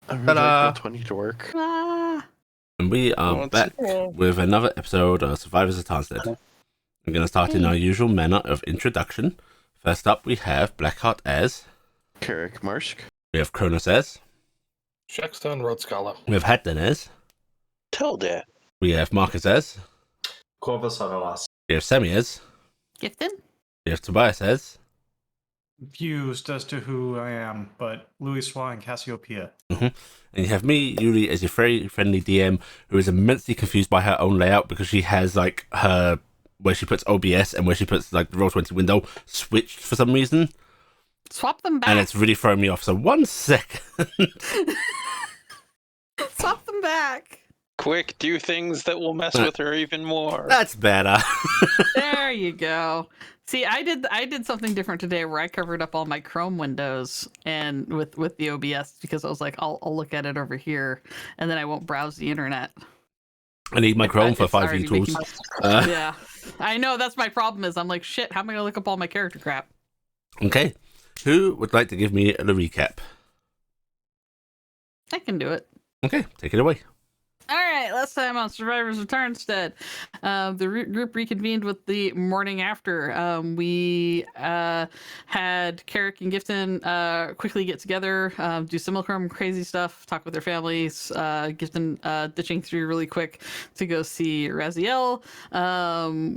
I really Ta-da! like Roll20 to work. And we are back with another episode of Survivors of Tarnstead. I'm going to start in our usual manner of introduction. First up, we have Blackheart as. Carrick Marsh. We have Cronus as. Shackstone Road Scholar. We have Hadden as. Tilda. We have Marcus as. Corvus Aralas. We have Sammy as. Gifted? We have Tobias as. Confused as to who I am, but Louis Swa and Cassiopeia. And you have me, Yuri, as your very friendly DM, who is immensely confused by her own layout because she has like her where she puts OBS and where she puts like the Roll20 window switched for some reason. Swap them back. And it's really throwing me off. So 1 second. Swap them back. Quick, do things that will mess with her even more. That's better. There you go. See, I did something different today where I covered up all my Chrome windows and with the OBS because I was like, I'll look at it over here and then I won't browse the internet. I need my Chrome for It's 5e already tools. making- Yeah, I know that's my problem. Is I'm like, shit. How am I gonna look up all my character crap? Okay. Who would like to give me the recap? I can do it. Okay, take it away. All right, last time on Survivors of Tarnstead, the group reconvened with the morning after. We had Carrick and Gifton quickly get together, do simulacrum crazy stuff, talk with their families. Gifton ditching through really quick to go see Raziel.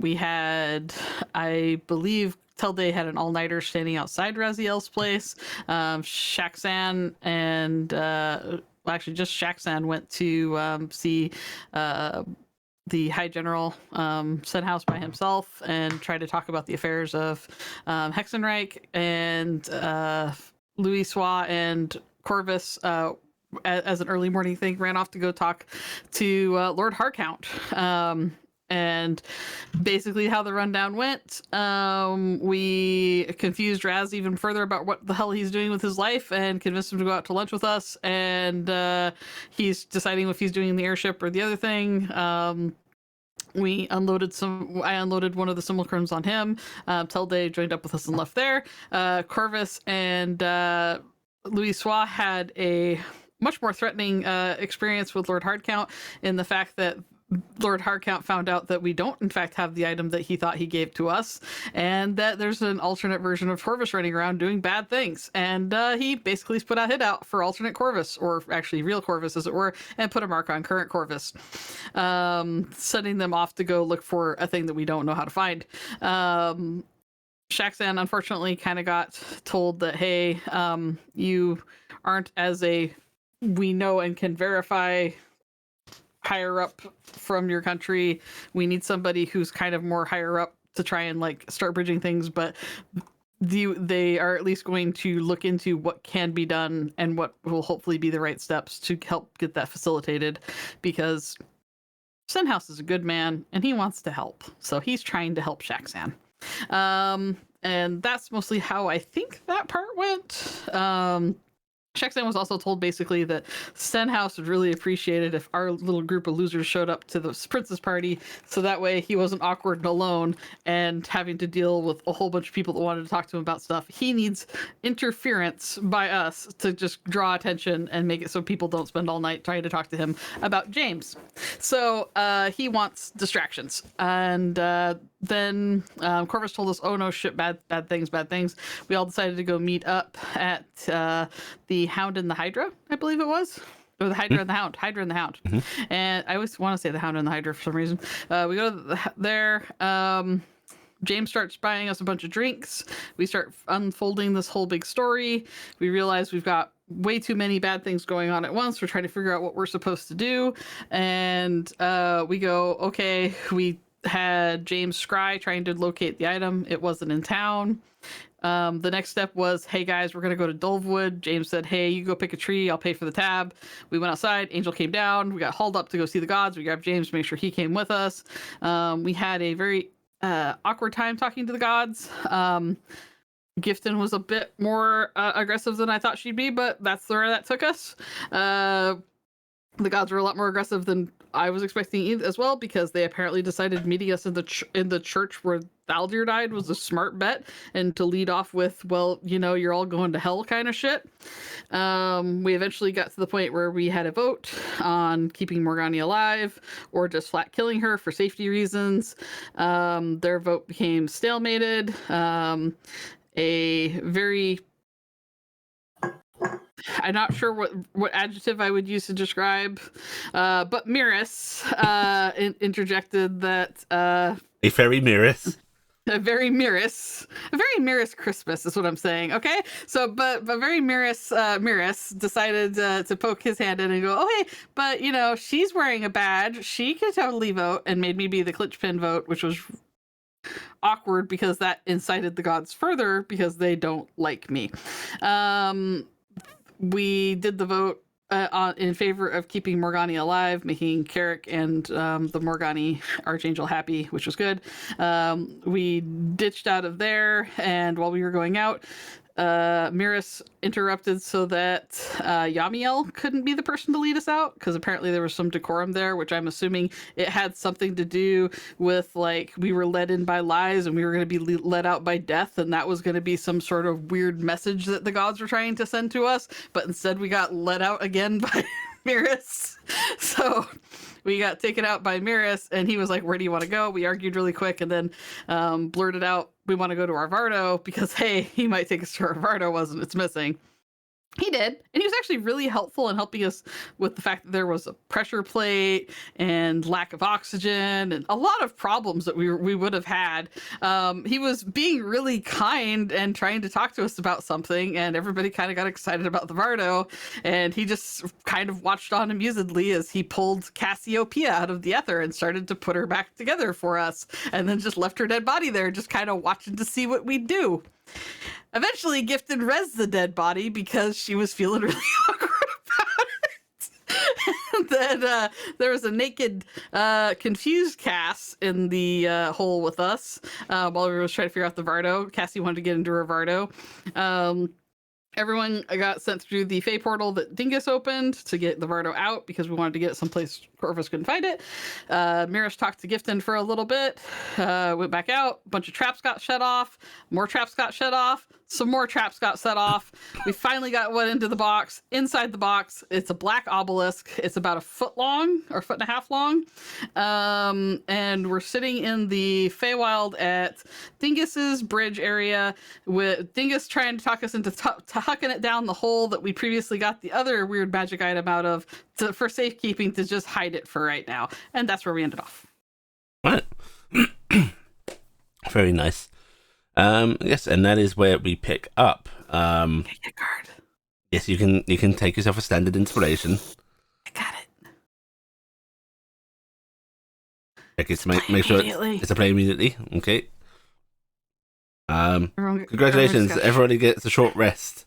We had, I believe, Tilde had an all-nighter standing outside Raziel's place. Shaxan and... actually, just Shaxan went to see the High General Stenhouse by himself and tried to talk about the affairs of Hexenreich. And Louis Swa and Corvus, as an early morning thing, ran off to go talk to Lord Harcount. And basically how the rundown went, we confused Raz even further about what the hell he's doing with his life and convinced him to go out to lunch with us. And he's deciding if he's doing the airship or the other thing. I unloaded one of the simulacrums on him. Tilde joined up with us and left there. Corvus and Louis Swa had a much more threatening experience with Lord Hardcount in the fact that Lord Harcount found out that we don't, in fact, have the item that he thought he gave to us, and that there's an alternate version of Corvus running around doing bad things. And he basically put a hit out for alternate Corvus, or actually real Corvus, as it were, and put a mark on current Corvus, sending them off to go look for a thing that we don't know how to find. Shaxan, unfortunately, kind of got told that, hey, you aren't we know and can verify higher up from your country. We need somebody who's kind of more higher up to try and like start bridging things, but they are at least going to look into what can be done and what will hopefully be the right steps to help get that facilitated, because Stenhouse is a good man and he wants to help, so he's trying to help Shaxan. And that's mostly how I think that part went. Shaxan was also told basically that Stenhouse would really appreciate it if our little group of losers showed up to the princess party, so that way he wasn't awkward and alone and having to deal with a whole bunch of people that wanted to talk to him about stuff. He needs interference by us to just draw attention and make it so people don't spend all night trying to talk to him about James. So he wants distractions. And then Corvus told us, oh no, shit, bad things. We all decided to go meet up at the Hound and the Hydra, I believe it was. Or the Hydra and the Hound. Hydra and the Hound. Mm-hmm. And I always want to say the Hound and the Hydra for some reason. We go to there. James starts buying us a bunch of drinks. We start unfolding this whole big story. We realize we've got way too many bad things going on at once. We're trying to figure out what we're supposed to do. And we go, okay, we had James Scry trying to locate the item. It wasn't in town. The next step was, hey guys, we're going to go to Dulvewood. James said, hey, you go pick a tree. I'll pay for the tab. We went outside. Angel came down. We got hauled up to go see the gods. We grabbed James to make sure he came with us. We had a very awkward time talking to the gods. Gifton was a bit more aggressive than I thought she'd be, but that's where that took us. The gods were a lot more aggressive than I was expecting as well, because they apparently decided meeting us in the church where Thaldir died was a smart bet, and to lead off with, well, you're all going to hell kind of shit. We eventually got to the point where we had a vote on keeping Morgani alive or just flat killing her for safety reasons. Their vote became stalemated. A very I'm not sure what adjective I would use to describe, but Miris interjected that A fairy Miris. a very Miris Christmas is what I'm saying. Okay, so but very Miris decided to poke his hand in and go, oh hey, but she's wearing a badge, she could totally vote, and made me be the clinchpin vote, which was awkward because that incited the gods further because they don't like me. We did the vote in favor of keeping Morgani alive, making Carrick and the Morgani Archangel happy, which was good. We ditched out of there, and while we were going out, Miris interrupted so that Yamiel couldn't be the person to lead us out, because apparently there was some decorum there, which I'm assuming it had something to do with, like, we were led in by lies and we were going to be led out by death, and that was going to be some sort of weird message that the gods were trying to send to us, but instead we got let out again by Miris. So we got taken out by Miris, and he was like, where do you want to go? We argued really quick, and then blurted out, we want to go to Arvardo, because hey, he might take us to Arvardo, wasn't it's missing. He did, and he was actually really helpful in helping us with the fact that there was a pressure plate and lack of oxygen and a lot of problems that we would have had. He was being really kind and trying to talk to us about something, and everybody kind of got excited about the Vardo, and he just kind of watched on amusedly as he pulled Cassiopeia out of the ether and started to put her back together for us, and then just left her dead body there, just kind of watching to see what we'd do. Eventually, Gifted res the dead body because she was feeling really awkward about it. And then there was a naked, confused Cass in the hole with us while we were trying to figure out the Vardo. Cassie wanted to get into her Vardo. Everyone got sent through the Fey portal that Dingus opened to get the Vardo out because we wanted to get it someplace Corvus couldn't find it. Miris talked to Gifton for a little bit, went back out, a bunch of traps got shut off, more traps got shut off, some more traps got set off. We finally got one into the box. Inside the box, it's a black obelisk. It's about a foot long or a foot and a half long. And we're sitting in the Feywild at Dingus's bridge area with Dingus trying to talk us into hucking it down the hole that we previously got the other weird magic item out of for safekeeping, to just hide it for right now. And that's where we ended off. Right. Very nice. Yes, and that is where we pick up. Take a card. Yes, you can take yourself a standard inspiration. I got it. Check it to make sure it's a play immediately. Okay. Congratulations, everybody gets a short rest.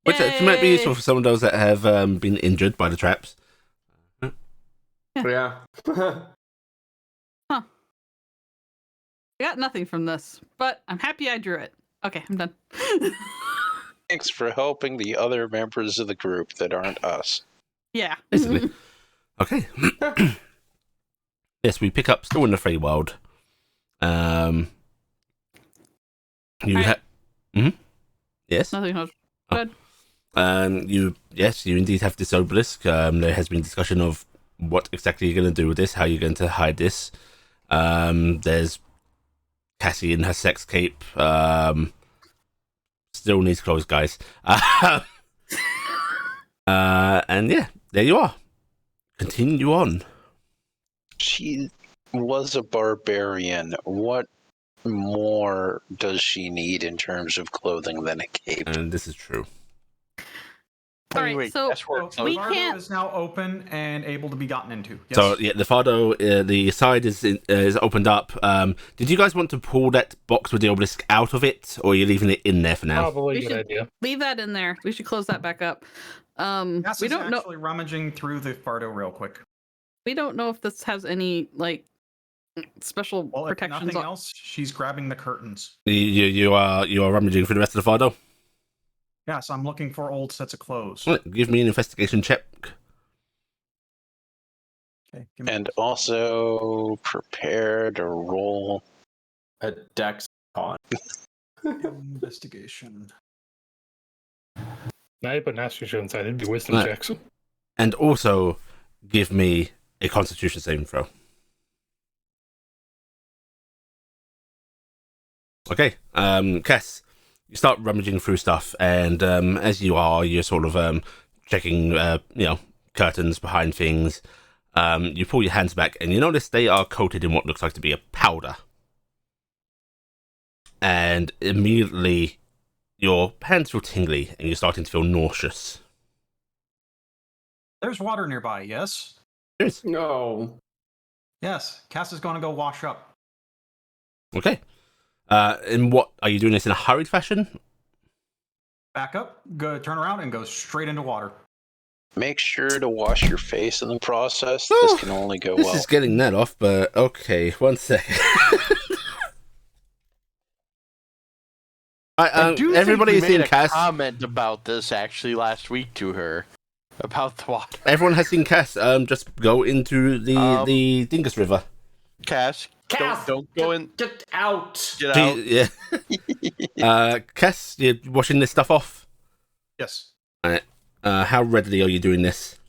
Which might be useful for some of those that have been injured by the traps. Yeah. Huh. I got nothing from this, but I'm happy I drew it. Okay, I'm done. Thanks for helping the other members of the group that aren't us. Yeah. Basically. Okay. Yes, we pick up still in the Feywild. You have. Yes. Nothing else. Good. You indeed have this obelisk. There has been discussion of what exactly you're going to do with this, how you're going to hide this. There's Cassie in her sex cape. Still needs clothes, guys. And yeah, there you are. Continue on. She was a barbarian. What more does she need in terms of clothing than a cape? And this is true. All right, so we Vardo can't. is now open and able to be gotten into. Yes. So yeah, the Fardo, the side is opened up. Did you guys want to pull that box with the obelisk out of it, or are you leaving it in there for now? Probably a We good should idea. leave that in there. We should close that back up. Cass We is don't know. actually rummaging through the Fardo real quick. We don't know if this has any like special Well, if protections. nothing else, she's grabbing the curtains. You are rummaging for the rest of the Fardo. Yes, I'm looking for old sets of clothes. Right, give me an investigation check. Okay, give me And also prepare to roll. A dex con. investigation. Nej, på national side, it'd be wisdom Right. checks. And also give me a Constitution saving throw. Okay, Cass, you start rummaging through stuff, and as you are, you're sort of checking, curtains behind things. You pull your hands back, and you notice they are coated in what looks like to be a powder. And immediately, your hands feel tingly, and you're starting to feel nauseous. There's water nearby, yes? There is. No. Yes. Cass is going to go wash up. Okay. And what are you doing this in a hurried fashion? Back up, go turn around, and go straight into water. Make sure to wash your face in the process. This can only go This well. is getting that off, but okay, one second. I do everybody think has we seen made a Cass. comment about this actually last week to her about the water. Everyone has seen Cass. Just go into the Dingus River. Cass, Cass, don't go in. Get out. Get out. Yeah. Cass, you're washing this stuff off. Yes. How readily are you doing this?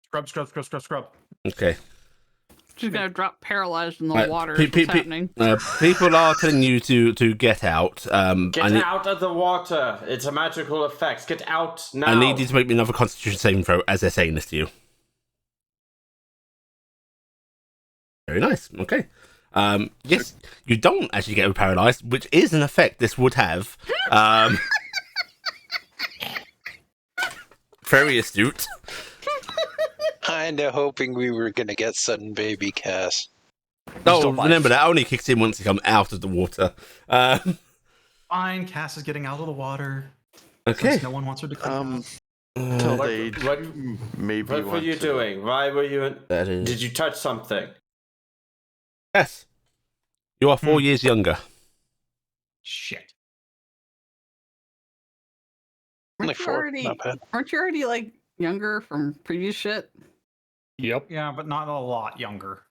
Scrub, scrub, scrub, scrub, scrub. Okay. She's gonna drop paralyzed in the Right, water. pe- pe- What's pe- happening? People are telling you to get out. Get I need, out of the water. It's a magical effect. Get out now. I need you to make me another Constitution saving throw as they're saying this to you. Very nice. Okay. Yes, you don't actually get paralyzed, which is an effect this would have. Very astute. Kinda hoping we were gonna get sudden baby Cass. Oh, remember that only kicks in once you come out of the water. Fine, Cass is getting out of the water. Okay. Since no one wants her to come out. Till What- they what- maybe What were want you to- doing? Why were you in... That is. Did you touch something? Yes. You are 4 years younger. Shit. Only Weren't you 4, already- not bad. Aren't you already like younger from previous shit? Yep. Yeah, but not a lot younger.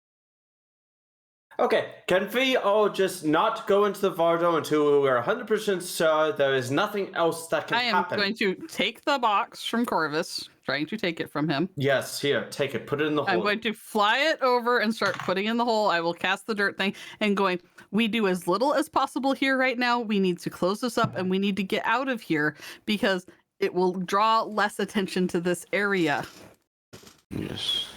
Okay, can we all just not go into the Vardo until we are 100% sure there is nothing else that can I am happen? going to take the box from Corvus, trying to take it from him. Yes, here, take it. Put it in the hole. I'm going to fly it over and start putting in the hole. I will cast the dirt thing and going, we do as little as possible here right now. We need to close this up and we need to get out of here because it will draw less attention to this area. Yes.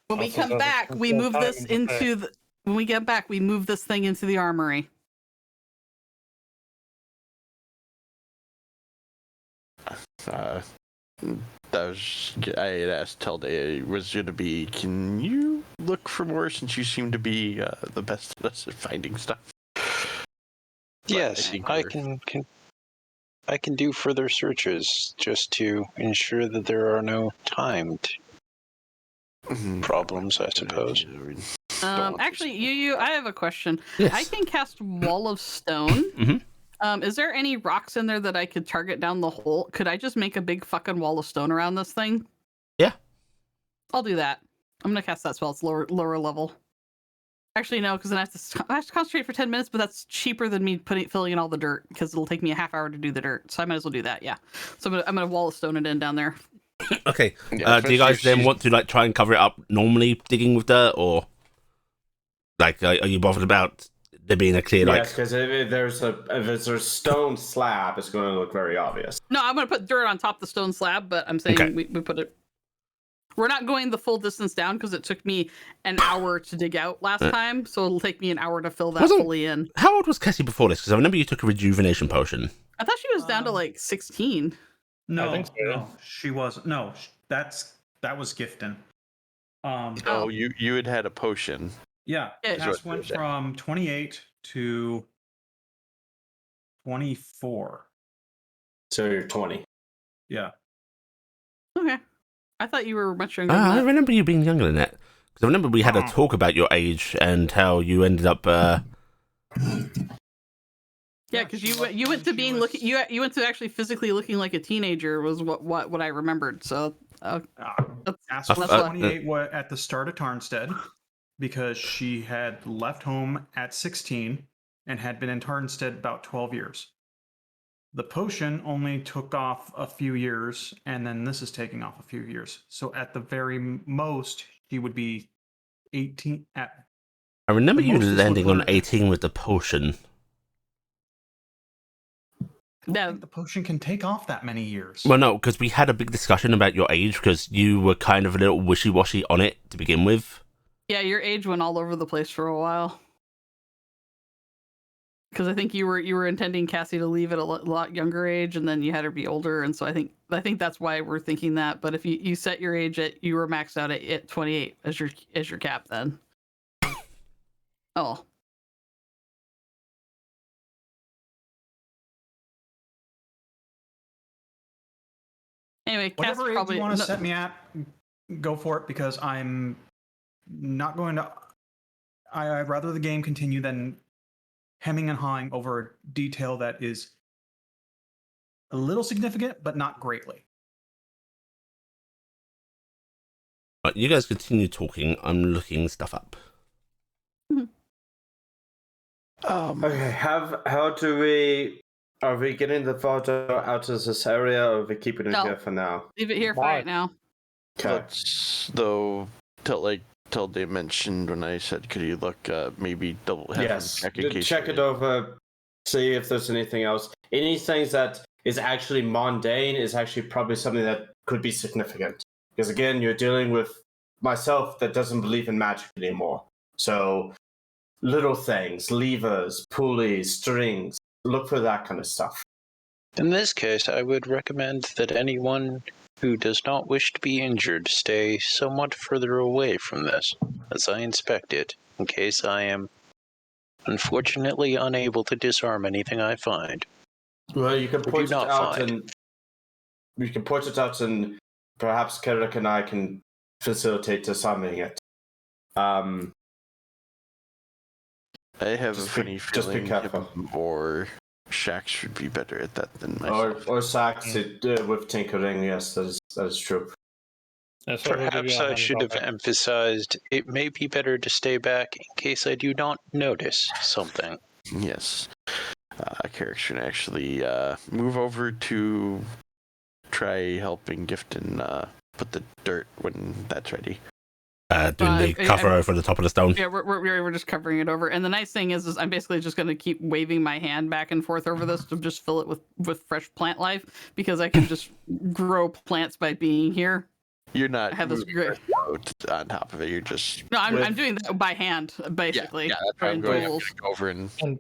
When we Also come doesn't back, we control move time this in the into the. When we get back, we move this thing into the armory. That was, I had asked Telday, was going to be, can you look for more since you seem to be the best at us at finding stuff? Yes, think I we're- can do further searches just to ensure that there are no timed problems, I suppose. want to Actually, you, I have a question. Yes. I can cast Wall of Stone. Mhm. Is there any rocks in there that I could target down the hole? Could I just make a big fucking wall of stone around this thing? Yeah. I'll do that. I'm gonna cast that spell. It's lower level. Actually, no, because then I have to concentrate for 10 minutes, but that's cheaper than me filling in all the dirt because it'll take me a half hour to do the dirt. So I might as well do that. Yeah. So I'm gonna wall of stone it in down there. Okay. Yeah, Do you guys especially if then want to like try and cover it up normally digging with dirt, or like are you bothered about there being a clear like? Yes, because if there's a stone slab, it's going to look very obvious. No, I'm gonna put dirt on top of the stone slab, but I'm saying Okay. we put it. We're not going the full distance down because it took me an hour to dig out last time, so it'll take me an hour to fill that Wasn't- fully in. How old was Cassie before this? Because I remember you took a rejuvenation potion. I thought she was down to like 16. No, think so, yeah. no, she was no. That was Gifton. Oh, you had a potion. Yeah, Yeah, Cass what- went from 28 to 24. So you're 20. Yeah. Okay. I thought you were much younger I than that. remember you being younger than that. Because I remember we had a talk about your age and how you ended up. Yeah, because you went to being looking you went to actually physically looking like a teenager was what I remembered. So Cass was that's 28 at the start of Tarnstead because she had left home at 16 and had been in Tarnstead about 12 years. The potion only took off a few years, and then this is taking off a few years. So at the very most, she would be 18 at. I remember The you most this would landing on put her- 18 with the potion. I don't think the potion can take off that many years. Well, no, because we had a big discussion about your age because you were kind of a little wishy-washy on it to begin with. Yeah, your age went all over the place for a while. Because I think you were intending Cassie to leave at a lot younger age, and then you had her be older, and so I think that's why we're thinking that. But if you set your age you were maxed out at 28 as your cap, then. Oh. Anyway, Cass Whatever age probably you want to set me at, go for it, because I'm not going to. I'd rather the game continue than hemming and hawing over detail that is a little significant, but not greatly. But you guys continue talking. I'm looking stuff up. Okay, how do we... Are we getting the photo out of this area, or are we keeping it No. here for now? Leave it here for Why? right now. Okay. Let's, though, till they mentioned when I said, could you look, maybe double have him Yes, check in case check it over, see if there's anything else. Anything that is actually mundane is actually probably something that could be significant. Because again, you're dealing with myself that doesn't believe in magic anymore. So little things, levers, pulleys, strings, look for that kind of stuff. In this case, I would recommend that anyone who does not wish to be injured stay somewhat further away from this, as I inspect it, in case I am unfortunately unable to disarm anything I find. Well, you can Would point you it not out find? and we can point it out, and perhaps Kerrick and I can facilitate disarming it. I have Just a be- funny just be feeling careful. him or Shax should be better at that than myself. Or sacks it with tinkering. Yes, that is true. Yeah, so we'll give you Perhaps a I hand should have up. emphasized it may be better to stay back in case I do not notice something. Yes. Carrick should actually move over to try helping Gifton put the dirt when that's ready. Doing the cover over the top of the stone. Yeah, we're just covering it over. And the nice thing is I'm basically just going to keep waving my hand back and forth over this to just fill it with fresh plant life, because I can just grow plants by being here. You're not I have this moving great. on top of it. You're just No, I'm doing that by hand, basically. Yeah, that's what I'm in going. I'm duels. gonna go over and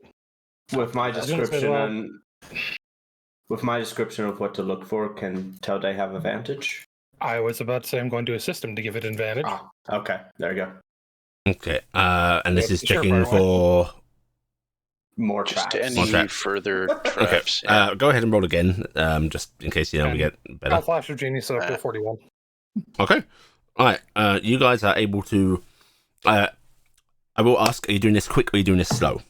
With my I was gonna say, description well- and with my description of what to look for, can Telde have advantage? I was about to say I'm going to assist him to give it advantage. Ah, okay. There you go. Okay. And this is Sure, checking fire away. for. More Just traps. any More traps. further Okay. traps. Yeah. Go ahead and roll again. Just in case we get better. I'll flash of genie, so up to 41. Okay. All right. You guys are able to. I will ask: are you doing this quick or are you doing this slow?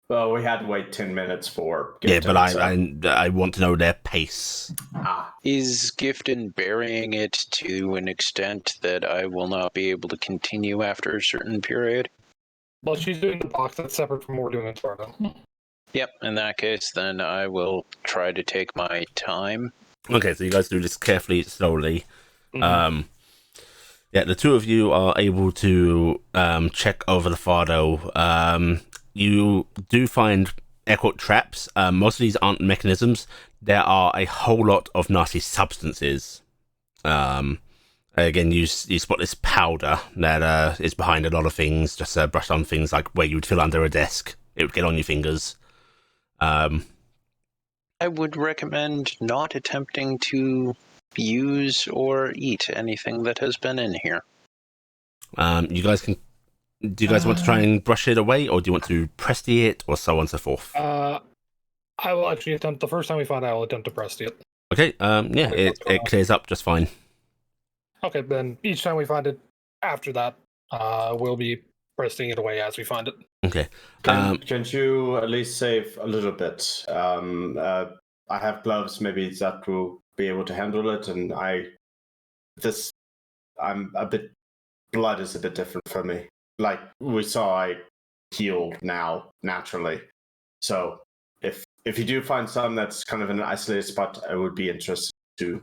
Well, we had to wait 10 minutes for. Yeah, but Gifton, I want to know their pace. Is Gifton burying it to an extent that I will not be able to continue after a certain period? Well, she's doing the box that's separate from what we're doing in Sparta. Yep, in that case, then I will try to take my time. Okay, so you guys do this carefully, slowly. Mhm. Yeah, the two of you are able to check over the Fardo. You do find air quote traps. Most of these aren't mechanisms. There are a whole lot of nasty substances. Again, you spot this powder that is behind a lot of things. Just brushed on things like where you would feel under a desk. It would get on your fingers. I would recommend not attempting to use or eat anything that has been in here. You guys can. Do you guys want to try and brush it away, or do you want to Presti it, or so on and so forth? I will actually attempt, the first time we find out, I will attempt to press it. Okay. Yeah, it clears up just fine. Okay, then each time we find it after that, we'll be pressing it away as we find it. Okay. Can you at least save a little bit? I have gloves. Maybe that will be able to handle it. And blood is a bit different for me. Like we saw, I heal now naturally. So if you do find some that's kind of in an isolated spot, I would be interested to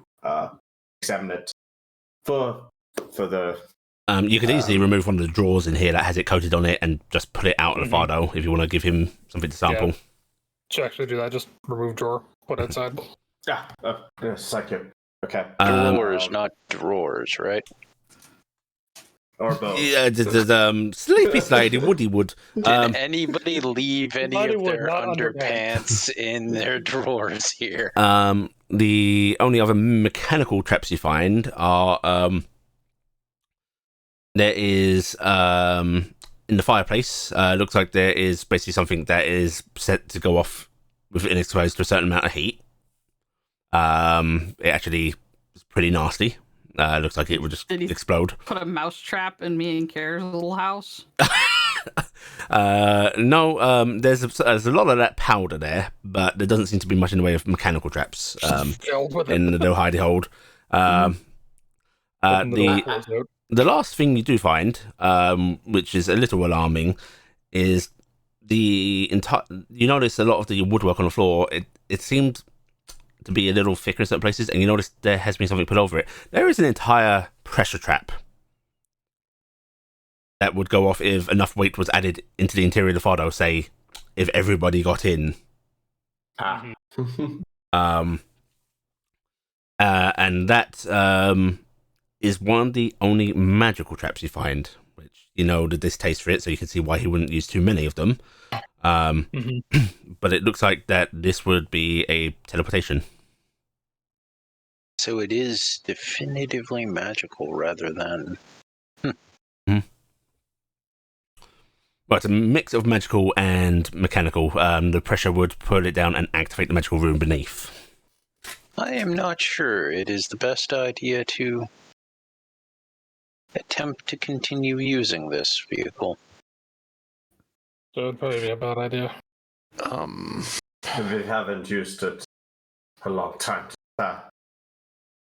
examine it for the. You could easily remove one of the drawers in here that has it coated on it and just put it out of the Fardo if you want to give him something to sample. Yeah. Should actually do that. Just remove drawer, put outside. Yes, thank you. Okay. Drawers, not drawers, right? Or both. Yeah, sleepy slidey woody wood. Did anybody leave any Mighty of would their not underpants in their drawers here? The only other mechanical traps you find are there is in the fireplace. Looks like there is basically something that is set to go off with it exposed to a certain amount of heat. It actually is pretty nasty. Looks like it would just explode. Put a mouse trap in me and Kara's little house. No, there's a lot of that powder there, but there doesn't seem to be much in the way of mechanical traps in the little hidey hold. The last thing you do find, which is a little alarming, is you notice a lot of the woodwork on the floor. It seemed to be a little thicker in certain places, and you notice there has been something put over it. There is an entire pressure trap that would go off if enough weight was added into the interior of the Fardo, say, if everybody got in. And that is one of the only magical traps you find, which, the distaste for it, so you can see why he wouldn't use too many of them. But it looks like that this would be a teleportation. So it is definitively magical rather than... Well, it's a mix of magical and mechanical. The pressure would pull it down and activate the magical room beneath. I am not sure it is the best idea to attempt to continue using this vehicle. So it'd probably be a bad idea. We haven't used it a long time. Is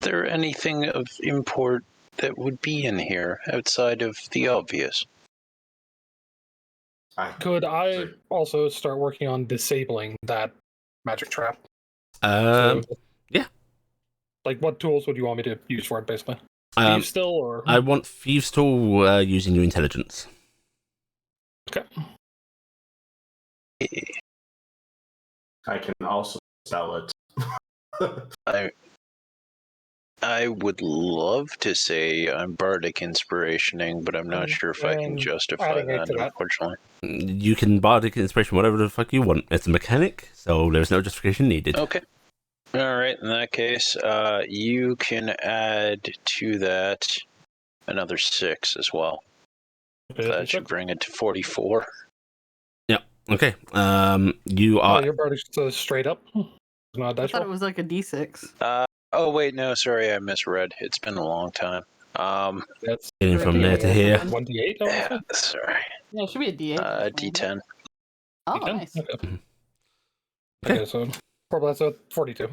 there anything of import that would be in here outside of the obvious? Could I also start working on disabling that magic trap? Yeah. Like, what tools would you want me to use for it, basically? Thieves still, or? I want Thieves tool using your intelligence. Okay. I can also spell it. I would love to say I'm bardic inspirationing, but I'm not sure if I can justify that, unfortunately. You can bardic inspiration whatever the fuck you want. It's a mechanic, so there's no justification needed. Okay. All right, in that case, you can add to that another 6 as well. That should bring it to 44. Yeah, okay. You are... your bardic's straight up? I thought it was like a D6. Oh, wait, no, sorry, I misread. It's been a long time. That's getting from there to here. 1d8? Yeah, sorry. Yeah, it should be a D8. D10. Oh, D10? nice. Okay, so 4 plus 42.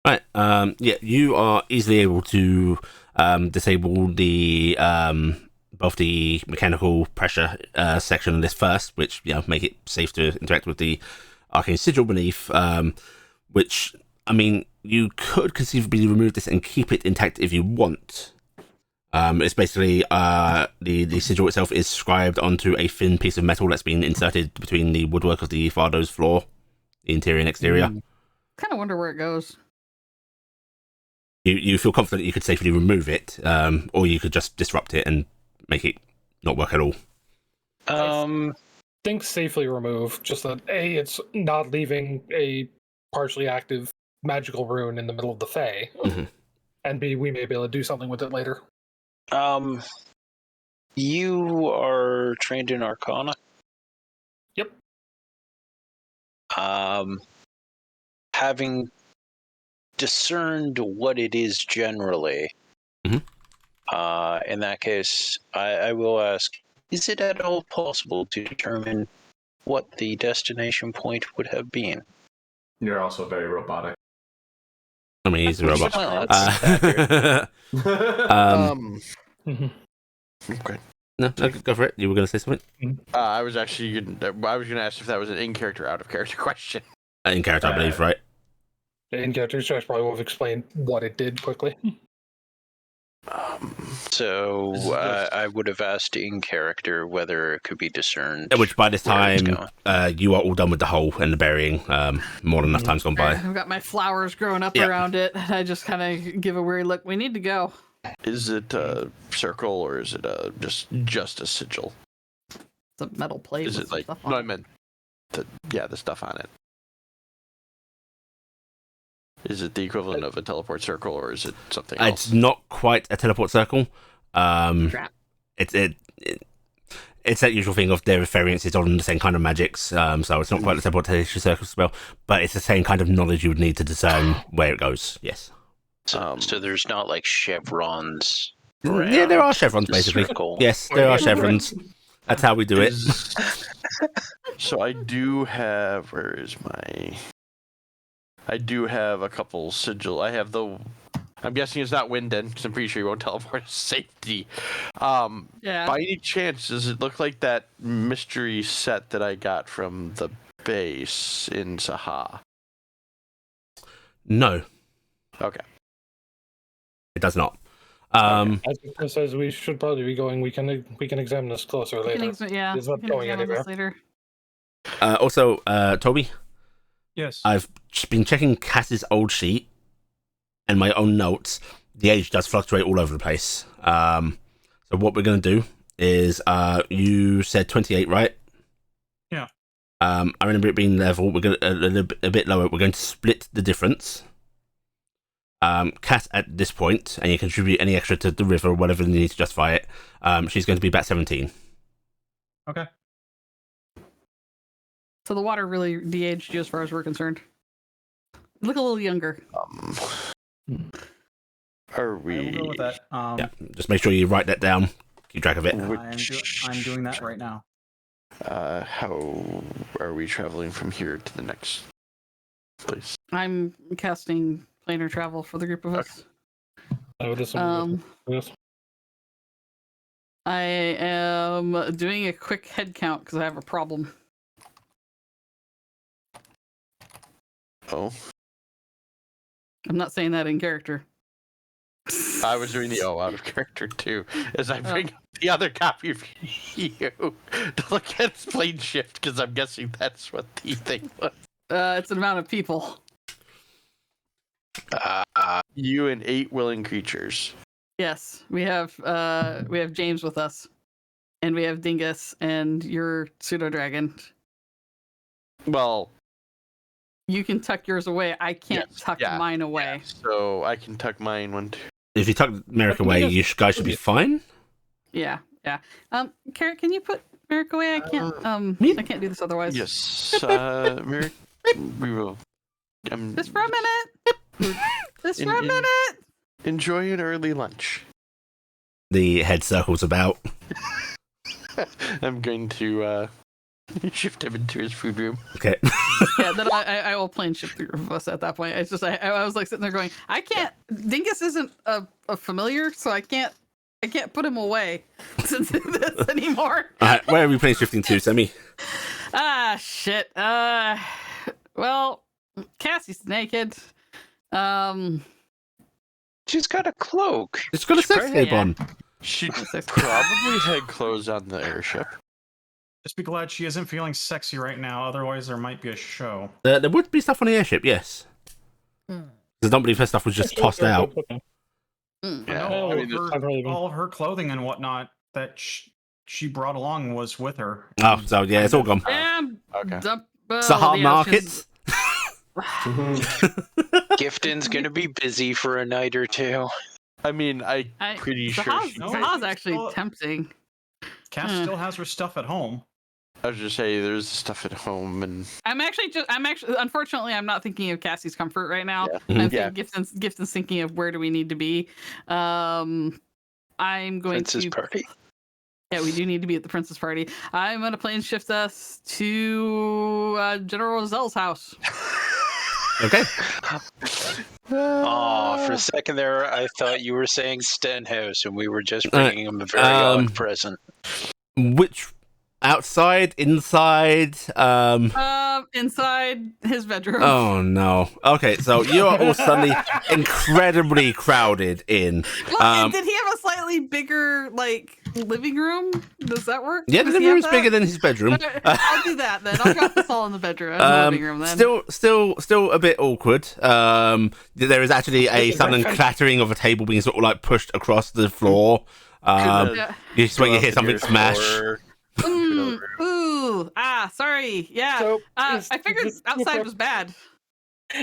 Right, yeah, you are easily able to disable the both the mechanical pressure section of this first, which make it safe to interact with the arcane sigil beneath, which, I mean, you could conceivably remove this and keep it intact if you want. It's basically the sigil itself is scribed onto a thin piece of metal that's been inserted between the woodwork of the Fardo's floor, the interior and exterior. Kind of wonder where it goes. You feel confident you could safely remove it, or you could just disrupt it and make it not work at all. Think safely remove, just that A, it's not leaving a partially active magical rune in the middle of the Fae, and B, we may be able to do something with it later. You are trained in Arcana? Yep. Having discerned what it is generally, in that case, I will ask, is it at all possible to determine what the destination point would have been? You're also very robotic. I mean, he's a robot. Well, that's accurate. Mhm. Okay. No, go for it. You were going to say something? I was gonna ask if that was an in-character, out-of-character question. In character, I believe, right? The in-character Josh probably will have explained what it did quickly. So This is just- I would have asked in character whether it could be discerned. Which by this where it's time, going. you are all done with the hole and the burying. More than enough time's gone by. I've got my flowers growing up Yeah. around it. I just kind of give a weary look. We need to go. Is it a circle or is it just a sigil? It's a metal plate. Is with it some like stuff on no? it. I meant the stuff on it. Is it the equivalent of a teleport circle or is it something else? It's not quite a teleport circle. Crap. It's that usual thing of there are variances on the same kind of magics. So it's not quite a teleportation circle spell, but it's the same kind of knowledge you would need to discern where it goes. Yes. So there's not like chevrons. Yeah, there are chevrons the basically. circle. Yes, there are chevrons. That's how we do it. So I do have. Where is my? I do have a couple sigil. I have the. I'm guessing it's not Winden because I'm pretty sure you won't teleport to safety. Yeah. By any chance, does it look like that mystery set that I got from the base in Saha? No, Okay. it does not. As it says, we should probably be going. We can examine this closer We can later. yeah. It's not we can going examine this anywhere. later. Also, Toby, Yes. I've been checking Cass's old sheet and my own notes. The age does fluctuate all over the place. So what we're going to do is, you said 28, right? Yeah. I remember it being level. We're going a bit lower. We're going to split the difference. Cass at this point, and you contribute any extra to the river or whatever you need to justify it. She's going to be about 17. Okay. So the water really de-aged you as far as we're concerned. You look a little younger. Are I we? will go with that. Yeah, just make sure you write that down. Keep track of it. I'm doing that right now. How are we traveling from here to the next place? I'm casting planar travel for the group of us. I would assume. Yes. I am doing a quick head count because I have a problem. Oh, I'm not saying that in character. I was doing the out of character too, as I bring up the other copy of you to look at plane shift, because I'm guessing that's what the thing was. It's an amount of people. You and 8 willing creatures. Yes, we have James with us, and we have Dingus and your pseudo dragon. Well, You can tuck yours away. I can't Yes, tuck yeah, mine away. so I can tuck mine one too. If you tuck Merrick away, you guys should be fine. Yeah. Carrot, can you put Merrick away? I can't. I can't do this otherwise. Yes, Merrick, we will. Just for a minute. Just for a minute. Enjoy an early lunch. The head circles about. I'm going to shift him into his food room. Okay. Yeah, then I will plane shift the group of us at that point. It's just I was like sitting there going, I can't. Dingus isn't a familiar, so I can't put him away to do this anymore. All right, where are we plane shifting to, Sammy? Ah, shit. Well, Cassie's naked. She's got a cloak. It's got a sex tape yeah. on. She That's probably had clothes on the airship. Just be glad she isn't feeling sexy right now. Otherwise, there might be a show. There would be stuff on the airship, yes. Because don't believe her stuff was just tossed out. Mm. Yeah, No, I mean, all of her clothing and whatnot that she brought along was with her. Oh, so yeah, it's all gone. And Okay. Sahar Markets. Gifton's gonna be busy for a night or two. I mean, I'm pretty sure. Sahaz's actually Well, tempting. Cass still has her stuff at home. I was just saying, there's stuff at home, and I'm actually unfortunately I'm not thinking of Cassie's comfort right now. Yeah. I'm Yeah. thinking Gifton's thinking of where do we need to be. I'm going Princess to party. Yeah, we do need to be at the princess party. I'm gonna plane shift us to General Rozelle's house. Okay. Oh, for a second there, I thought you were saying Stenhouse, and we were just Alright, bringing him a very odd present. Which outside, inside? Inside his bedroom. Oh no. Okay, so you are all suddenly incredibly crowded in. Well, did he have a slightly bigger like living room? Does that work? Yeah, the Does living he have room's that? bigger than his bedroom. Okay, I'll do that then. I'll drop this all in the bedroom, in the living room then. Still a bit awkward. There is actually a sudden clattering of a table being sort of like pushed across the floor. Yeah. You swear you hear something smash. Sorry. Yeah. So, I is figured this outside was bad.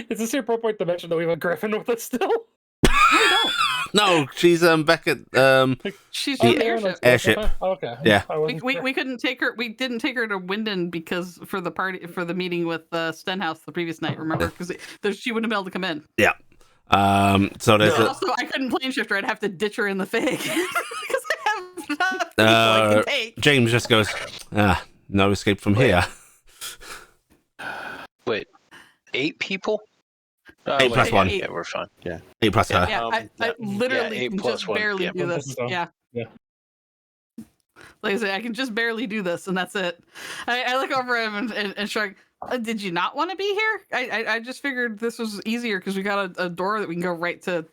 Is this the appropriate to mention that we have a griffin with us still? No, she's back at She's the on the airship. airship. Okay. Yeah. We couldn't take her. We didn't take her to Winden because for the meeting with Stenhouse the previous night. Remember, because she wouldn't have been able to come in. Yeah. So there's Also, I couldn't plane shift her. I'd have to ditch her in the fig because I have enough people I can take. James just goes, no escape from here. Wait, 8 people? 8 plus 1. Yeah, we're fine. Yeah. 8 plus her. Yeah, I literally 8 can plus just 1. barely Yep. do this. Yeah. Like I said, I can just barely do this, and that's it. I look over him and shrug. Did you not want to be here? I just figured this was easier because we got a door that we can go right to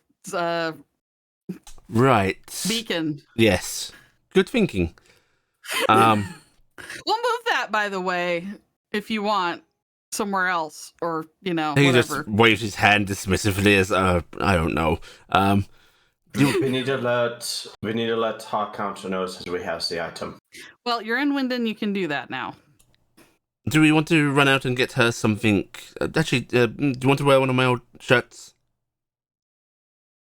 Right. Beacon. Yes. Good thinking. We'll move that, by the way, if you want, somewhere else, or he whatever. just waves his hand dismissively as I don't know. We need to let Hawk Counter know since we have the item. Well, you're in Winden, you can do that now. Do we want to run out and get her something? Actually, do you want to wear one of my old shirts?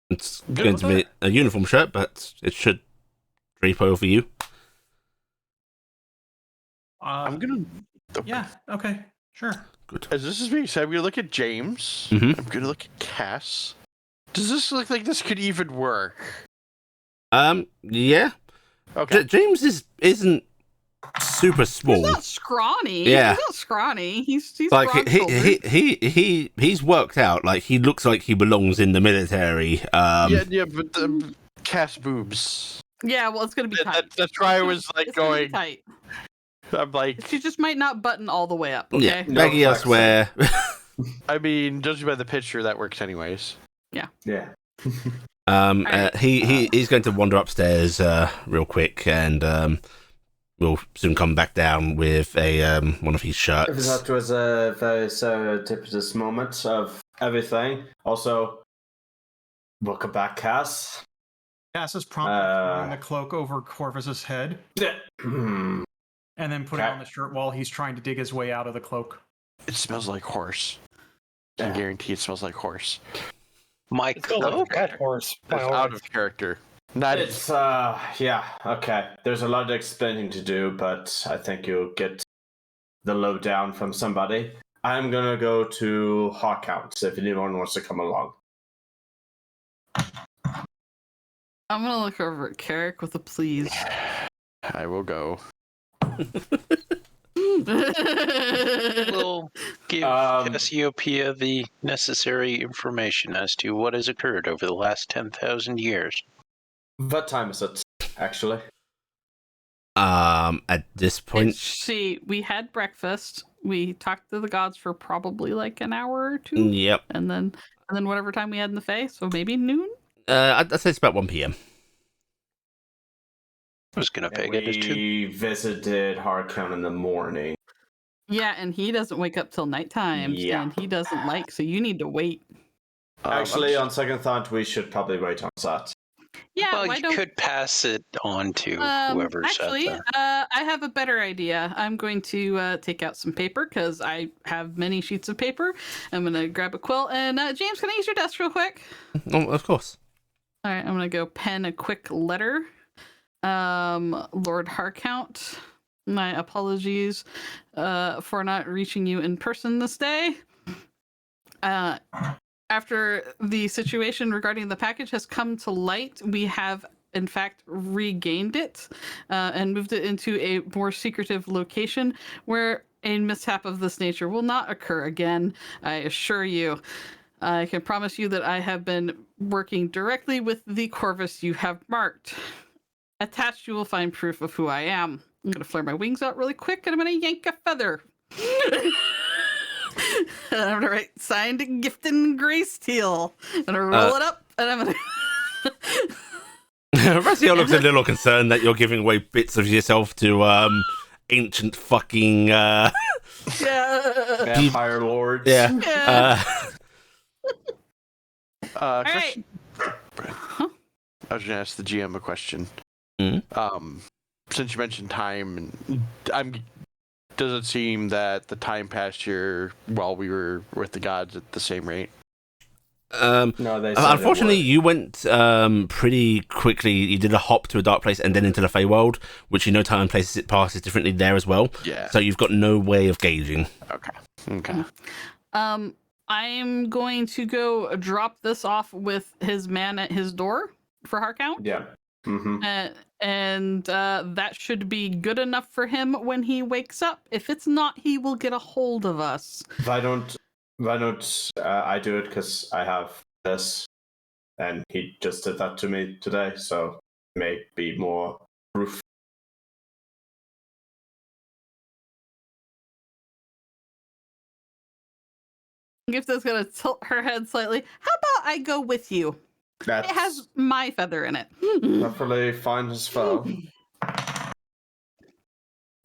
It's going to be a uniform shirt, but it should drape over you. I'm gonna. Yeah. Okay. Sure. Good. As this is being said, we look at James. Mhm. I'm gonna look at Cass. Does this look like this could even work? Yeah. Okay. James isn't super small. He's not scrawny. Yeah. He's not scrawny. He's Like broad-shouldered. he's worked out. Like he looks like he belongs in the military. Yeah, but Cass boobs. Yeah, well, it's gonna be tight. That's why I was like It's gonna be going. tight. I'm like, She just might not button all the way up. Okay. Yeah, No baggy flexing. elsewhere. I mean, judging by the picture, that works anyways. Yeah. He's going to wander upstairs real quick, and we'll soon come back down with a one of his shirts. That was a very serendipitous moment of everything. Also, welcome back, Cass. Cass is promptly throwing the cloak over Corvus's head and then putting on the shirt while he's trying to dig his way out of the cloak. It smells like horse. I guarantee it smells like horse. My It's still like cloak? a cat horse. by It's all out rights. of character. Not It's yeah, okay. There's a lot of explaining to do, but I think you'll get the lowdown from somebody. I'm gonna go to Hawkhounds if anyone wants to come along. I'm gonna look over at Carrick with a please. I will go. We'll give Um, Cassiopeia the necessary information as to what has occurred over the last 10,000 years. What time is it, actually? At this point, See, we had breakfast. We talked to the gods for probably like an hour or two, yep. and then whatever time we had in the Fae, so maybe noon. I'd say it's about 1 p.m. I was going to peg it as 2. We visited Hardcount in the morning. Yeah, and he doesn't wake up till nighttime, Yeah. and he doesn't like. So you need to wait. Actually, on second thought, we should probably wait on that. Yeah, Well, why you don't? could pass it on to whoever's Actually, out there. I have a better idea. I'm going to take out some paper because I have many sheets of paper. I'm going to grab a quill. And James, can I use your desk real quick? Oh, of course. All right, I'm going to go pen a quick letter. Lord Harcount, my apologies for not reaching you in person this day. After the situation regarding the package has come to light, we have in fact regained it and moved it into a more secretive location where a mishap of this nature will not occur again. I assure you. I can promise you that I have been working directly with the Corvus you have marked. Attached, you will find proof of who I am. I'm going to flare my wings out really quick, and I'm going to yank a feather. And I'm going to write, signed Gifton Gracesteal. I'm going to roll it up, and I'm going to... Raziel looks a little concerned that you're giving away bits of yourself to ancient fucking Vampire lords. yeah. Yeah. Question. Huh? I was gonna ask the GM a question. Mhm. Since you mentioned time, and does it seem that the time passed here while we were with the gods at the same rate? No, they said Unfortunately, you went pretty quickly. You did a hop to a dark place and then into the Feywild, which time places it passes differently there as well. Yeah. So you've got no way of gauging. Okay. I'm going to go drop this off with his man at his door for Harkout. Yeah. Mm-hmm. And that should be good enough for him when he wakes up. If it's not, he will get a hold of us. Why don't I do it because I have this, and he just did that to me today, so may be more proof. Gifta's gonna tilt her head slightly. How about I go with you? That's It has my feather in it. perfectly fine as well.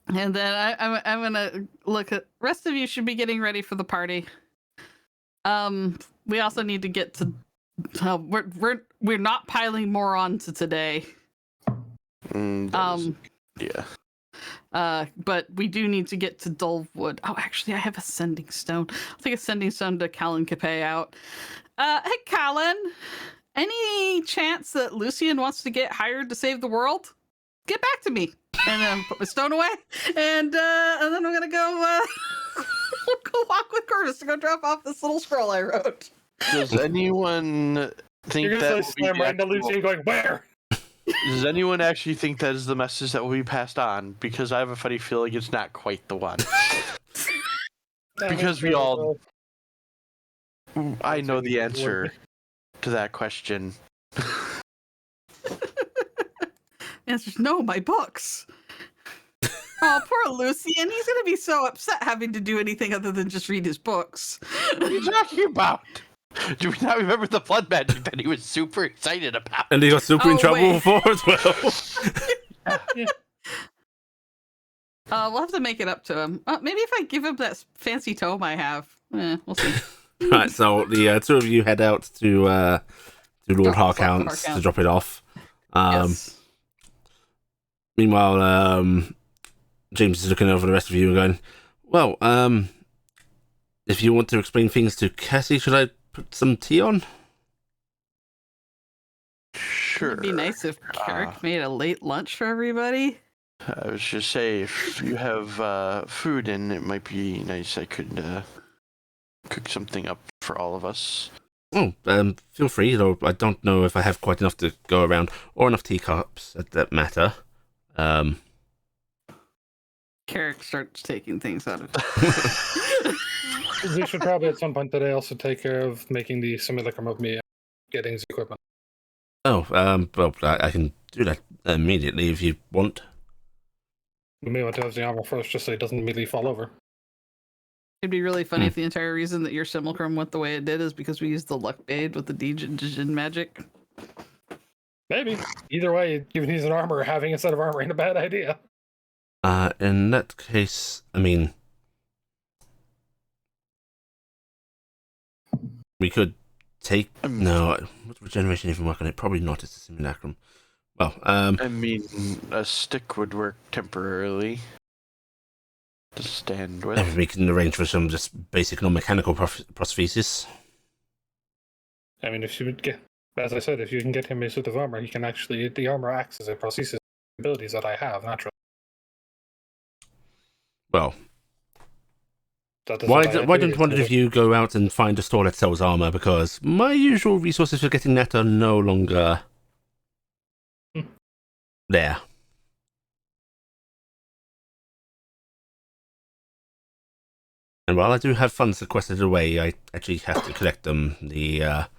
And then I'm gonna look at rest of you should be getting ready for the party. We also need to get to. We're not piling more onto today. Yeah. But we do need to get to Dulwood. Oh, actually, I have a sending stone. I'll take a sending stone to Callan Capet out. Hey, Callan, any chance that Lucian wants to get hired to save the world? Get back to me. And then put my stone away. And then I'm gonna go go walk with Corvus to go drop off this little scroll I wrote. Does anyone think You're that gonna will say be slam the right into actual- Lucian going, where? Does anyone actually think that is the message that will be passed on? Because I have a funny feeling it's not quite the one. Because we all... I know the answer to that question. Answer's no, my books. Oh, poor Lucian. He's gonna be so upset having to do anything other than just read his books. What are you talking about? Do we not remember the blood magic that he was super excited about? And he got super in Oh, trouble wait. for as well. We'll have to make it up to him. Maybe if I give him that fancy tome I have. We'll see. Right, so the two of you head out to Lord Harkount's to drop it off. Yes. Meanwhile, James is looking over the rest of you and going, well, if you want to explain things to Cassie, should I put some tea on? Sure. It'd be nice if Carrick made a late lunch for everybody. I was just say, if you have food in, it might be nice. I could cook something up for all of us. Oh, feel free, though I don't know if I have quite enough to go around, or enough teacups at that matter. Carrick starts taking things out of We should probably at some point today also take care of making the simulacrum of me getting the equipment. Oh, well, I can do that immediately if you want. We may want to have the armor first just so it doesn't immediately fall over. It'd be really funny if the entire reason that your simulacrum went the way it did is because we used the luck aid with the Djinn magic. Maybe. Either way, giving he's an armor, having a set of armor ain't a bad idea. In that case, I mean, we could take... No, what's regeneration even work on it? Probably not, it's a simulacrum. Well, I mean, a stick would work temporarily to stand with. we can arrange for some just basic non-mechanical prosthesis. I mean, if you would get, as I said, if you can get him a suit of armor, he can actually, the armor acts as a prosthesis abilities that I have, naturally. Well, That why doesn't don't one of you go out and find a store that sells armor? Because my usual resources for getting that are no longer there. And while I do have funds sequestered away, I actually have to collect them. Yes,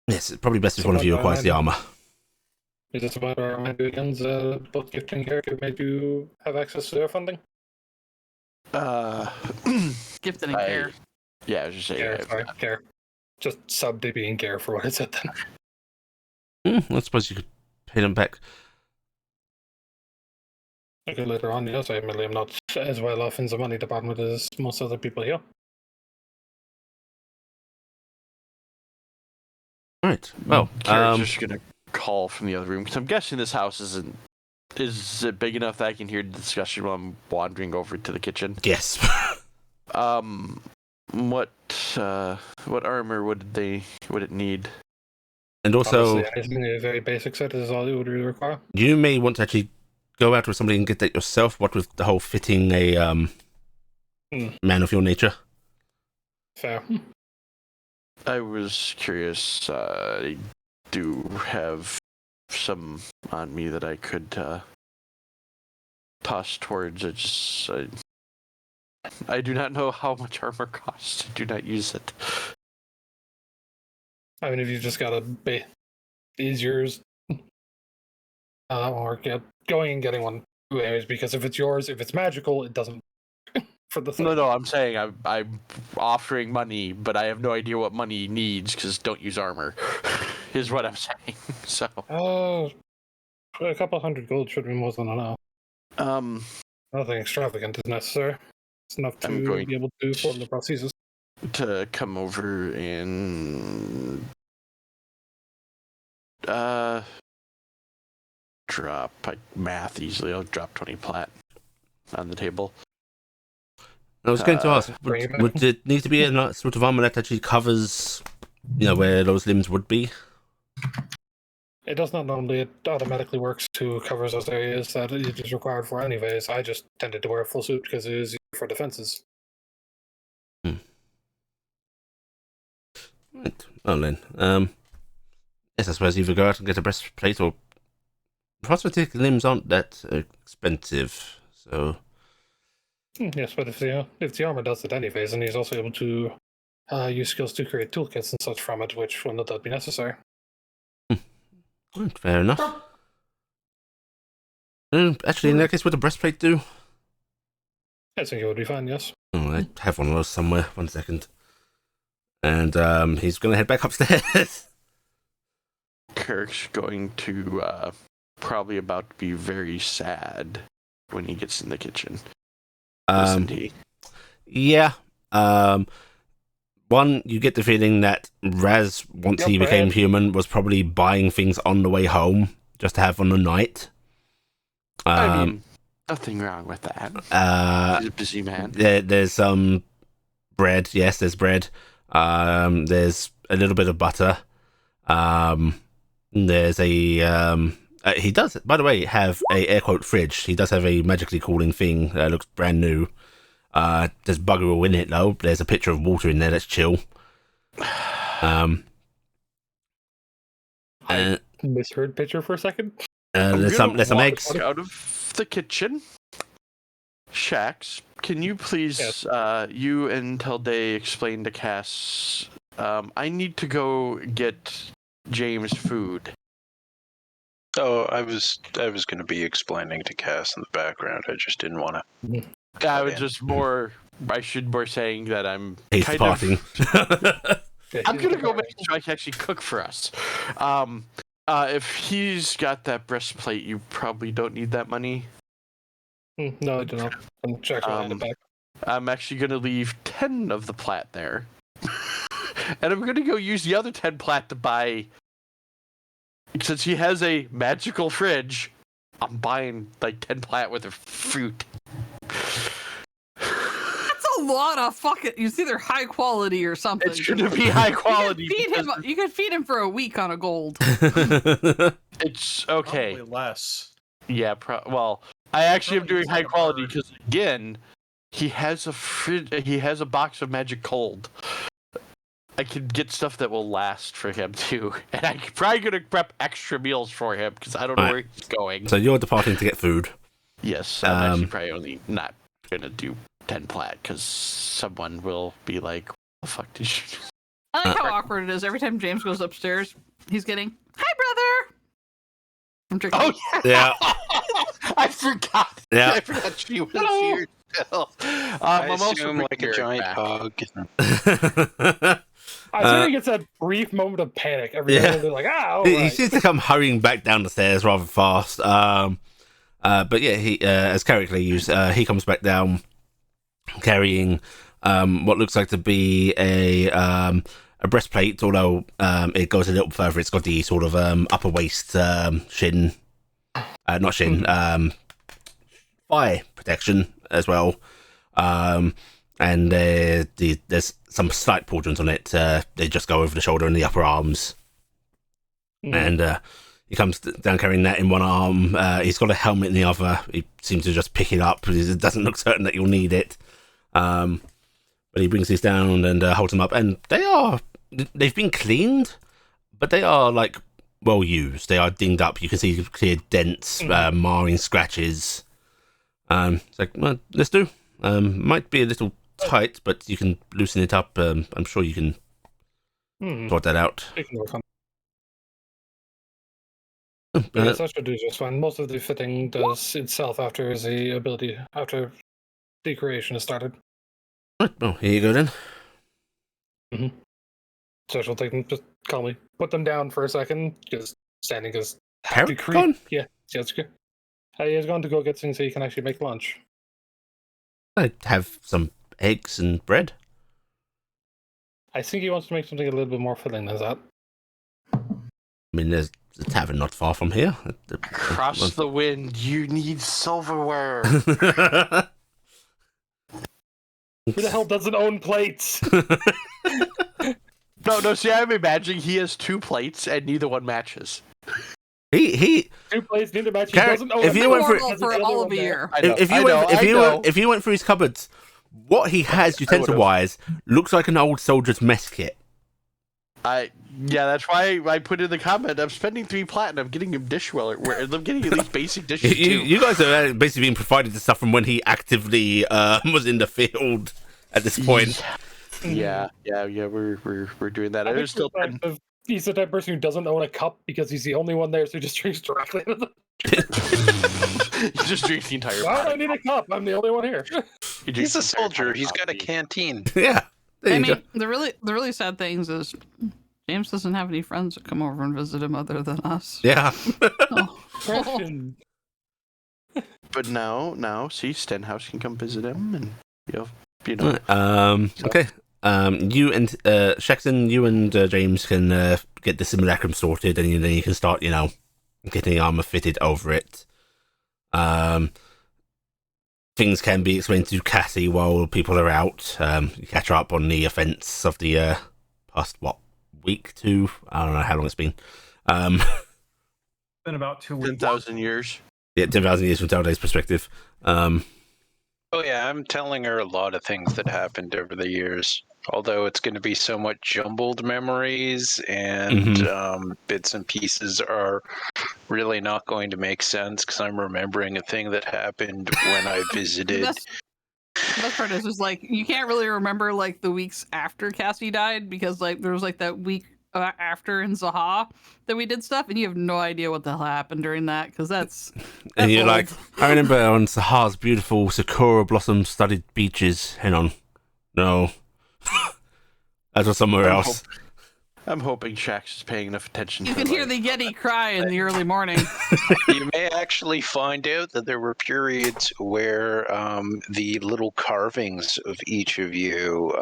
it's probably best if one of you acquires the armor. Is it about our mind weekends? Both Gift and Garrick made you have access to their funding? Gifted and care. Yeah, I was just saying. Care. Just sub DB and Care for what it said then. I suppose you could pay them back. Okay, later on, yes, I admittedly am not as well off in the money department as most other people here. Right. Well, Carrick's just gonna call from the other room because I'm guessing this house isn't. Is it big enough that I can hear the discussion while I'm wandering over to the kitchen? yes. What armor would it need? And also, Honestly, anything a very basic set is all it would really require. you may want to actually go out with somebody and get that yourself. What with the whole fitting a man of your nature. Fair. I was curious. I do have some on me that I could toss towards. I do not know how much armor costs. I do not use it. I mean, if you just got a these yours, or going and getting one anyways, because if it's yours, if it's magical, it doesn't for the thing. No, I'm saying I'm offering money, but I have no idea what money needs because don't use armor, is what I'm saying. So. A couple hundred gold should be more than enough. Nothing extravagant is necessary. It's enough to be able to form the prosthesis. To come over and drop math easily. I'll drop 20 plat on the table. I was going to ask, would it need to be a sort of armor that actually covers, where those limbs would be? It does not normally. It automatically works to cover those areas that it is required for anyways. I just tended to wear a full suit because it is easier for defenses. Right. Well then, yes, I suppose either go out and get a breastplate or prosthetic limbs aren't that expensive, so. Yes, but if the armor does it anyways, and he's also able to use skills to create toolkits and such from it, which will not be necessary. Right, fair enough. Actually, in that case, would the breastplate do? I think it would be fine, yes. Oh, I have one of those somewhere. 1 second. And he's going to head back upstairs. Kirk's going to probably about to be very sad when he gets in the kitchen. Isn't he? Yeah. One, you get the feeling that Raz, once he became human, was probably buying things on the way home just to have on the night. I mean, nothing wrong with that. He's a busy man. There's some bread. Yes, there's bread. There's a little bit of butter. There's a... he does, by the way, have a air quote fridge. He does have a magically cooling thing that looks brand new. There's bugger all in it though. There's a pitcher of water in there that's chill. I misheard pitcher for a second. There's some eggs out of the kitchen. Shax, can you please, you and Telday explain to Cass? I need to go get James food. Oh, I was going to be explaining to Cass in the background. I just didn't want to. I should more saying that I'm he's kind parting. I'm gonna go make sure I can actually cook for us. If he's got that breastplate, you probably don't need that money. No, I do not. I'm checking it back. I'm actually gonna leave 10 of the plat there, and I'm gonna go use the other 10 plat to buy. Since he has a magical fridge, I'm buying like 10 plat worth of fruit. That's a lot of fucking. It's either high quality or something. It's gonna be high quality. You could feed him for a week on a gold. It's okay. Probably less. Yeah. Well, I actually am doing high quality because again, he has a fridge. He has a box of magic cold. I can get stuff that will last for him too, and I'm probably gonna prep extra meals for him because I don't know where he's going. So you're departing to get food. Yes, I'm actually probably only not gonna do 10 plat because someone will be like, "What the fuck did you?" I like how awkward it is every time James goes upstairs. He's getting, "Hi, brother." I'm drinking. Oh Yeah. I forgot. Yeah. I forgot she was here still. I I'm also assume like a bringing Eric giant back. hug. I think he gets that brief moment of panic every Yeah. time. They're like, all He right. seems to come hurrying back down the stairs rather fast. But yeah, he as Carrick used, he comes back down carrying what looks like to be a breastplate, although it goes a little further. It's got the sort of upper waist shin, not shin, thigh protection as well. And there's some slight pauldrons on it. They just go over the shoulder and the upper arms. And he comes down carrying that in one arm. He's got a helmet in the other. He seems to just pick it up. It doesn't look certain that you'll need it. But he brings these down and holds them up. And they've been cleaned, but they are like well used. They are dinged up. You can see clear dents, marring scratches. It's like, well, let's do. Might be a little tight, but you can loosen it up. I'm sure you can sort that out. We can work on yes, that should do just fine. Most of the fitting does itself after the creation is started. Right, well, here you go then. So she'll take them, just calmly put them down for a second, just standing as Carrot gone? Yeah, that's good. He's going to go get things so he can actually make lunch. I have some eggs and bread. I think he wants to make something a little bit more filling than that. I mean, there's a tavern not far from here. Across the wind, you need silverware. Who the hell doesn't own plates? No, see, I'm imagining he has 2 plates and neither one matches. He 2 plates, neither match. He Garrett, doesn't own if you went for all of a year. if you went through his cupboards, what he has utensil wise looks like an old soldier's mess kit. Yeah, that's why I put in the comment. I'm spending 3 platinum getting him dishware. I'm getting at least basic dishes too. You guys are basically being provided the stuff from when he actively was in the field at this point. Yeah, we're doing that. There's still he's the type of person who doesn't own a cup because he's the only one there, so he just drinks directly out of the he just drinks the entire. Why do I need a cup? I'm the only one here. He's a soldier. He's got a canteen. Yeah. I mean, the really sad things is James doesn't have any friends that come over and visit him other than us. Yeah. Question. But now, see, Stenhouse can come visit him, and you know. Okay. You and Shaxton, you and James can get the simulacrum sorted, and then you can start, getting the armor fitted over it. Things can be explained to Cassie while people are out. You catch her up on the events of the past week, 2? I don't know how long it's been. Been about 2 weeks. 10,000 years. Yeah, 10,000 years from Dalday's perspective. Oh yeah, I'm telling her a lot of things that happened over the years. Although it's going to be somewhat jumbled memories, and bits and pieces are really not going to make sense because I'm remembering a thing that happened when I visited. The best part is just like you can't really remember like the weeks after Cassie died because like there was like that week after in Zaha that we did stuff, and you have no idea what the hell happened during that because that's and you're old. like, I remember on Zaha's beautiful sakura blossom studded beaches. Hang on, no. That was somewhere else. I'm hoping Shax is paying enough attention. You can hear the Yeti cry in the early morning. You may actually find out that there were periods where the little carvings of each of you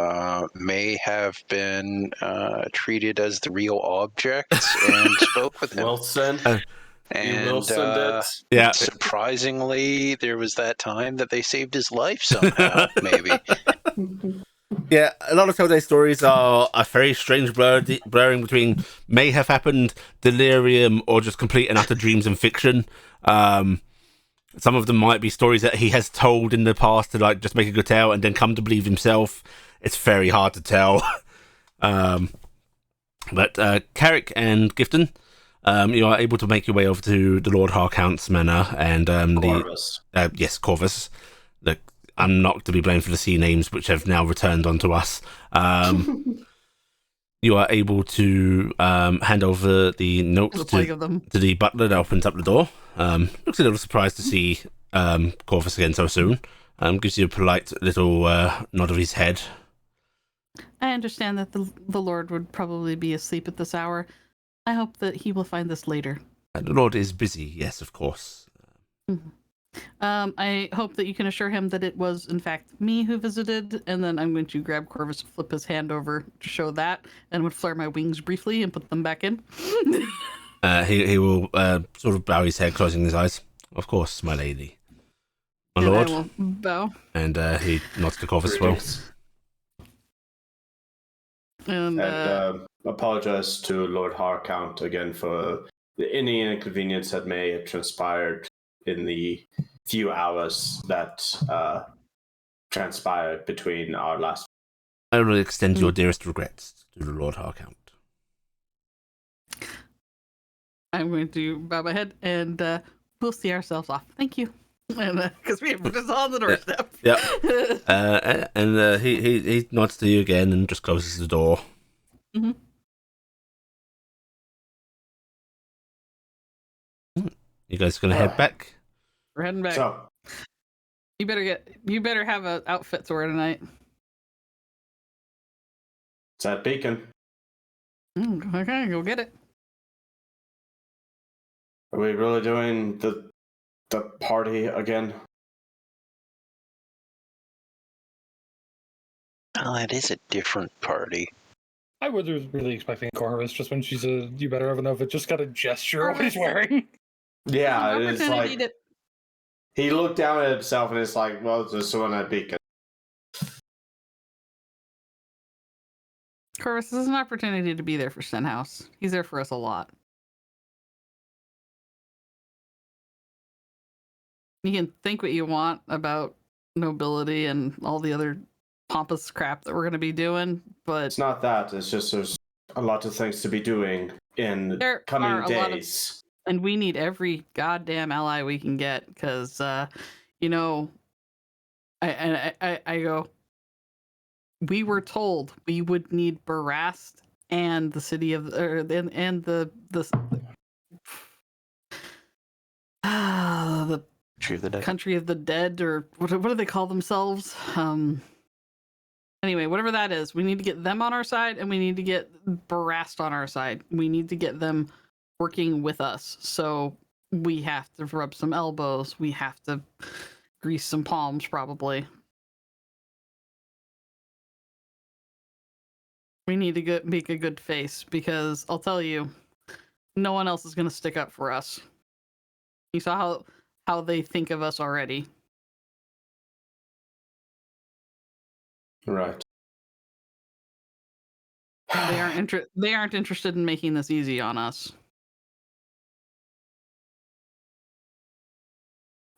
may have been treated as the real objects and spoke with them. Wilson. And Wilson Yeah. surprisingly, there was that time that they saved his life somehow, maybe. Yeah, a lot of Telltale stories are a very strange blurring between may have happened, delirium, or just complete and utter dreams and fiction. Some of them might be stories that he has told in the past to like just make a good tale and then come to believe himself. It's very hard to tell. But Carrick and Gifton, you are able to make your way over to the Lord Harcount's manor and Corvus. Yes, Corvus. I'm not to be blamed for the sea names, which have now returned onto us. You are able to hand over the notes The plague of them. to the butler that opens up the door. Looks a little surprised to see Corvus again so soon. Gives you a polite little nod of his head. I understand that the Lord would probably be asleep at this hour. I hope that he will find this later. The Lord is busy, yes, of course. Mm-hmm. I hope that you can assure him that it was, in fact, me who visited, and then I'm going to grab Corvus, flip his hand over to show that, and would flare my wings briefly and put them back in. He will sort of bow his head, closing his eyes. Of course, my lady. My and lord. I will bow. And he nods to Corvus as well. And apologize to Lord Harcount again for any inconvenience that may have transpired in the few hours that transpired between our last. I will extend your dearest regrets to the Lord Harcount. I'm going to bow my head, and we'll see ourselves off. Thank you. Because we're just on the doorstep. Yeah. And he nods to you again and just closes the door. Mm-hmm. You guys gonna head back? We're heading back. So, You better have an outfit to wear tonight. it's that beacon. Okay, go get it. Are we really doing the party again? Oh, it is a different party. I was really expecting Corvus just when she said, "You better have an outfit." Just got a gesture of what he's wearing. Yeah, it's Opportunity like he looked down at himself and it's like, well, just on that beacon. Corvus, this is an opportunity to be there for Stenhouse. He's there for us a lot. You can think what you want about nobility and all the other pompous crap that we're going to be doing, but It's not that. It's just there's a lot of things to be doing in there coming are a lot of, days. and we need every goddamn ally we can get because, you know, I go. We were told we would need Barast and the city of, and the Country of the Dead. country of the dead, or what do they call themselves? Anyway, whatever that is, we need to get them on our side, and we need to get Barast on our side. We need to get them working with us. So we have to rub some elbows. We have to grease some palms, probably. We need to make a good face, because I'll tell you, no one else is going to stick up for us. You saw how they think of us already. Right. They aren't interested in making this easy on us.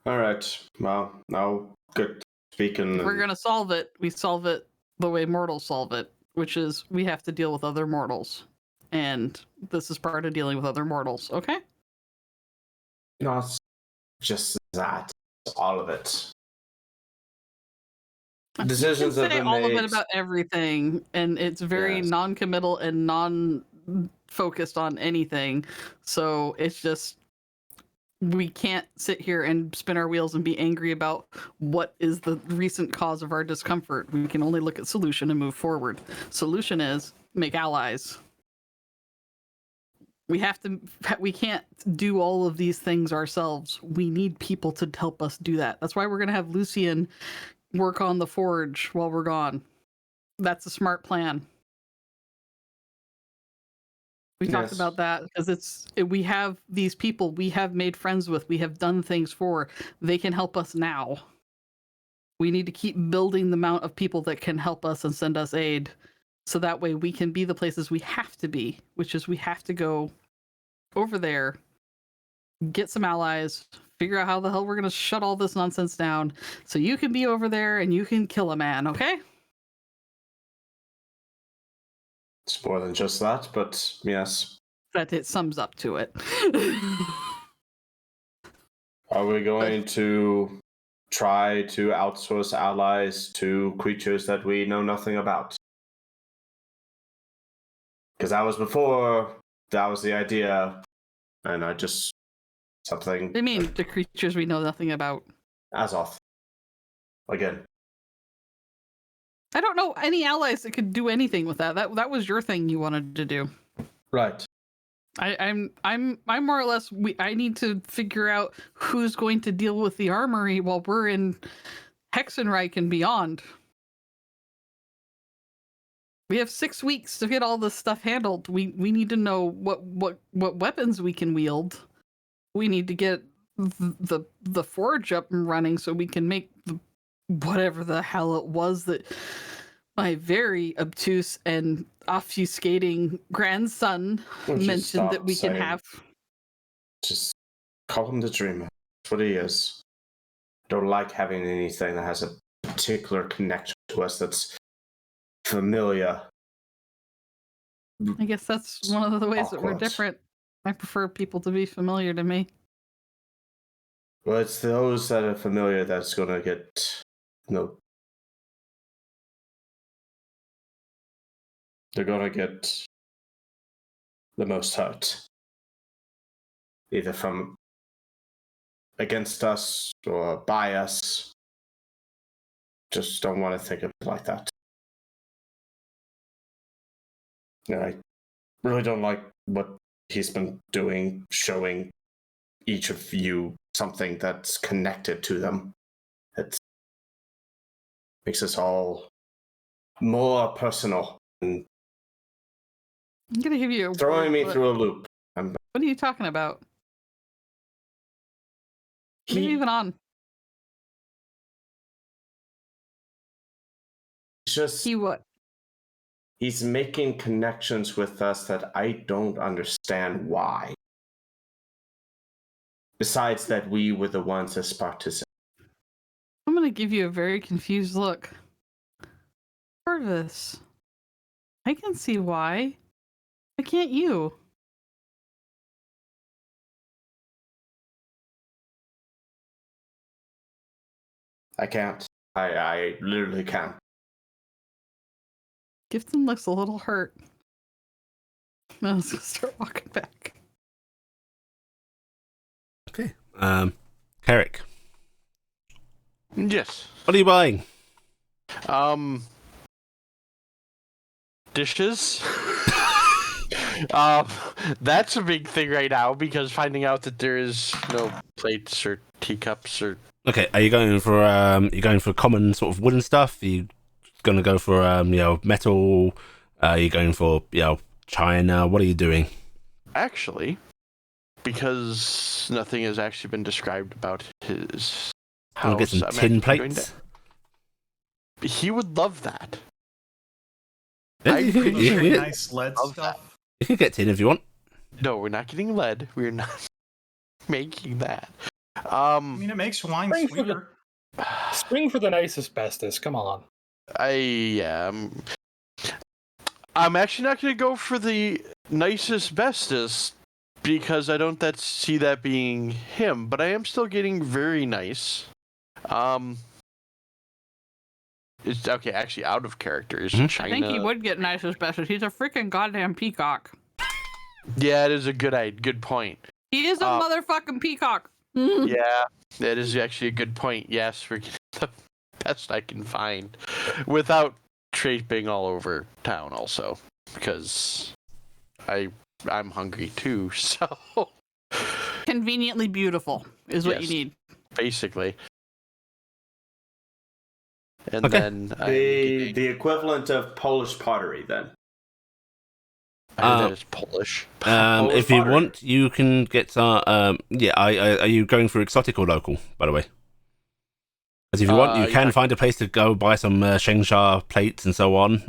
All right. Well, now good speaking. If we're going to solve it, we solve it the way mortals solve it, which is we have to deal with other mortals. And this is part of dealing with other mortals, okay? Not just that, all of it. Decisions you have can say been all made. of it about everything, and it's very non-committal and non-focused on anything. So it's just, we can't sit here and spin our wheels and be angry about what is the recent cause of our discomfort. We can only look at solution and move forward. Solution is make allies. We can't do all of these things ourselves. We need people to help us do that. That's why we're going to have Lucian work on the forge while we're gone. That's a smart plan. We talked about that because we have these people we have made friends with, we have done things for. They can help us now. We need to keep building the amount of people that can help us and send us aid, so that way we can be the places we have to be, which is we have to go over there, get some allies, figure out how the hell we're going to shut all this nonsense down, so you can be over there and you can kill a man, okay? It's more than just that, but yes. That it sums up to it. Are we going to try to outsource allies to creatures that we know nothing about. Because that was before, that was the idea, and I just, something... I mean, the creatures we know nothing about. Azoth. Again. I don't know any allies that could do anything with that. That was your thing you wanted to do. Right. I'm more or less. I need to figure out who's going to deal with the armory while we're in Hexenreich and beyond. We have 6 weeks to get all this stuff handled. We need to know what weapons we can wield. We need to get the forge up and running so we can make whatever the hell it was that my very obtuse and obfuscating grandson mentioned that we can have. Just call him the Dreamer. That's what he is. I don't like having anything that has a particular connection to us that's familiar. I guess that's one of the ways that we're different. I prefer people to be familiar to me. Well, it's those that are familiar that's going to get, they're going to get the most hurt. Either from against us or by us. Just don't want to think of it like that. I really don't like what he's been doing, showing each of you something that's connected to them. It makes us all more personal and I'm gonna give you throwing me through a loop. What are you talking about? What are you even on? Just what? He's making connections with us that I don't understand why. Besides that, we were the ones that sparked his. I'm gonna give you a very confused look. Corvus, I can see why. Why can't you? I can't. I literally can't. Gifton looks a little hurt. I was gonna start walking back. Okay. Carrick. Yes. What are you buying? Dishes. That's a big thing right now because finding out that there is no plates or teacups or. Okay, are you going for common sort of wooden stuff? Are you gonna go for metal? Are you going for china? What are you doing? Actually, because nothing has actually been described about his house. Get some tin plates. He would love that. Nice lead stuff. You can get tin if you want. No, we're not getting lead. We're not making that. I mean, it makes wine sweeter. Spring for the nice asbestos. Come on. I'm actually not going to go for the nice asbestos because I don't see that being him, but I am still getting very nice. It's okay. Actually, out of character is China. I think he would get nice asbestos. He's a freaking goddamn peacock. Yeah, it is a good point. He is a motherfucking peacock. Yeah, that is actually a good point. Yes, we're getting the best I can find without traipsing all over town also because I'm hungry too, so conveniently beautiful is what you need. Basically. And okay. then the equivalent of Polish pottery then. That is Polish. If you want, you can get are you going for exotic or local, by the way? Because if you want, you can find a place to go buy some Shengsha plates and so on.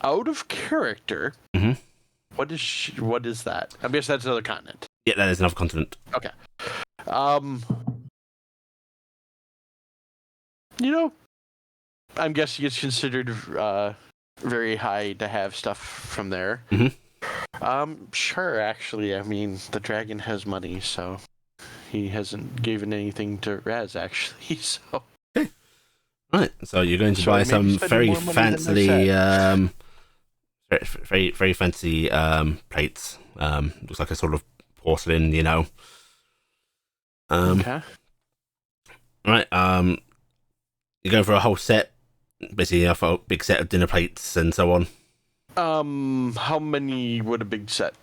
Out of character. Mm-hmm. What is that? I guess that's another continent. Yeah, that is another continent. Okay. I'm guessing it's considered very high to have stuff from there. Mm-hmm. Sure. Actually, I mean, the dragon has money, so He hasn't given anything to Raz actually. So Right. So you're going to So buy maybe some spending very more money than I fancy, said. very fancy plates. Looks like a sort of porcelain, you know. okay. Right. You're going for a whole set, basically for a big set of dinner plates and so on. How many would a big set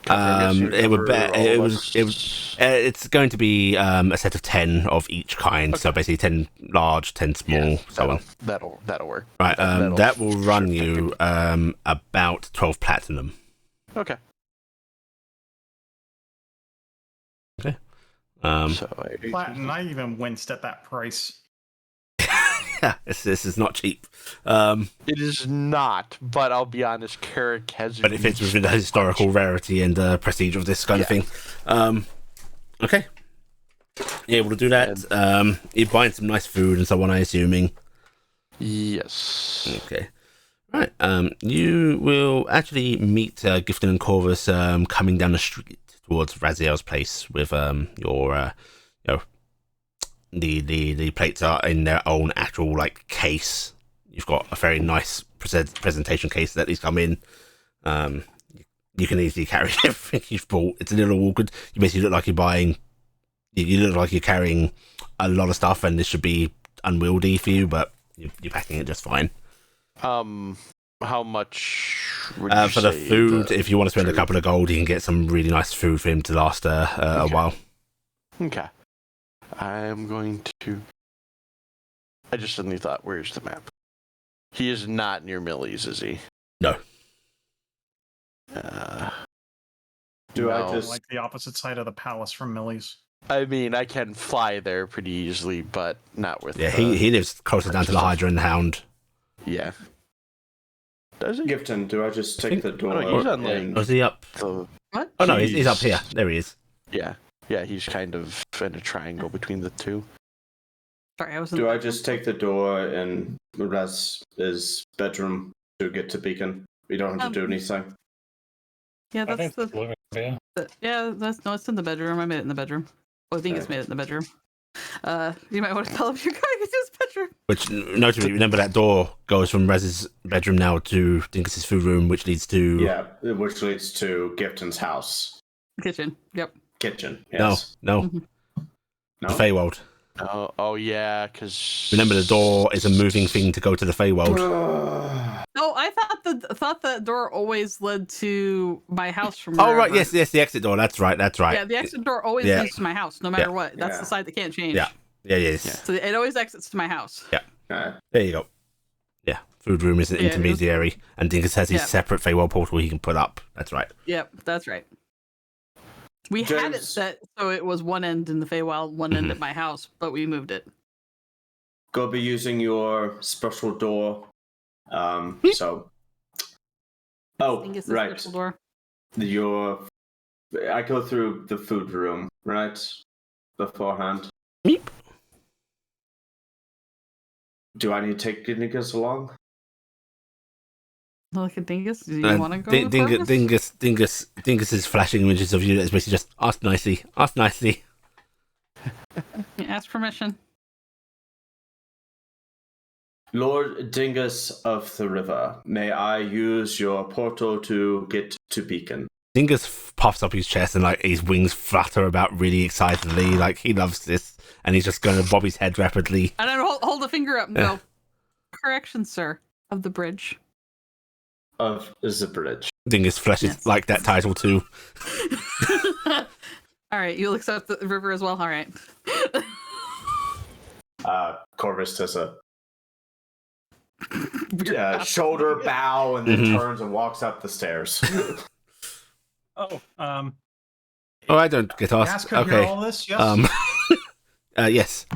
cover? I'm guessing It would be, cover all it of was us. it was it's going to be a set of 10 of each kind. So Okay. basically 10 large, 10 small, Yeah, so on. that'll work. Right. that'll That will run sure you about 12 platinum. Okay. So Platinum, I even winced at that price. Yeah, this is not cheap. it is not, but I'll be honest, Carrick has. But it fits within the historical rarity and prestige of this kind of thing. Okay. You're able to do that. You're buying some nice food and so on, I'm assuming. Yes. Okay. Right. You will actually meet Gifton and Corvus coming down the street towards Raziel's place with your the plates are in their own actual like case. You've got a very nice presentation case that these come in. You can easily carry everything you've bought. It's a little awkward. You basically look like you're buying. You look like you're carrying a lot of stuff, and this should be unwieldy for you, but you're packing it just fine. How much would you for the say food? the If you want to spend a food? couple of gold, you can get some really nice food for him to last a Okay. while. Okay. I'm going to. I just suddenly thought, where's the map? He is not near Millie's, is he? No. Do I no. just- Like the opposite side of the palace from Millie's. I mean, I can fly there pretty easily, but not with. Yeah, he lives closer down to the Hydra and the Hound. Yeah. Does he? Gifton, do I just take the door? Oh, he's on, like, and- Was he up? The, What? Oh no, he's up here. There he is. yeah. Yeah, he's kind of in a triangle between the two. Sorry, I wasn't. Do I just take the door in Raz's bedroom to get to Beacon? We don't have to do anything. Yeah, I that's think the. it's living. Yeah. Yeah, that's no. It's in the bedroom. I made it in the bedroom. Well, I think it's Okay. made it in the bedroom. You might want to tell him you're going into his bedroom. Which, notably, remember that door goes from Rez's bedroom now to Dinkus's food room, which leads to... Yeah, which leads to Gifton's house. Kitchen. Yep. Kitchen, No, yes. no, Mhm. No? the Feywild. Oh yeah, because Remember, the door is a moving thing to go to the Feywild. Oh, I thought the door always led to my house from. Oh, right, wherever. yes, the exit door. That's right. Yeah, the exit door always Yeah. leads to my house, no matter Yeah. what. That's Yeah. the side that can't change. Yeah. Yes. Yeah. So it always exits to my house. Alright. There you go. Yeah, food room is an Yeah, it was- intermediary, and Dinkus has his Yeah. separate Feywild portal he can put up. That's right. Yep, that's right. We had it James- set so it was one end in the Feywild, one end Mhm. at my house, but we moved it. Go be using your special door. So. Oh, I think it's the right. special door. I go through the food room, right? Beforehand. Meep. Do I need to take Dingus along? Look at Dingus. Do you want to go? with Dingus is flashing images of you. That's basically just ask nicely. Ask nicely. Yeah, ask permission. Lord Dingus of the River, may I use your portal to get to Beacon? Dingus puffs up his chest and like his wings flutter about really excitedly. Like he loves this, and he's just going to bob his head rapidly. And then hold a finger up and Yeah. go. Correction, sir, of the bridge. Of the bridge. Dingus flashes Yes. like that title too. All right, you'll accept the river as well. All right. Corvus does a shoulder bow and then Mhm. turns and walks up the stairs. Oh, Oh, I don't get Cass asked. could hear Okay. all this, yes? Yes.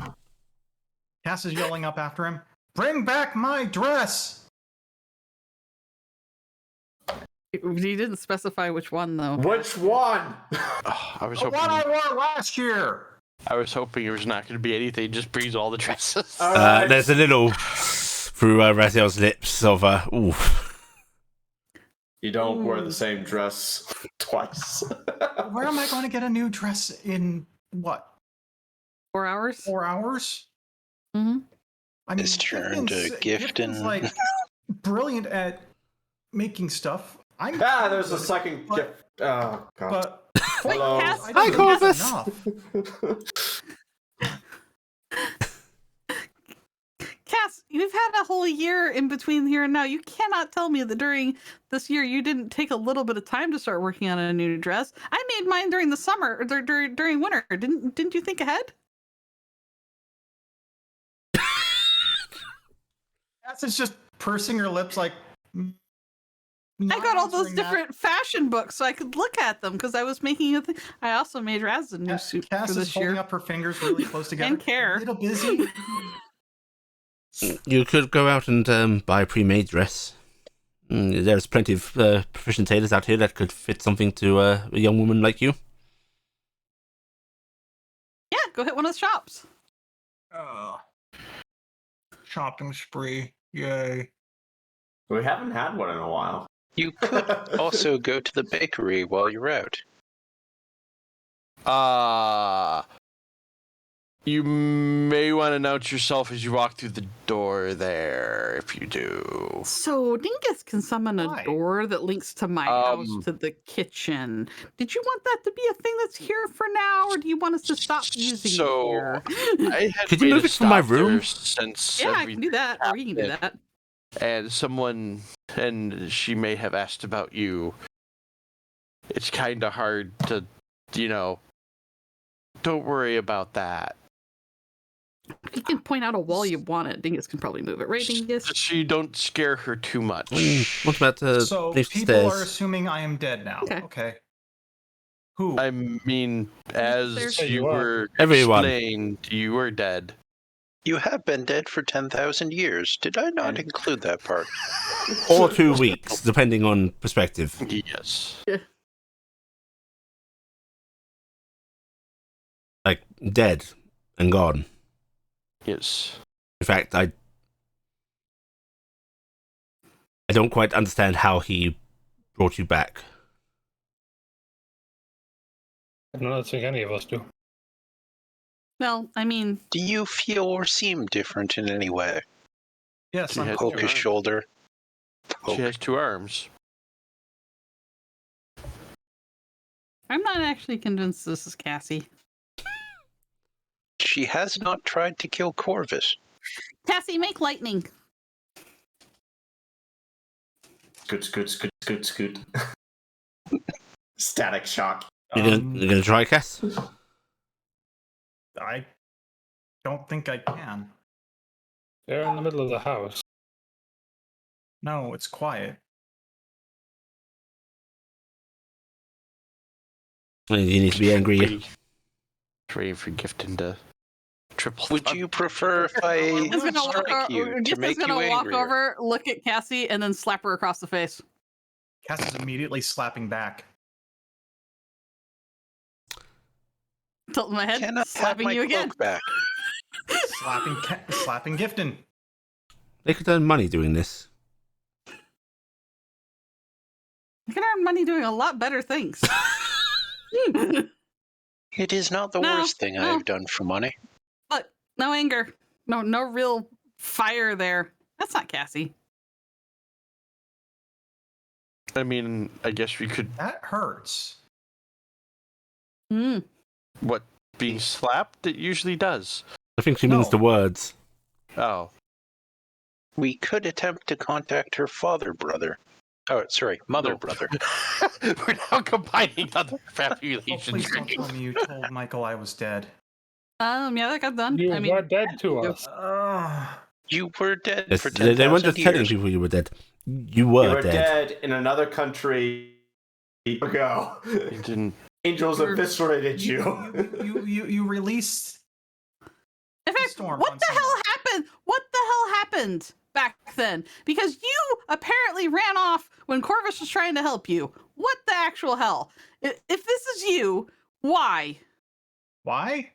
Cass is yelling up after him, "Bring back my dress!" He didn't specify which one though. Which one? Oh, I was The hoping. one I wore last year! I was hoping it was not going to be anything. Just brings all the dresses. Alright. There's a little through Raziel's lips of ooh. You don't wear Ooh. the same dress twice. Where am I going to get a new dress in what? 4 hours. 4 hours? Mm-hmm. I mean, His turn to Gifton's Gifton. like brilliant at making stuff. I'm there's a second but- gift. Oh god. but Hello. Cass, I Hi, don't think Corvus. that's enough. Cass, you've had a whole year in between here and now. You cannot tell me that during this year you didn't take a little bit of time to start working on a new dress. I made mine during the summer or during winter. Didn't you think ahead? Cass is just pursing her lips like. I got all those different fashion books so I could look at them because I was making a thing. I also made Raz a new suit Cass for is this holding year. up her fingers really close together. And Care. A little busy. You could go out and buy a pre-made dress. There's plenty of proficient tailors out here that could fit something to a young woman like you. Yeah, go hit one of the shops. Shopping spree. Yay. We haven't had one in a while. You could also go to the bakery while you're out. You may want to announce yourself as you walk through the door there, if you do. So Dingus can summon a Why? door that links to my house to the kitchen. Did you want that to be a thing that's here for now, or do you want us to stop using it here? I had Could you made move a it from my stop there room? Since Yeah, I everything can do that, or you can do happened. that. And someone, and she may have asked about you. It's kind of hard to, don't worry about that. You can point out a wall you want it. Dingus can probably move it, right, Dingus? She don't scare her too much. What about So leave the people stairs? are assuming I am dead now. Okay. Who? I mean, as There's- Yeah, you you are. were Everyone. explained, you were dead. You have been dead for 10,000 years. Did I not include that part? Or 2 weeks, depending on perspective. Yes. Like, dead and gone. Yes. In fact, I don't quite understand how he brought you back. I don't think any of us do. Well, I mean, Do you feel or seem different in any way? Yes, She I'm had Poke his arms. shoulder. She Poke. has 2 arms. I'm not actually convinced this is Cassie. She has not tried to kill Corvus. Cassie, make lightning. Scoot. Static shock. You're gonna try, Cass? I don't think I can. They're in the middle of the house. No, it's quiet. You need to be angry. Waiting for Gifton to triple. Would you prefer if I Gifton's gonna strike you to Gifton's make you gonna walk angrier? over, look at Cassie, and then slap her across the face. Cass is immediately slapping back. Tilting my head, Cannot have slapping my you again. cloak back. Slapping Gifton. They could earn money doing this. You can earn money doing a lot better things. It is not the No, worst thing I no. have done for money. But no anger. No real fire there. That's not Cassie. I mean, I guess we could. That hurts. What, being slapped? It usually does. I think she means No. the words. Oh. We could attempt to contact her father brother. Oh, sorry, mother No. brother. We're now combining other Oh, populations. please don't tell me you told Michael I was dead. Yeah, that got done. You I mean, were dead to us. You were dead Yes, for they 10,000 weren't just telling years. people you were dead. You You were were dead. dead in another country ago. It didn't. Angels You're- eviscerated you. You released. in fact, storm what on the hell someone. happened? What the hell happened back then? Because you apparently ran off when Corvus was trying to help you. What the actual hell? If this is you, why? Why?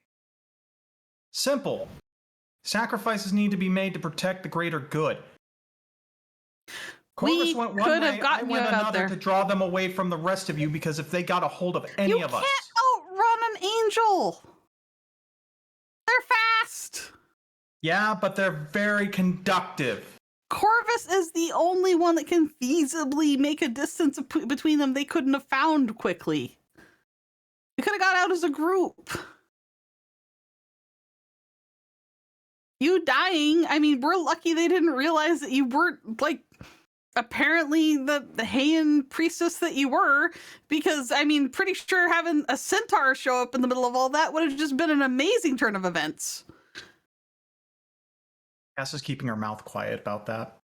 Simple. Sacrifices need to be made to protect the greater good. We Corvus went one could have way, I gotten you went out another there. to draw them away from the rest of you because if they got a hold of any You of us. can't outrun an angel. They're fast. Yeah, but they're very conductive. Corvus is the only one that can feasibly make a distance between them they couldn't have found quickly. They could have got out as a group. You dying, I mean, we're lucky they didn't realize that you weren't, like, apparently the Heian priestess that you were, because, I mean, pretty sure having a centaur show up in the middle of all that would have just been an amazing turn of events. Cass is keeping her mouth quiet about that.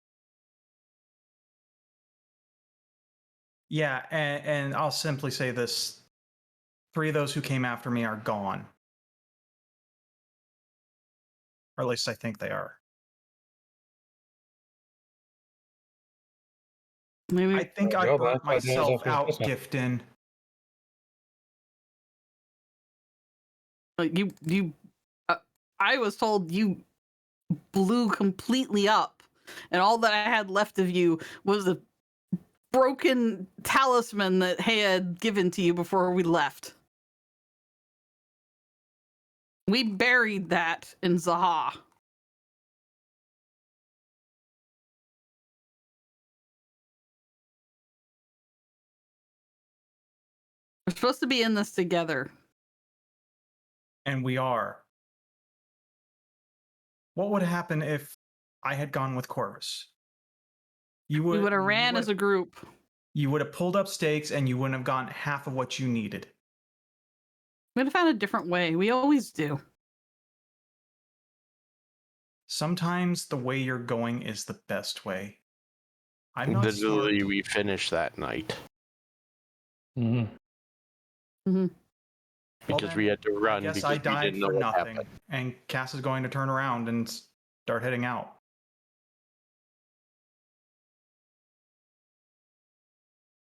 Yeah, and I'll simply say this. 3 of those who came after me are gone. Or at least I think they are. Maybe I think I burnt myself out, Gifton. I was told you blew completely up, and all that I had left of you was a broken talisman that Hay had given to you before we left. We buried that in Zaha. We're supposed to be in this together. And we are. What would happen if I had gone with Corvus? We would have ran as a group. You would have pulled up stakes and you wouldn't have gotten half of what you needed. We would have found a different way. We always do. Sometimes the way you're going is the best way. I'm not Literally, smart. we finished that night Mm-hmm. Mm-hmm. because Well, we had to run I guess because I we died didn't know for what nothing. happened. And Cass is going to turn around and start heading out.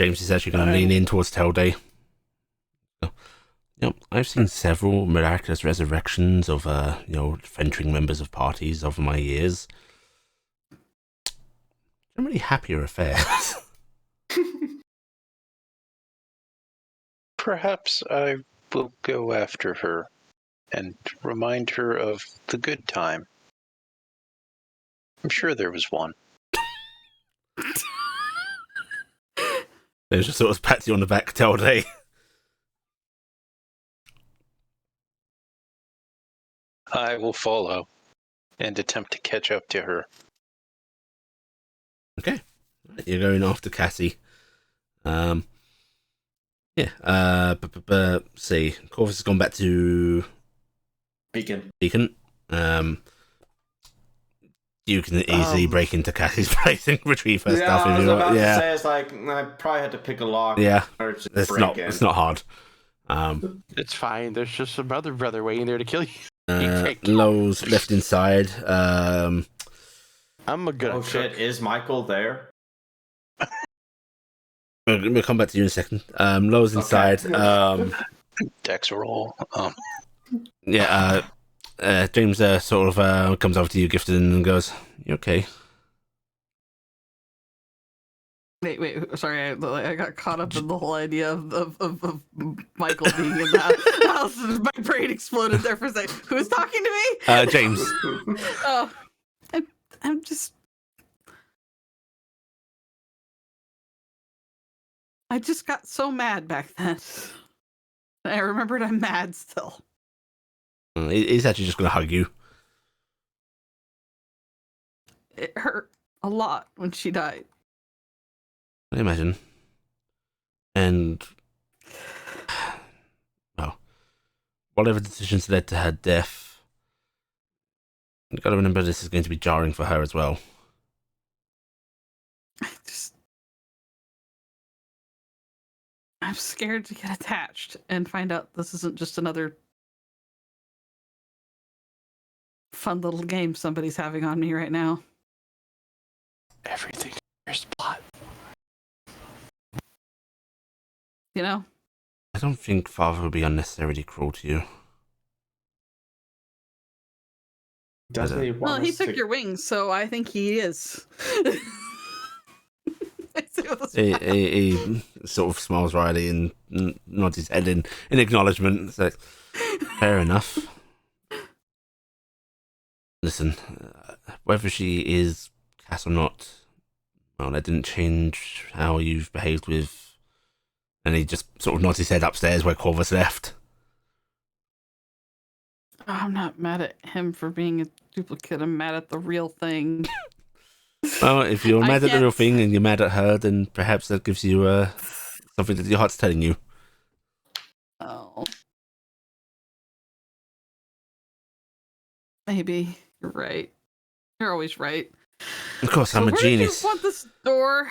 James is actually going to lean in towards Telday. I've seen several miraculous resurrections of, venturing members of parties over my years. Generally happier affairs. Perhaps I will go after her and remind her of the good time. I'm sure there was one. There's just sort of pats you on the back, Telday. I will follow and attempt to catch up to her. Okay. You're going after Cassie. See, Corvus has gone back to Beacon. You can easily break into Cassie's place and retrieve her stuff. I was about to yeah, say, it's like, I probably had to pick a lock. yeah. Or just It's break in. not hard. It's fine. There's just some other brother waiting there to kill you. Lowe's left inside. I'm a good. Oh shit, is Michael there? We'll come back to you in a second. Lowe's inside. Dex roll. James sort of comes over to you, Gifted, and goes, "You okay?" Wait, sorry, I got caught up in the whole idea of Michael being in the house, and my brain exploded there for a second. Who's talking to me? James. Oh, I'm just... I just got so mad back then. I remembered I'm mad still. He's actually just going to hug you. It hurt a lot when she died. I imagine. And, well, whatever decisions led to her death, you've got to remember this is going to be jarring for her as well. I'm scared to get attached and find out this isn't just another fun little game somebody's having on me right now. Everything is plot. You know? I don't think Father would be unnecessarily cruel to you. Doesn't he want Well, he us took to... your wings, so I think he is. He sort of smiles wryly and nods his head in acknowledgement. So, fair enough. Listen, whether she is Cass or not, well, that didn't change how you've behaved with. And he just sort of nods his head upstairs where Corvus left. I'm not mad at him for being a duplicate. I'm mad at the real thing. Well, if you're I mad at the real can't- thing and you're mad at her, then perhaps that gives you something that your heart's telling you. Oh. Maybe. You're right. You're always right. Of course, I'm a where genius. Did you want this door?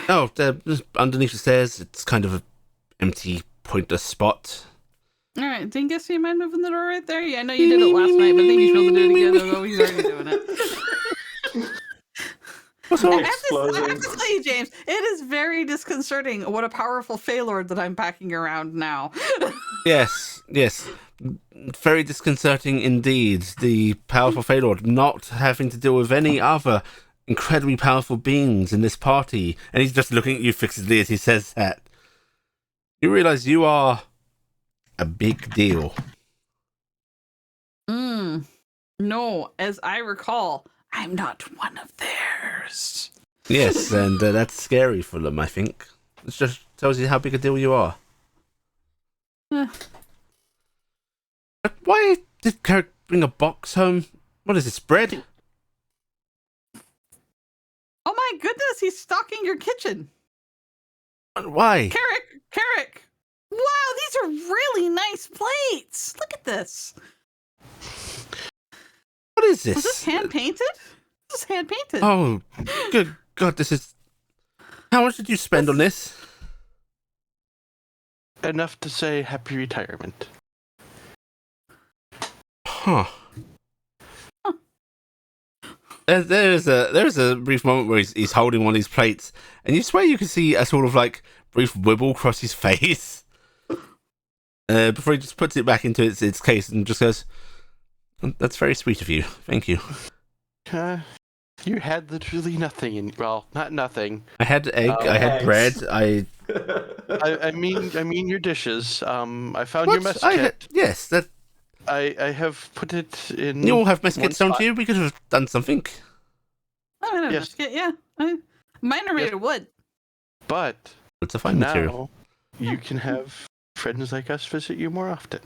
Oh, underneath the stairs, it's kind of an empty, pointless spot. All right, then guess you mind moving the door right there? Yeah, I know you did it last night, but I think you should be able to do it again. Although he's already doing it. What's I wrong? have to Explosion. tell you, James, it is very disconcerting what a powerful Phaelord that I'm packing around now. Yes. Very disconcerting indeed. The powerful Phaelord not having to deal with any other incredibly powerful beings in this party. And he's just looking at you fixedly as he says that. You realize you are a big deal. No, as I recall, I'm not one of theirs. Yes, and that's scary for them, I think. It just tells you how big a deal you are. Eh. But why did Carrick bring a box home? What is this, bread? Oh my goodness, he's stocking your kitchen. Why? Carrick! Wow, these are really nice plates. Look at this. What is this? Was this hand painted? This is hand painted. Oh, good God, this is... How much did you spend on this? Enough to say happy retirement. Huh. There's a brief moment where he's holding one of these plates, and you swear you can see a sort of like brief wibble across his face before he just puts it back into its case and just goes, "That's very sweet of you. Thank you." You had literally nothing, and well, not nothing. I had egg. Oh, I had eggs. bread. I mean your dishes. I found What? your mess kit. Yes, that I have put it in. you all have mess one kits, don't spot. you? We could have done something. I mean, Yes. yeah. Mine are made of wood. But It's a fine now material. you can have friends like us visit you more often.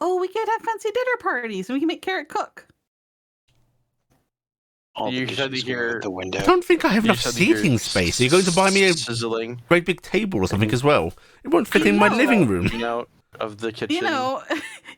Oh, we could have fancy dinner parties, and we can make Carrot cook. All You the said dishes here- go out the window. I don't think I have You enough said that you're seating space. Are you going to buy me a sizzling great big table or something as well? It won't fit in my No. living room. out of the kitchen. You know,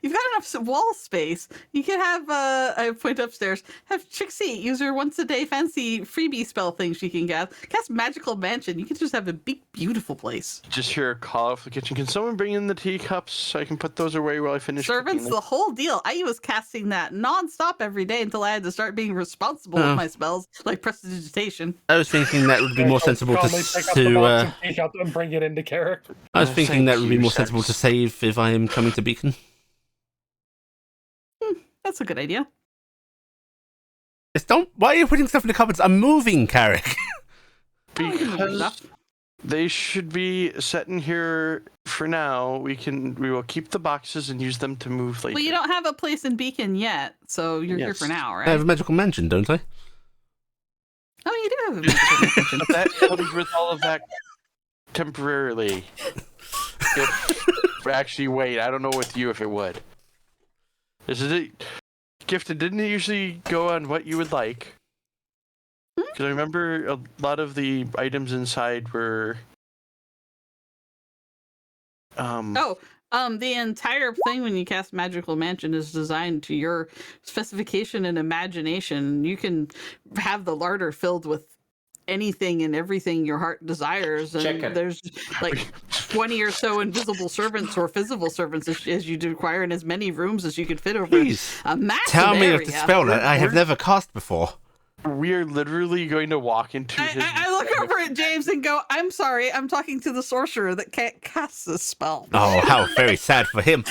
you've got enough wall space. You could have, I point upstairs, have Trixie use her once a day fancy freebie spell thing she can cast magical mansion. You can just have a big, beautiful place. Just hear a call off the kitchen. Can someone bring in the teacups so I can put those away while I finish Servants, cooking the whole deal. I was casting that nonstop every day until I had to start being responsible Oh. with my spells, like prestidigitation. I was thinking that would be more sensible Calmly pick up the box and take out and bring it into Carrick. I was Oh, thinking that thank would be you, more sensible to Sex. save if I am coming to Beacon. That's a good idea. Just don't. Why are you putting stuff in the cupboards? I'm moving, Carrick. Oh, we can move Because stuff. they should be set in here for now. We will keep the boxes and use them to move later. Well, you don't have a place in Beacon yet, so you're here Yes. for now, right? I have a magical mansion, don't I? Oh, you do have a magical mansion. But that comes with all of that temporarily. Actually, wait. I don't know with you if it would. This is it. Gifted, didn't it usually go on what you would like? Because I remember a lot of the items inside were. The entire thing when you cast Magical Mansion is designed to your specification and imagination. You can have the larder filled with anything and everything your heart desires, and Chicken. there's like 20 or so invisible servants or physical servants as you require in as many rooms as you could fit over Please a massive tell me area. of the spell that I have never cast before. We are literally going to walk into his. I look over at James and go, I'm sorry, I'm talking to the sorcerer that can't cast this spell. Oh, how very sad for him.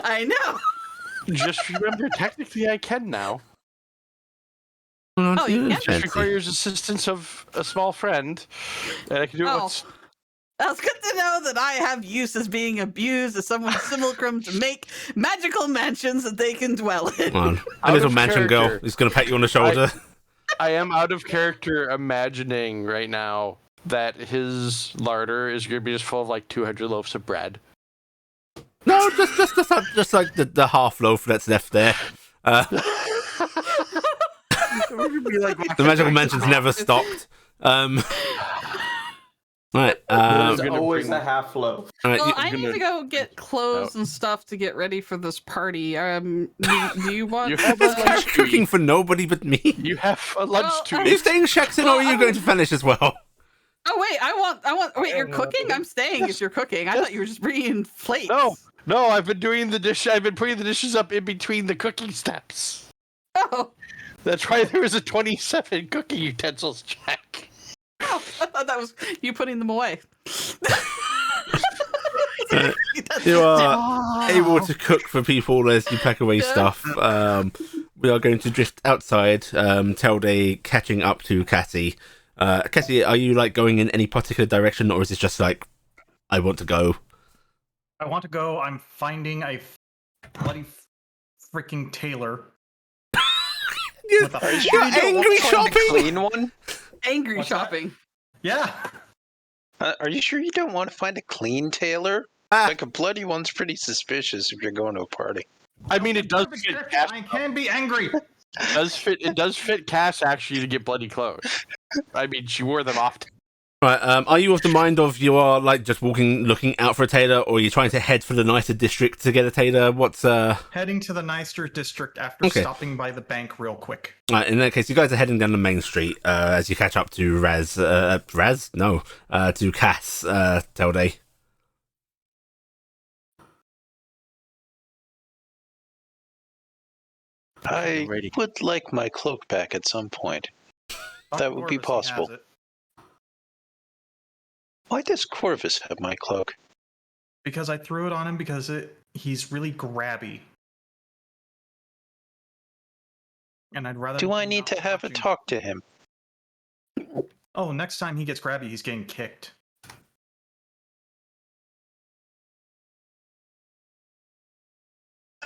I know. Just remember, technically, I can now. Oh, you can? Just requires assistance of a small friend, and I can do it Oh. once. It's good to know that I have use as being abused as someone's simulacrum to make magical mansions that they can dwell in. Come on. A Out little of mansion girl character. is going to pat you on the shoulder. I am out of character imagining right now that his larder is going to be just full of like 200 loaves of bread. No, just like the half loaf that's left there. The magical mansion's never stopped. Right. There's gonna always bring- a half loaf. Right. Well, you- I need to go get clothes and stuff to get ready for this party. Do you want? You have There's a cat cooking for nobody but me. You have a lunch Well, to Are you eat. staying Shaxton, or are you going to finish as well? Oh wait, I want. Wait, you're cooking? I'm staying if you're cooking. I thought you were just bringing plates. No, I've been doing the dish. I've been putting the dishes up in between the cooking steps. Oh, That's why there was a 27 cooking utensils check. I thought that was you putting them away. You are able to cook for people as you pack away stuff. We are going to drift outside. Telde catching up to Cassie. Cassie, are you like going in any particular direction, or is it just like I want to go? I want to go. I'm finding a bloody freaking tailor. With a- You're angry Find a shopping. clean one? Angry What's that? shopping. Yeah. Are you sure you don't want to find a clean tailor? Ah. Like a bloody one's pretty suspicious if you're going to a party. I mean, it does fit Cass. I can be angry. It does fit Cass actually to get bloody clothes. I mean, she wore them often. Right. Are you of the mind of you are like just walking, looking out for a tailor, or are you trying to head for the nicer district to get a tailor? What's Heading to the nicer district after Okay. stopping by the bank real quick. In that case, you guys are heading down the main street as you catch up to to Cass, Telde. I Alrighty. would like my cloak back at some point. That would be Corvus, he has possible. it. Why does Corvus have my cloak? Because I threw it on him because he's really grabby. And I'd rather. Do I him need not to have a touching- talk to him? Oh, next time he gets grabby, he's getting kicked.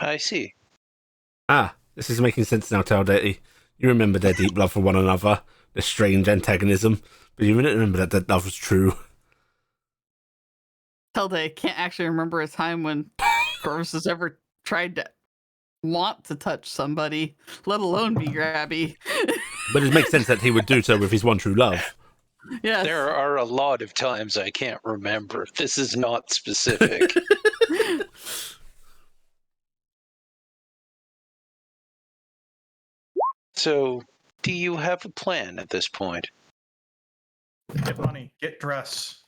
I see. This is making sense now, Telde. You remember their deep love for one another, their strange antagonism, but you didn't remember that that love was true. Telde can't actually remember a time when Corvus has ever tried to want to touch somebody, let alone be grabby. But it makes sense that he would do so with his one true love. Yes. There are a lot of times I can't remember. This is not specific. So, do you have a plan at this point? Get money, get dress,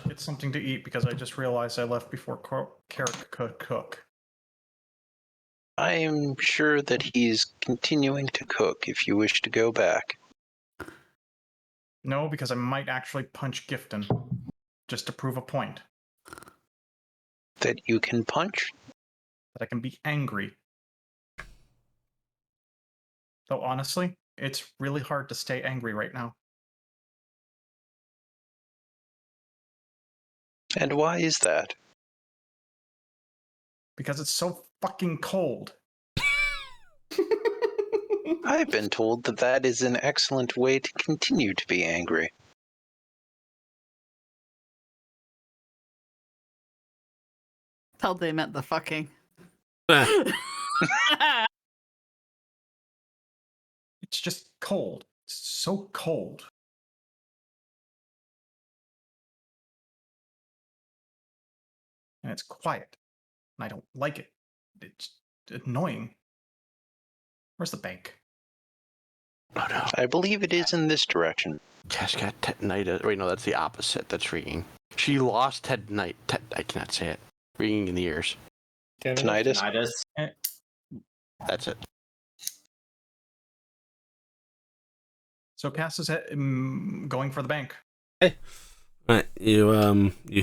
get something to eat because I just realized I left before Carrick could cook. I am sure that he's continuing to cook if you wish to go back. No, because I might actually punch Gifton just to prove a point That you can punch? that I can be angry. Though honestly, it's really hard to stay angry right now. And why is that? Because it's so fucking cold. I've been told that that is an excellent way to continue to be angry. Telde meant the fucking. It's just cold. It's so cold. And it's quiet. And I don't like it. It's annoying. Where's the bank? Oh no. I believe it is in this direction. Cass got tetanitis. Wait, no, that's the opposite. That's ringing. She lost I cannot say it. Ringing in the ears. Tinnitus? Tinnitus. That's it. So Cass is going for the bank. Right, you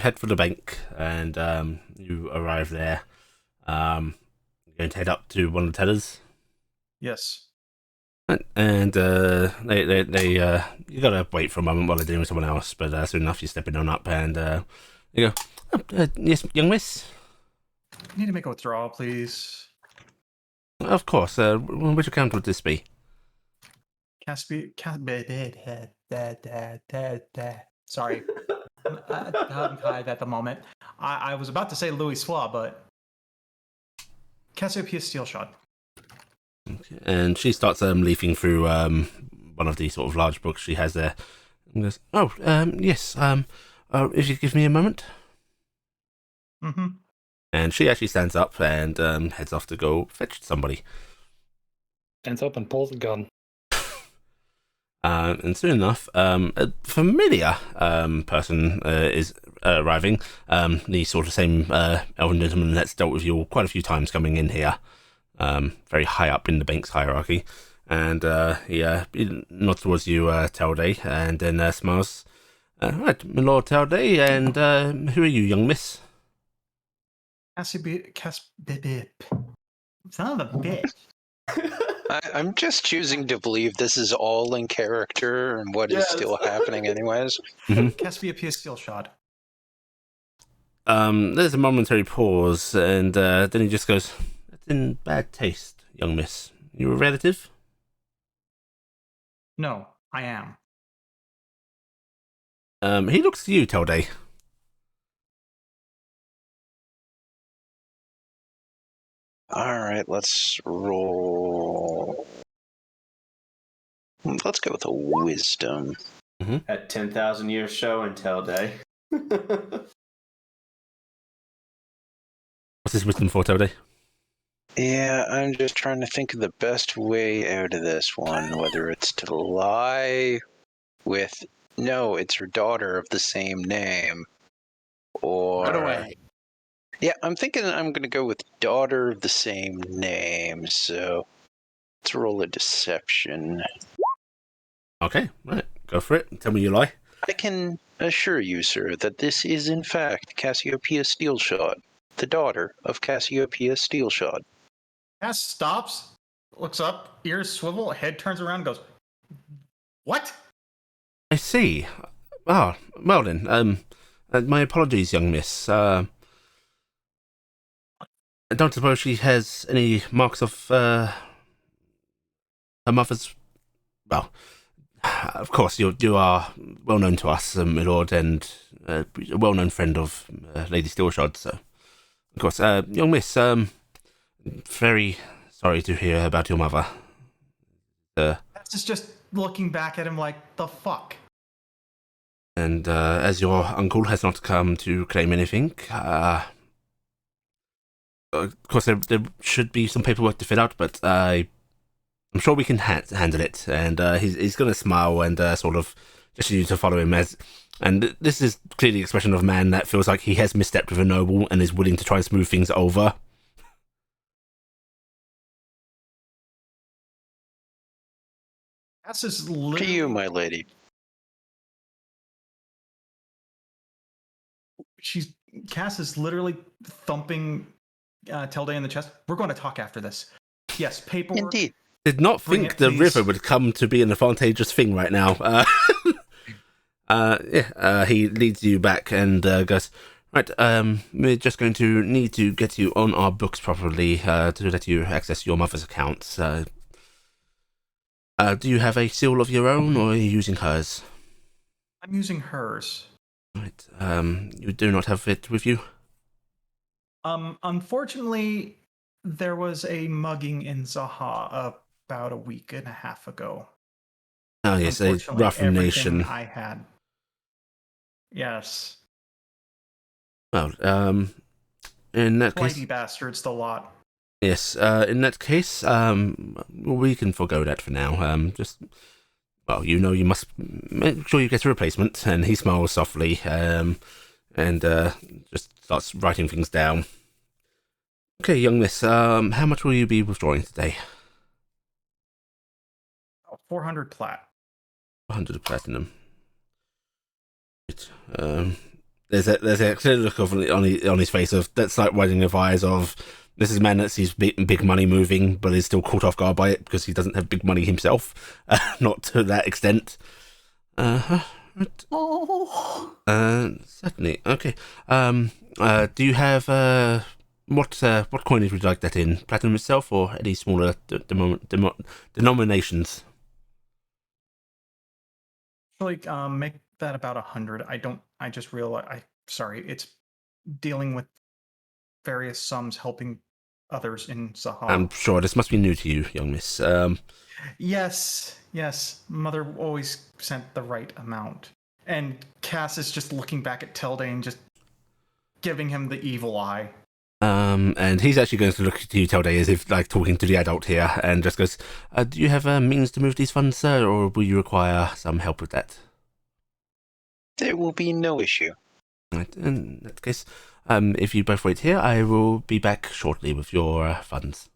head for the bank and you arrive there. You're going to head up to one of the tellers. Yes. Right, and they you gotta wait for a moment while they're dealing with someone else, but soon enough you're stepping on up, and you go, yes, young miss. I need to make a withdrawal, please. Of course. Which account would this be? Caspi. Sorry. I'm tired at the moment. I was about to say Louis Schwab, but Cassiopeia Steelshot. And she starts leafing through one of the sort of large books she has there, and goes, "Oh, yes. If you give me a moment." Mm-hmm. And she actually stands up and heads off to go fetch somebody. Stands up and pulls the gun. And soon enough, a familiar person is arriving. The sort of same elven gentleman that's dealt with you quite a few times coming in here. Very high up in the bank's hierarchy. And he nods towards you, Talday, and then smiles. Right, my lord Talday, and who are you, young miss? Son of a bitch. I'm just choosing to believe this is all in character and what is still happening anyways. Cassiopeia Steelshot. There's a momentary pause, and then he just goes, "That's in bad taste, young miss. You a relative?" No, I am. He looks to you, Talday. Alright, let's roll. Let's go with a wisdom. At 10,000 year show and tell day. What's his wisdom for, Talday? Yeah, I'm just trying to think of the best way out of this one, whether it's to lie with, no, it's her daughter of the same name, or... Run away. Yeah, I'm thinking I'm going to go with daughter of the same name, so let's roll a deception. Okay, right, go for it. Tell me you lie. I can assure you, sir, that this is in fact Cassiopeia Steelshot, the daughter of Cassiopeia Steelshot. Cass stops, looks up, ears swivel, head turns around, and goes, "What?" I see. Ah, well then, my apologies, young miss. I don't suppose she has any marks of, her mother's... Well, of course, you are well known to us, my lord, and a well-known friend of Lady Steelshod, so... Of course, young miss, very sorry to hear about your mother. Cass is just looking back at him like, the fuck? And as your uncle has not come to claim anything, of course there should be some paperwork to fill out, but I'm sure we can handle it. And he's going to smile and sort of gesture you to follow him as. And this is clearly the expression of a man that feels like he has misstepped with a noble and is willing to try and smooth things over. Cass is To literally... you, my lady. Cass is literally thumping Telday in the chest. We're going to talk after this. Yes, paperwork. Indeed. Did not Bring think it, the please. river would come to be an advantageous thing right now. He leads you back and goes, right, we're just going to need to get you on our books properly to let you access your mother's accounts. Do you have a seal of your own, or are you using hers? I'm using hers. Right, you do not have it with you? Unfortunately, there was a mugging in Zaha about a week and a half ago. Oh, yes, a Unfortunately, rough everything nation. I had. Yes. Well, in that case... Flighty bastards, the lot. Yes, in that case, we can forego that for now. Just, well, you know, you must make sure you get a replacement. And he smiles softly, and just starts writing things down. Okay, young miss, how much will you be withdrawing today? 400 plat. 100 platinum. Right. There's a clear look of on his face of that slight widening of eyes of This is a man that sees big money moving, but is still caught off guard by it because he doesn't have big money himself. Not to that extent. Oh. Certainly. Okay. Do you have what coinage would you like that in? Platinum itself, or any smaller denominations? Like, make that about 100. I just realized. Sorry, it's dealing with various sums helping others in Sahar. I'm sure this must be new to you, young miss. Yes. Mother always sent the right amount. And Cass is just looking back at Tilde and just giving him the evil eye. And he's actually going to look at you, Tilde, as if like talking to the adult here, and just goes, "Do you have means to move these funds, sir, or will you require some help with that?" There will be no issue. Right, in that case, if you both wait here, I will be back shortly with your funds.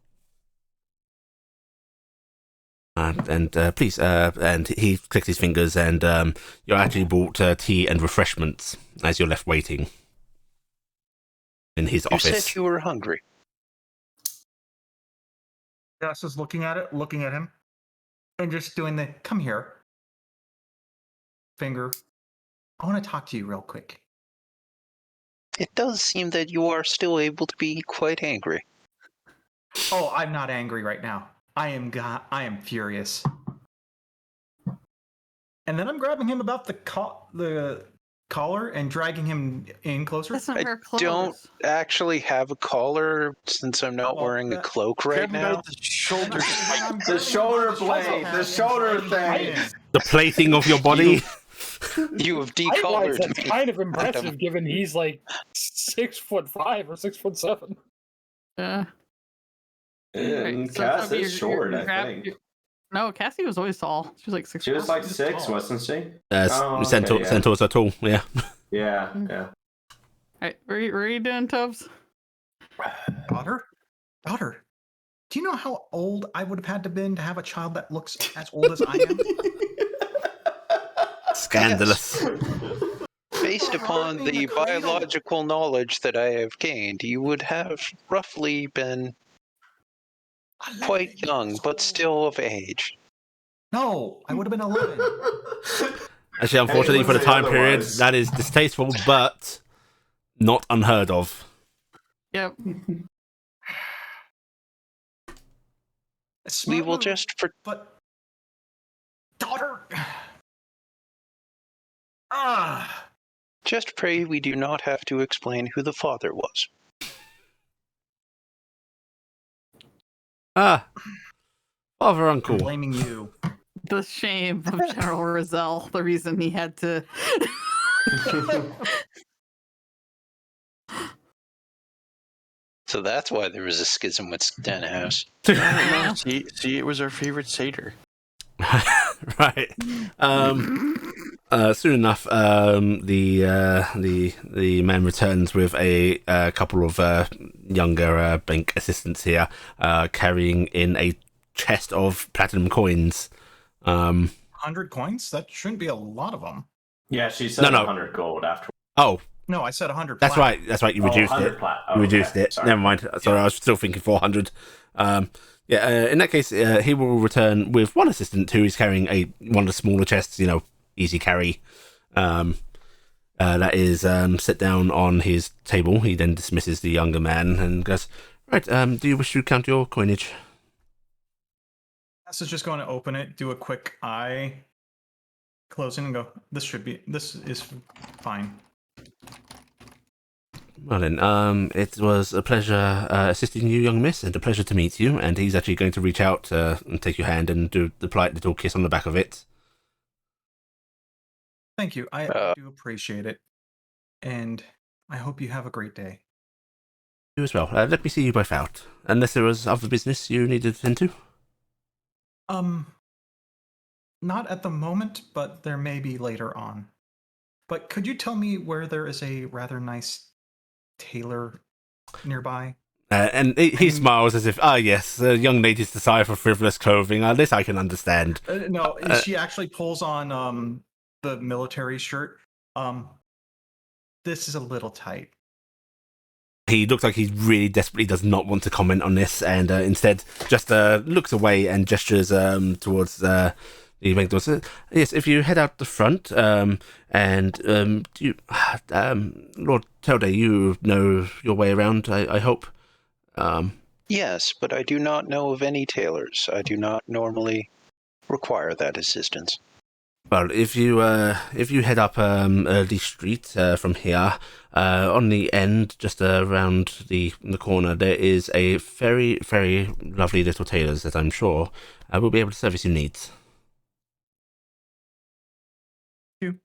And please, and he clicks his fingers, and you're actually brought tea and refreshments as you're left waiting in his You office. said you were hungry. Cass is looking at him, and just doing the "come here" finger. I want to talk to you real quick. It does seem that you are still able to be quite angry. Oh, I'm not angry right now. I am furious. And then I'm grabbing him about the collar and dragging him in closer. That's not I her clothes. don't actually have a collar since I'm not wearing a cloak right now. The shoulder The shoulder blade, the shoulder thing. The plating of your body. You have Height-wise, decollared that's me. kind of impressive, given he's like 6'5" or 6'7". Yeah. And So Cass Toby, is short, I grab- think. No, Cassie was always tall. She was like 6. She was like 6, wasn't she? Oh, okay, Centaurs are tall, yeah. Yeah. Alright, what are you doing, Tubbs? Daughter, do you know how old I would have had to been to have a child that looks as old as I am? Scandalous. Based upon the biological knowledge that I have gained, you would have roughly been quite young, but still of age. No, I would have been 11. Actually, unfortunately Anyone for the say time period, otherwise. that is distasteful, but not unheard of. Yep. We will just But daughter. just pray we do not have to explain who the father was. Father, I'm uncle. blaming you. The shame of General Roselle, the reason he had to. So that's why there was a schism with Stenhouse. See, it was our favorite satyr. Right. Soon enough, the man returns with a couple of younger bank assistants here, carrying in a chest of platinum coins. 100 coins? That shouldn't be a lot of them. Yeah, she said No. 100 gold after. Oh, No, I said 100. that's flat. right. You reduced 100 it. plat. You reduced okay. it. Sorry. Never mind. Sorry, I was still thinking 400. In that case, he will return with one assistant who is carrying one of the smaller chests. Easy carry. That is set down on his table. He then dismisses the younger man and goes, "Right. Do you wish to count your coinage?" Cass is just going to open it, do a quick eye closing, and go, this is fine. Well then, it was a pleasure assisting you, young miss, and a pleasure to meet you. And he's actually going to reach out and take your hand and do the polite little kiss on the back of it. Thank you. I do appreciate it. And I hope you have a great day. You as well. Let me see you both out. Unless there was other business you needed to attend to. Not at the moment, but there may be later on. But could you tell me where there is a rather nice tailor nearby? And he smiles as if, yes, young ladies desire for frivolous clothing. This I can understand. No, she actually pulls on the military shirt. This is a little tight. He looks like he really desperately does not want to comment on this, and instead just looks away and gestures towards the bank door. So, yes, if you head out the front, and do you, Lord Telday, you know your way around, I hope. Yes, but I do not know of any tailors. I do not normally require that assistance. Well, if you head up Early Street from here, on the end, just around the corner, there is a very, very lovely little tailor's that I'm sure will be able to service your needs. You.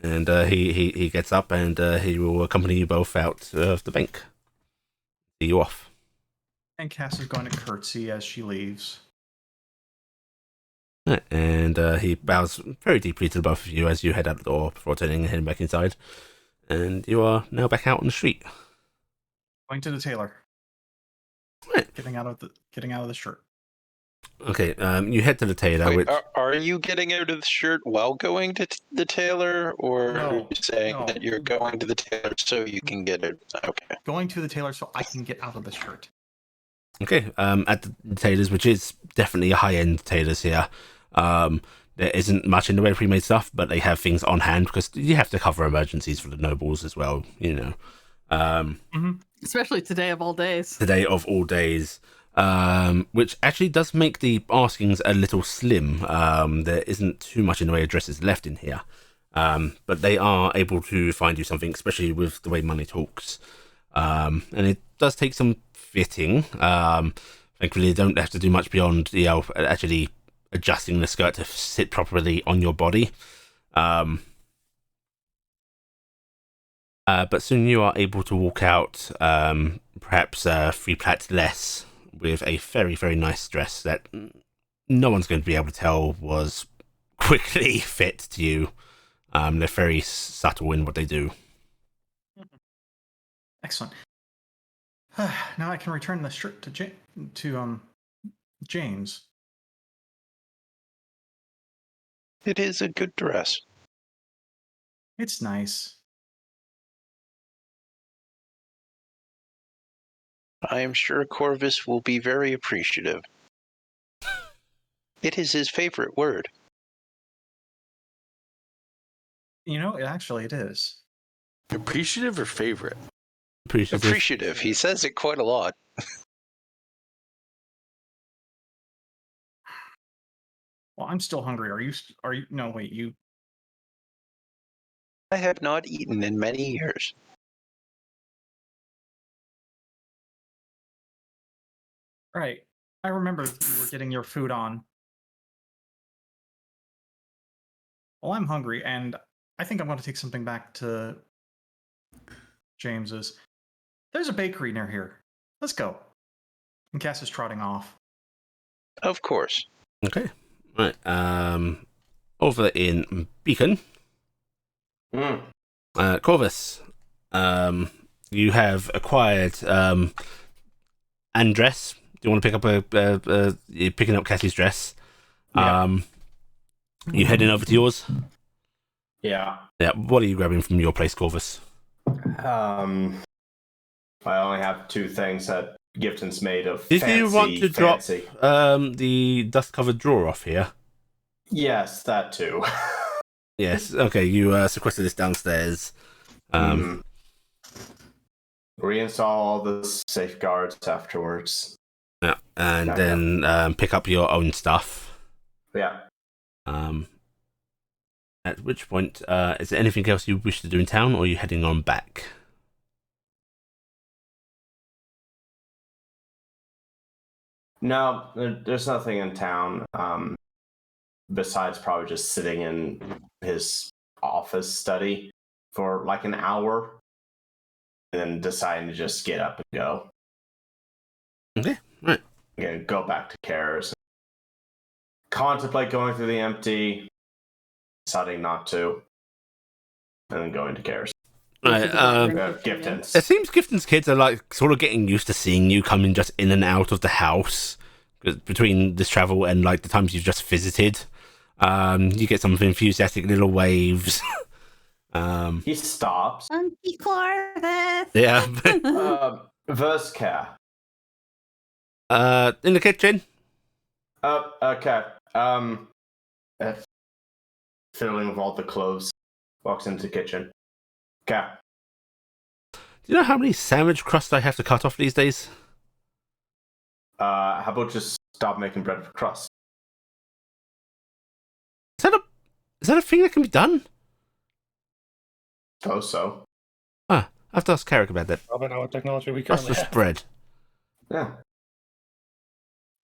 And he gets up and he will accompany you both out of the bank. See you off. And Cass is going to curtsy as she leaves. And he bows very deeply to the both of you as you head out the door before turning and heading back inside. And you are now back out on the street. Going to the tailor. Right. Getting out of the shirt. Okay, you head to the tailor. Wait, which are you getting out of the shirt while going to the tailor, or No, are you saying no. that you're going to the tailor so you can get it? Okay. Going to the tailor so I can get out of the shirt. Okay, at the tailors, which is definitely a high-end tailors here. There isn't much in the way of pre-made stuff, but they have things on hand because you have to cover emergencies for the nobles as well, you know. Especially today of all days. Today of all days, which actually does make the askings a little slim. There isn't too much in the way of dresses left in here, but they are able to find you something, especially with the way money talks. And it does take some fitting. Thankfully, you don't have to do much beyond actually adjusting the skirt to sit properly on your body. But soon you are able to walk out, perhaps 3 plats less, with a very, very nice dress that no one's going to be able to tell was quickly fit to you. They're very subtle in what they do. Excellent. Now I can return the shirt to James. It is a good dress. It's nice. I am sure Corvus will be very appreciative. It is his favorite word. You know, it is. Appreciative or favorite? Appreciative. He says it quite a lot. Well, I'm still hungry. Are you? No, wait. You. I have not eaten in many years. Right. I remember you were getting your food on. Well, I'm hungry, and I think I'm going to take something back to James's. There's a bakery near here. Let's go. And Cass is trotting off. Of course. Okay. Right. Over in Beacon. Corvus. You have acquired Andress. Do you want to pick up you're picking up Cassie's dress? Yeah. You heading over to yours? Yeah. Yeah. What are you grabbing from your place, Corvus? I only have 2 things that Gifton's made of. Did you want to fancy. drop the dust-covered drawer off here? Yes, that too. Yes. Okay. You sequester this downstairs. Reinstall all the safeguards afterwards. Yeah, and then pick up your own stuff. Yeah. At which point, is there anything else you wish to do in town, or are you heading on back? No, there's nothing in town. Besides probably just sitting in his office study for like an hour, and then deciding to just get up and go. Okay, right. Again, go back to Karis. Contemplate going through the empty, deciding not to, and then going to Karis. Right, Gifton's. it seems Gifton's kids are like sort of getting used to seeing you coming just in and out of the house between this travel and like the times you've just visited. You get some enthusiastic little waves. He stops. Monkey Corvus. Yeah. Verska. In the kitchen. Okay. Fiddling with all the clothes. Walks into the kitchen. Okay. Do you know how many sandwich crusts I have to cut off these days? How about just stop making bread with crust? Is that a thing that can be done? Suppose so. I have to ask Carrick about that. Probably not what technology we currently Crustless have. bread. Yeah.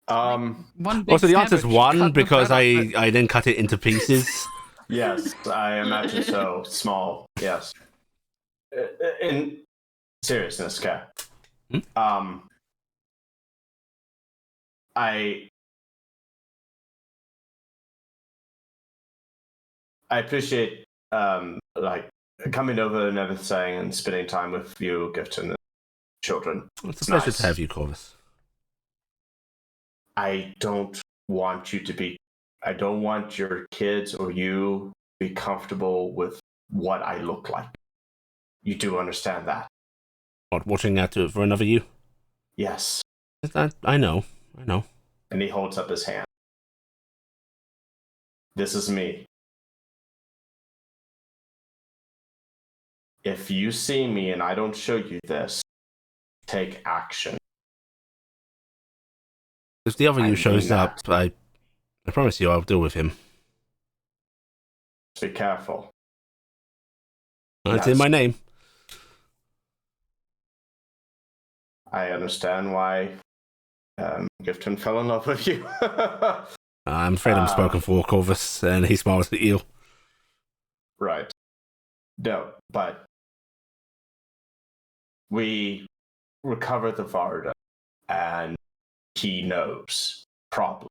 One big Also, the answer is sandwich, cut one the because bread off it. I then cut it into pieces. Yes, I imagine so. Small. Yes. In seriousness, okay. I appreciate like coming over and everything and spending time with you, Gift, and the children. It's a pleasure nice. to have you, Corvus. I don't want your kids or you to be comfortable with what I look like. You do understand that? What, watching out for another you? Yes. I know. And he holds up his hand. This is me. If you see me and I don't show you this, take action. If the other I you mean shows that. up, I promise you I'll deal with him. Be careful. It's in my name. I understand why Gifton fell in love with you. I'm afraid I'm spoken for, Corvus, and he smiles at you. Right. No, but we recover the Varda, and he knows probably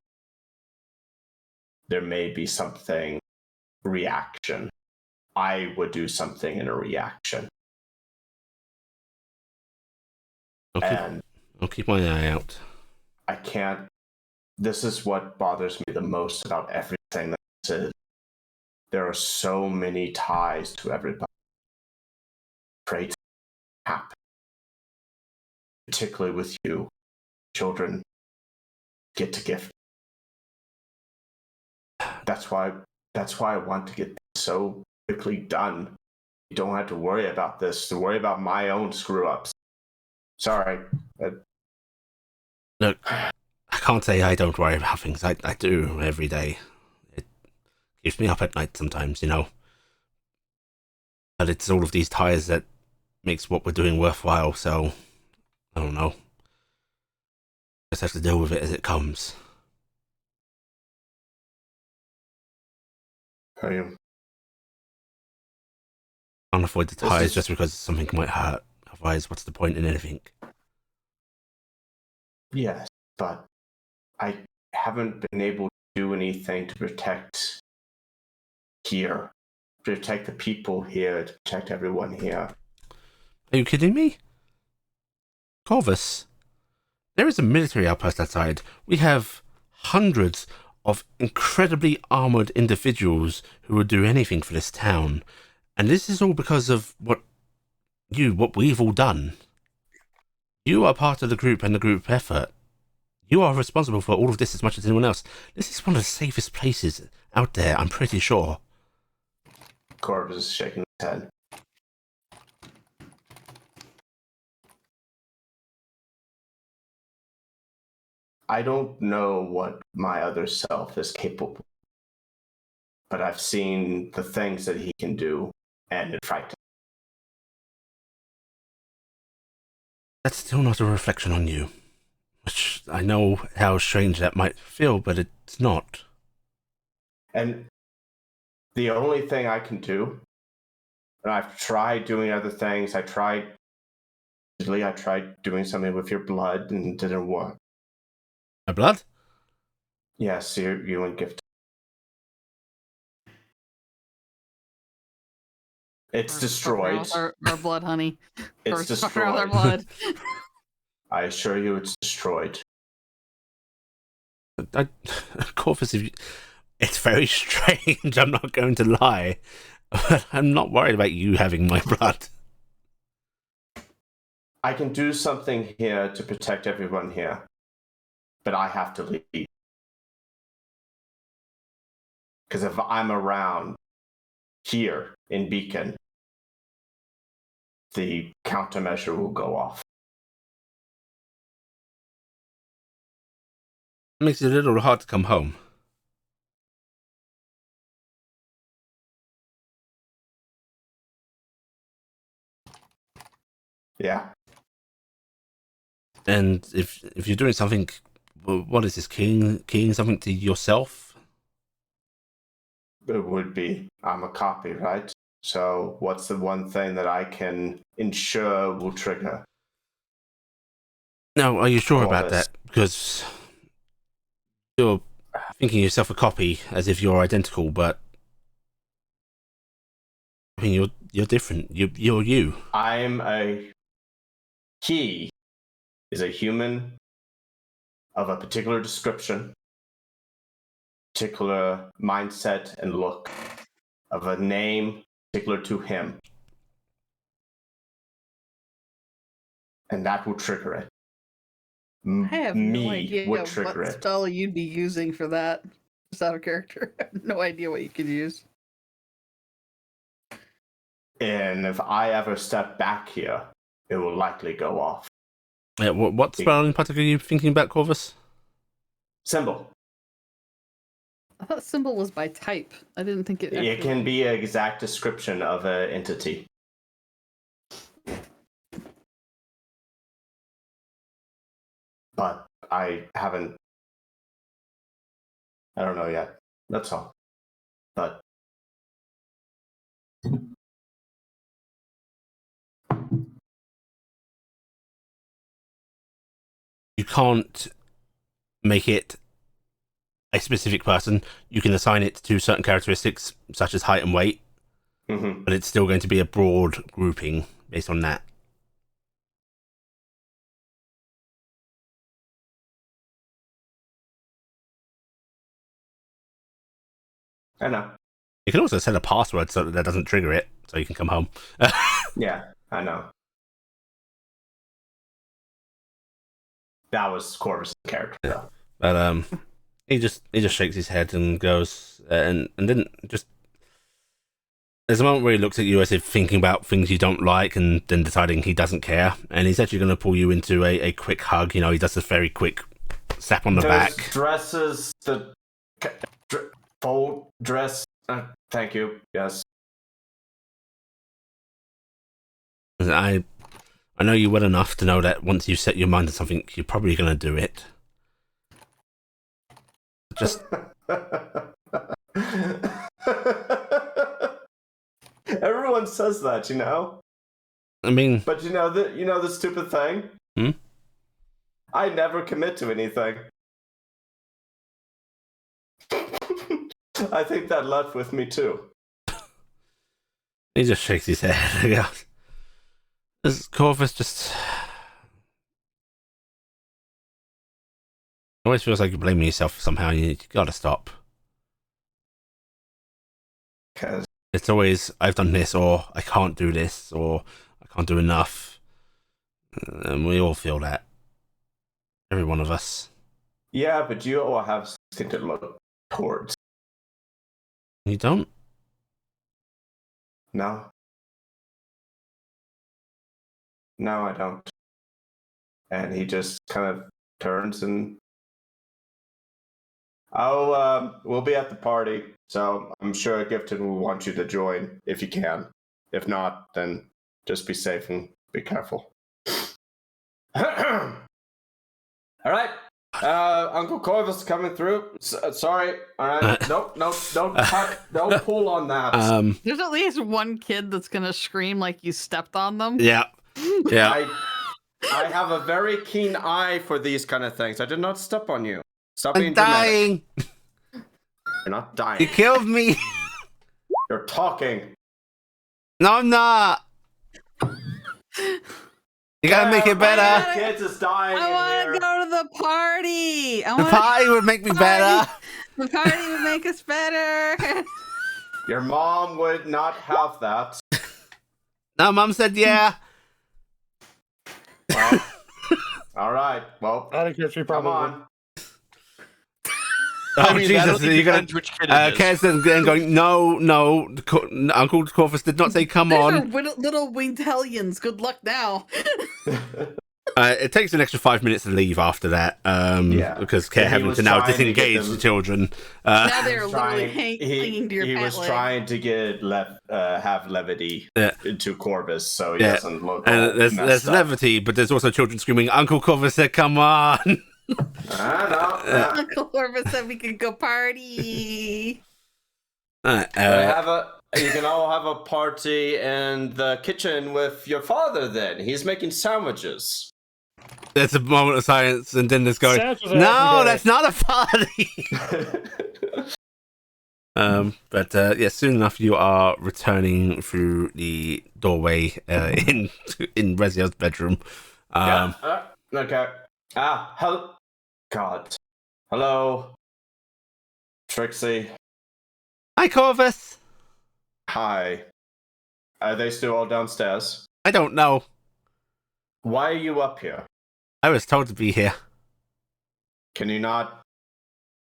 there may be something reaction. I would do something in a reaction. I'll keep my eye out. I can't. This is what bothers me the most about everything that this is. There are so many ties to everybody. Pray to happen. Particularly with you. Children get to gift. That's why I want to get this so quickly done. You don't have to worry about this, to worry about my own screw-ups. Sorry. Look, I can't say I don't worry about things. I do every day. It keeps me up at night sometimes, you know. But it's all of these ties that makes what we're doing worthwhile, so I don't know. Just have to deal with it as it comes. You Can't avoid the ties just because something might hurt. Otherwise, what's the point in anything? Yes, but I haven't been able to do anything to protect here. Protect the people here, to protect everyone here. Are you kidding me? Corvus, there is a military outpost outside. We have hundreds of incredibly armored individuals who would do anything for this town. And this is all because of what we've all done. You are part of the group and the group effort. You are responsible for all of this as much as anyone else. This is one of the safest places out there, I'm pretty sure. Corvus is shaking his head. I don't know what my other self is capable of, but I've seen the things that he can do, and it frightens. That's still not a reflection on you. Which I know how strange that might feel, but it's not. And the only thing I can do, and I've tried doing other things, I tried doing something with your blood and it didn't work. My blood? Yes, you and Gift. It's destroyed. Our blood, honey. It's destroyed. Our blood. I assure you it's destroyed. Corvus, it's very strange, I'm not going to lie. I'm not worried about you having my blood. I can do something here to protect everyone here, but I have to leave. Because if I'm around here in Beacon, the countermeasure will go off. It makes it a little hard to come home. Yeah. And if you're doing something, what is this, keying something to yourself? It would be. I'm a copy, right? So what's the one thing that I can ensure will trigger? No, are you sure All about this. that? Because you're thinking yourself a copy as if you're identical, but I mean you're different. You're you. He is a human of a particular description, particular mindset and look, of a name particular to him. And that will trigger it. I have no idea would what trigger it. spell you'd be using for that. Just out of character. I have no idea what you could use. And if I ever step back here, it will likely go off. What spell in particular are you thinking about, Corvus? Symbol. I thought symbol was by type. I didn't think it. It can be an exact description of an entity. But I don't know yet. That's all. But You can't make it a specific person. You can assign it to certain characteristics, such as height and weight, but it's still going to be a broad grouping based on that. I know. You can also set a password so that doesn't trigger it, so you can come home. Yeah, I know. That was Corvus' character. Yeah. But he just shakes his head and goes, and then just there's a moment where he looks at you as if thinking about things you don't like, and then deciding he doesn't care, and he's actually going to pull you into a quick hug. You know, he does a very quick slap on the back. Dresses, the full dress. Thank you. Yes. I know you well enough to know that once you set your mind to something, you're probably going to do it. Just everyone says that, you know. I mean, but you know the stupid thing. I never commit to anything. I think that left with me too. He just shakes his head. He goes, "This Corvus just always feels like you're blaming yourself somehow. You gotta stop. Because it's always I've done this, or I can't do this, or I can't do enough, and we all feel that. Every one of us. Yeah, but you all have something to look towards. You don't? No. No, I don't. And he just kind of turns and we'll be at the party, so I'm sure Gifton will want you to join if you can. If not, then just be safe and be careful. All right. Uncle Corvus coming through. Sorry. All right. Nope. Don't pull on that. There's at least one kid that's gonna scream like you stepped on them. Yeah. Yeah. I have a very keen eye for these kind of things. I did not step on you. Stop I'm being dying. Dramatic. You're not dying. You killed me. You're talking. No, I'm not. You gotta make it better. Kids is dying. I want to go to the party. The party would make me better. The party would make us better. Your mom would not have that. No, Mum said yeah. Well, all right. Well, I think she come probably would. on. Oh, I mean, that Jesus. only You're going depends which kid it is. Kaz then going, no. Uncle Corvus did not say come These on. are little winged hellions. Good luck now. It takes an extra 5 minutes to leave after that, because Care He having was to now trying to get disengage them- the children. Now they're He's literally trying- clinging to your he pant was leg. trying to get have levity Yeah. into Corvus, so he Yeah. doesn't look all And there's messed up. levity, but there's also children screaming, Uncle Corvus said, come on! No. Uncle Corvus said we could go party. You can all have a party in the kitchen with your father then. He's making sandwiches. There's a moment of silence, and then there's going, Sandwiches no, every day." that's not a party! But soon enough you are returning through the doorway in Rezio's bedroom. Okay. Hello. God. Hello. Trixie. Hi, Corvus! Hi. Are they still all downstairs? I don't know. Why are you up here? I was told to be here. Can you not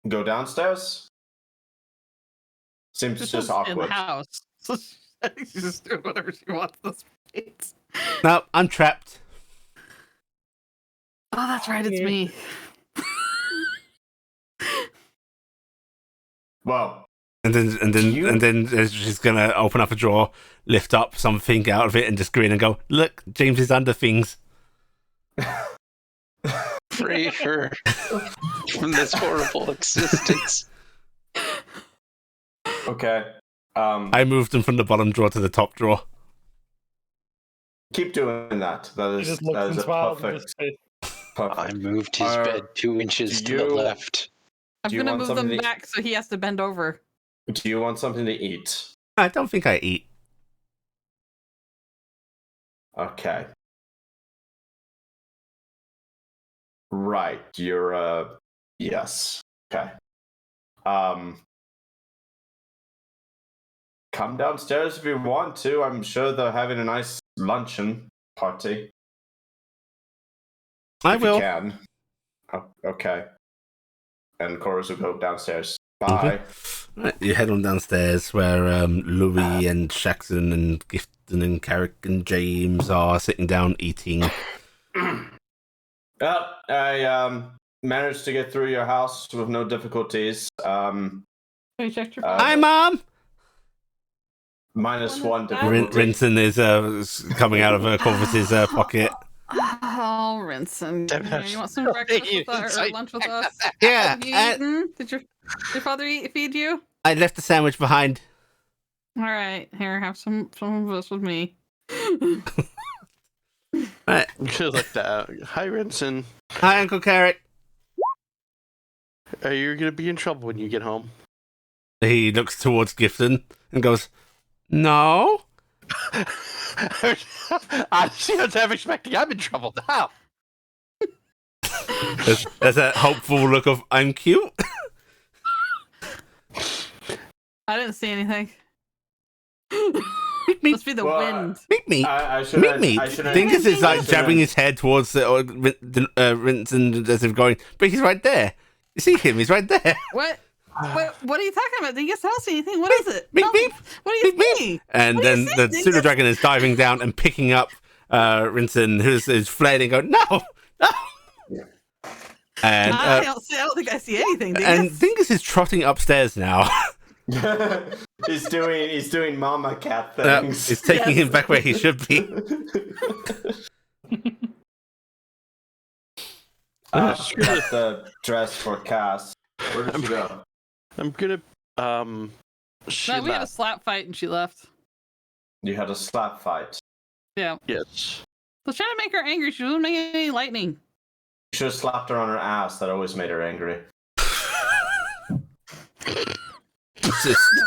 go downstairs? Seems just in the awkward. house. So I think she's just doing whatever she wants this space. No, I'm trapped. Oh, that's right. It's me. Well, And then she's gonna open up a drawer, lift up something out of it, and just grin and go, "Look, James is under things." Free her from this horrible existence. okay. I moved them from the bottom drawer to the top drawer. Keep doing that. That He is, just looks that and is a smiles and perfect. just says, perfect. I moved his bed 2 inches do to the you- left. I'm Do you gonna want move them something to- back so he has to bend over. Do you want something to eat? I don't think I eat. Okay. Right. You're yes. Okay. Come downstairs if you want to. I'm sure they're having a nice luncheon party. I if will. You can. Okay. And Chorus will go downstairs. Bye. Right, you head on downstairs where Louis and Shaxon and Gifton and Carrick and James are sitting down eating. Well, I managed to get through your house with no difficulties. Have you checked your Hi, Mom! -1 difficulty. Rinson is coming out of Corvus's pocket. Oh, Rinson. You want some breakfast with us or lunch with us? Yeah, Have you eaten? Did your father feed you? I left the sandwich behind. All right, here, have some of this with me. Right. Just like that. Hi, Rinson. Hi, Uncle Carrick. Are you gonna be in trouble when you get home? He looks towards Gifton and goes, "No." Honestly, I was half expecting I'm in trouble now. There's a hopeful look of "I'm cute." I didn't see anything. Meet me. Must be the Well, wind. Meet me. I should Meet me. I should've- Dingus is like I should've- jabbing his head towards Rinson as if going, but he's right there. You see him? He's right there. What are you talking about? Did you tell us anything? What is it? Meep, Tell me. meep. What are you Meep, meep. saying? And What do you then say, the Dingus? pseudo dragon is diving down and picking up Rinson, who's flailing, going, "No, no!" And I don't think I see anything. and Dingus. Dingus is trotting upstairs now. he's doing mama cat things. It's taking him back where he should be. Got the dress for Cass. Where did she go? I'm gonna she No, we had a left. slap fight and she left. You had a slap fight. Yeah. Yes. I was trying to make her angry. She wasn't making any lightning. You should have slapped her on her ass. That always made her angry.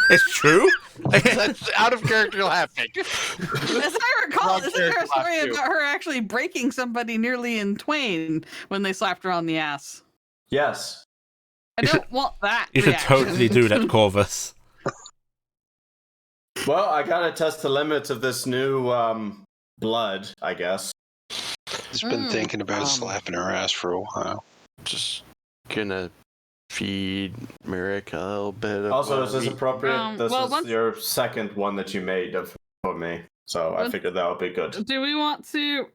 It's true. That's out of character laughing. As I recall, Wrong this is her character story laugh, too. about her actually breaking somebody nearly in twain when they slapped her on the ass. Yes. I You don't want that. You should reaction. totally do that, Corvus. Well, I gotta test the limits of this new blood, I guess. He's been thinking about slapping her ass for a while. Just gonna feed Merrick a little bit of Also, is this meat. appropriate? This well, is once- your second one that you made for me, so I figured that would be good. Do we want to?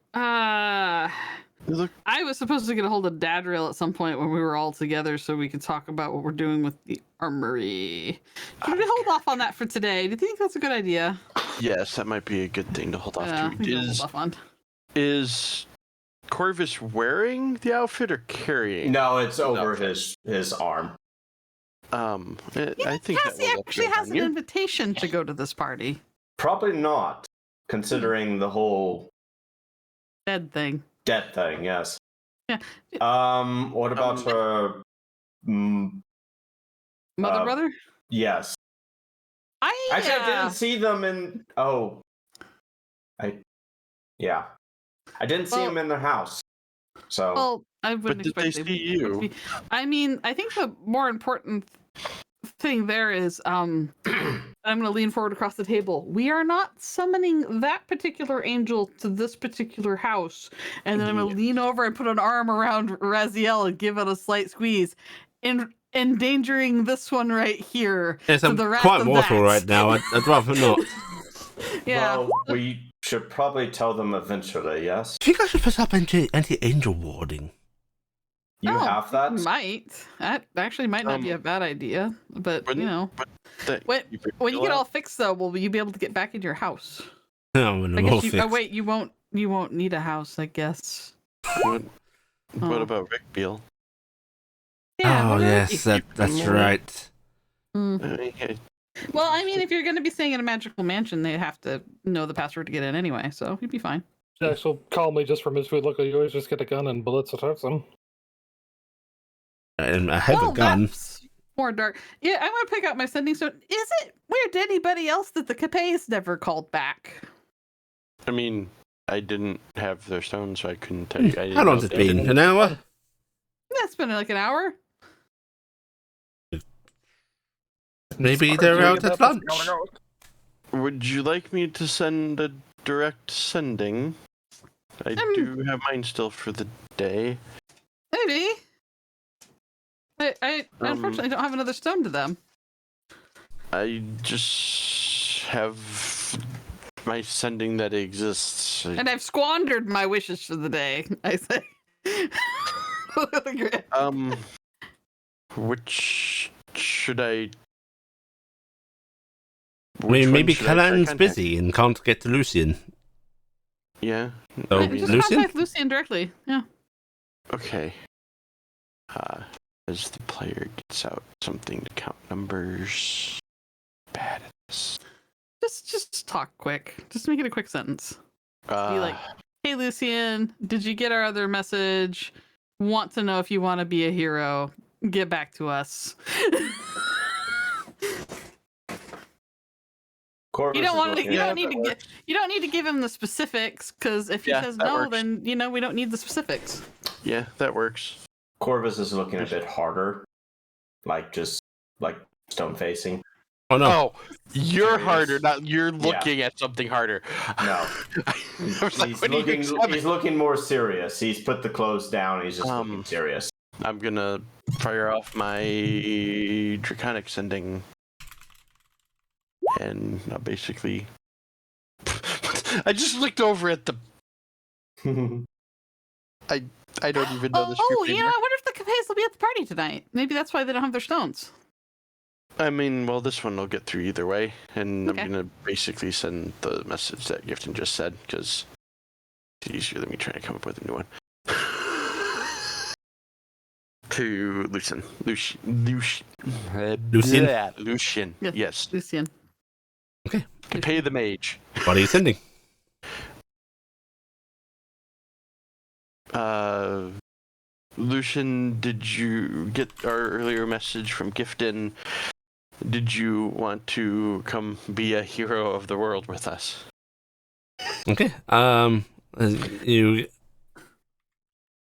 Look, I was supposed to get a hold of Dadriel at some point when we were all together, so we could talk about what we're doing with the armory. Should we hold off on that for today? Do you think that's a good idea? yes, that might be a good thing to hold off Yeah, I to. think we'll hold off on. Is Corvus wearing the outfit or carrying? No, it's over outfit? his arm. I think that Cassie will look actually good has on an you. invitation to go to this party. Probably not, considering the whole Dead thing. debt thing. Yes. Yeah. What about her? Mother, brother? Yes. Actually, I didn't see them in. Oh. Yeah. I didn't see them in their house. So. Well, I wouldn't But did expect they would see you? be. I mean, I think the more important thing there is, I'm going to lean forward across the table. We are not summoning that particular angel to this particular house, and then I'm going to lean over and put an arm around Raziel and give it a slight squeeze, endangering this one right here. Yes, to I'm the wrath quite of mortal that. right now. I'd rather not. Yeah. Well, we should probably tell them eventually. Yes. I think I should put up anti-angel warding. You have that. Might. That actually might not be a bad idea, but you know. When you get all fixed, though, will you be able to get back in your house? No, I guess you, wait, you won't. You won't need a house, I guess. What about Rick Beale? Yeah, oh yes, that's right. Well, I mean, if you're going to be staying in a magical mansion, they have to know the password to get in anyway, so you'd be fine. Jax will calmly, just from his food, look, you always just get a gun and bullets attacks them. And I have a gun. That's more dark. Yeah, I'm going to pick out my sending stone. Is it weird to anybody else that the Capes never called back? I mean, I didn't have their stone, so I couldn't tell you. How long's it been? An hour? That's been like an hour. Maybe they're out at lunch. Would you like me to send a direct sending? I do have mine still for the day. Maybe. I unfortunately don't have another stone to them. I just have my sending that exists. And I've squandered my wishes for the day, I say. Which should I... I mean, maybe one should I try Kalan's contacting? busy and can't get to Lucian. Yeah. So, Just Lucian? contact Lucian directly. Yeah. Okay. As the player gets out something to count numbers. Bad at this. Just talk quick. Just make it a quick sentence. Be like, Uh, hey Lucian, did you get our other message? Want to know if you want to be a hero. Get back to us. Corvus You don't is want to. looking You at don't it. need to get. You don't need to give him the specifics because if he Yeah, says that no, works. then we don't need the specifics. yeah, that works. Corvus is looking a bit harder, like stone facing. Oh no. Oh, you're Serious? harder. Not you're looking at something harder. No. I was like, He's when you looking. accept He's it- looking more serious. He's put the clothes down. He's just looking Um, serious. I'm gonna fire off my draconic sending, and basically, I just looked over at the. I don't even know the Oh, script. you know, I wonder if the Capes will be at the party tonight. Maybe that's why they don't have their stones. I mean, well, this one will get through either way, and Okay. I'm gonna basically send the message that Gifton just said because it's easier than me trying to come up with a new one. To Lucian. Lucian. Yes. Lucian. Okay. Pay the mage. What are you sending? Lucian, did you get our earlier message from Gifton? Did you want to come be a hero of the world with us? Okay.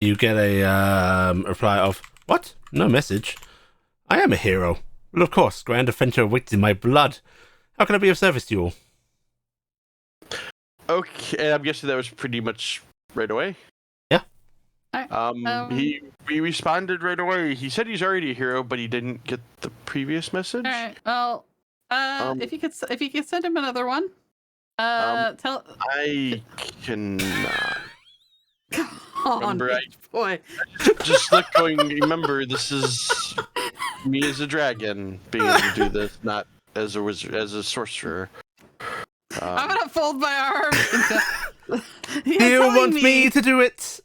You get a reply of what? No message. I am a hero. Well, of course, grand adventure awaits in my blood, How can I be of service to you all? Okay, I'm guessing that was pretty much right away. Yeah. He responded right away. He said he's already a hero, but he didn't get the previous message. All right. Well, if you could send him another one. Tell. I cannot. Come on, Remember, boy. Just like going. Remember, this is me as a dragon being able to do this, not as a wizard, as a sorcerer. I'm gonna fold my arms. You want me to do it?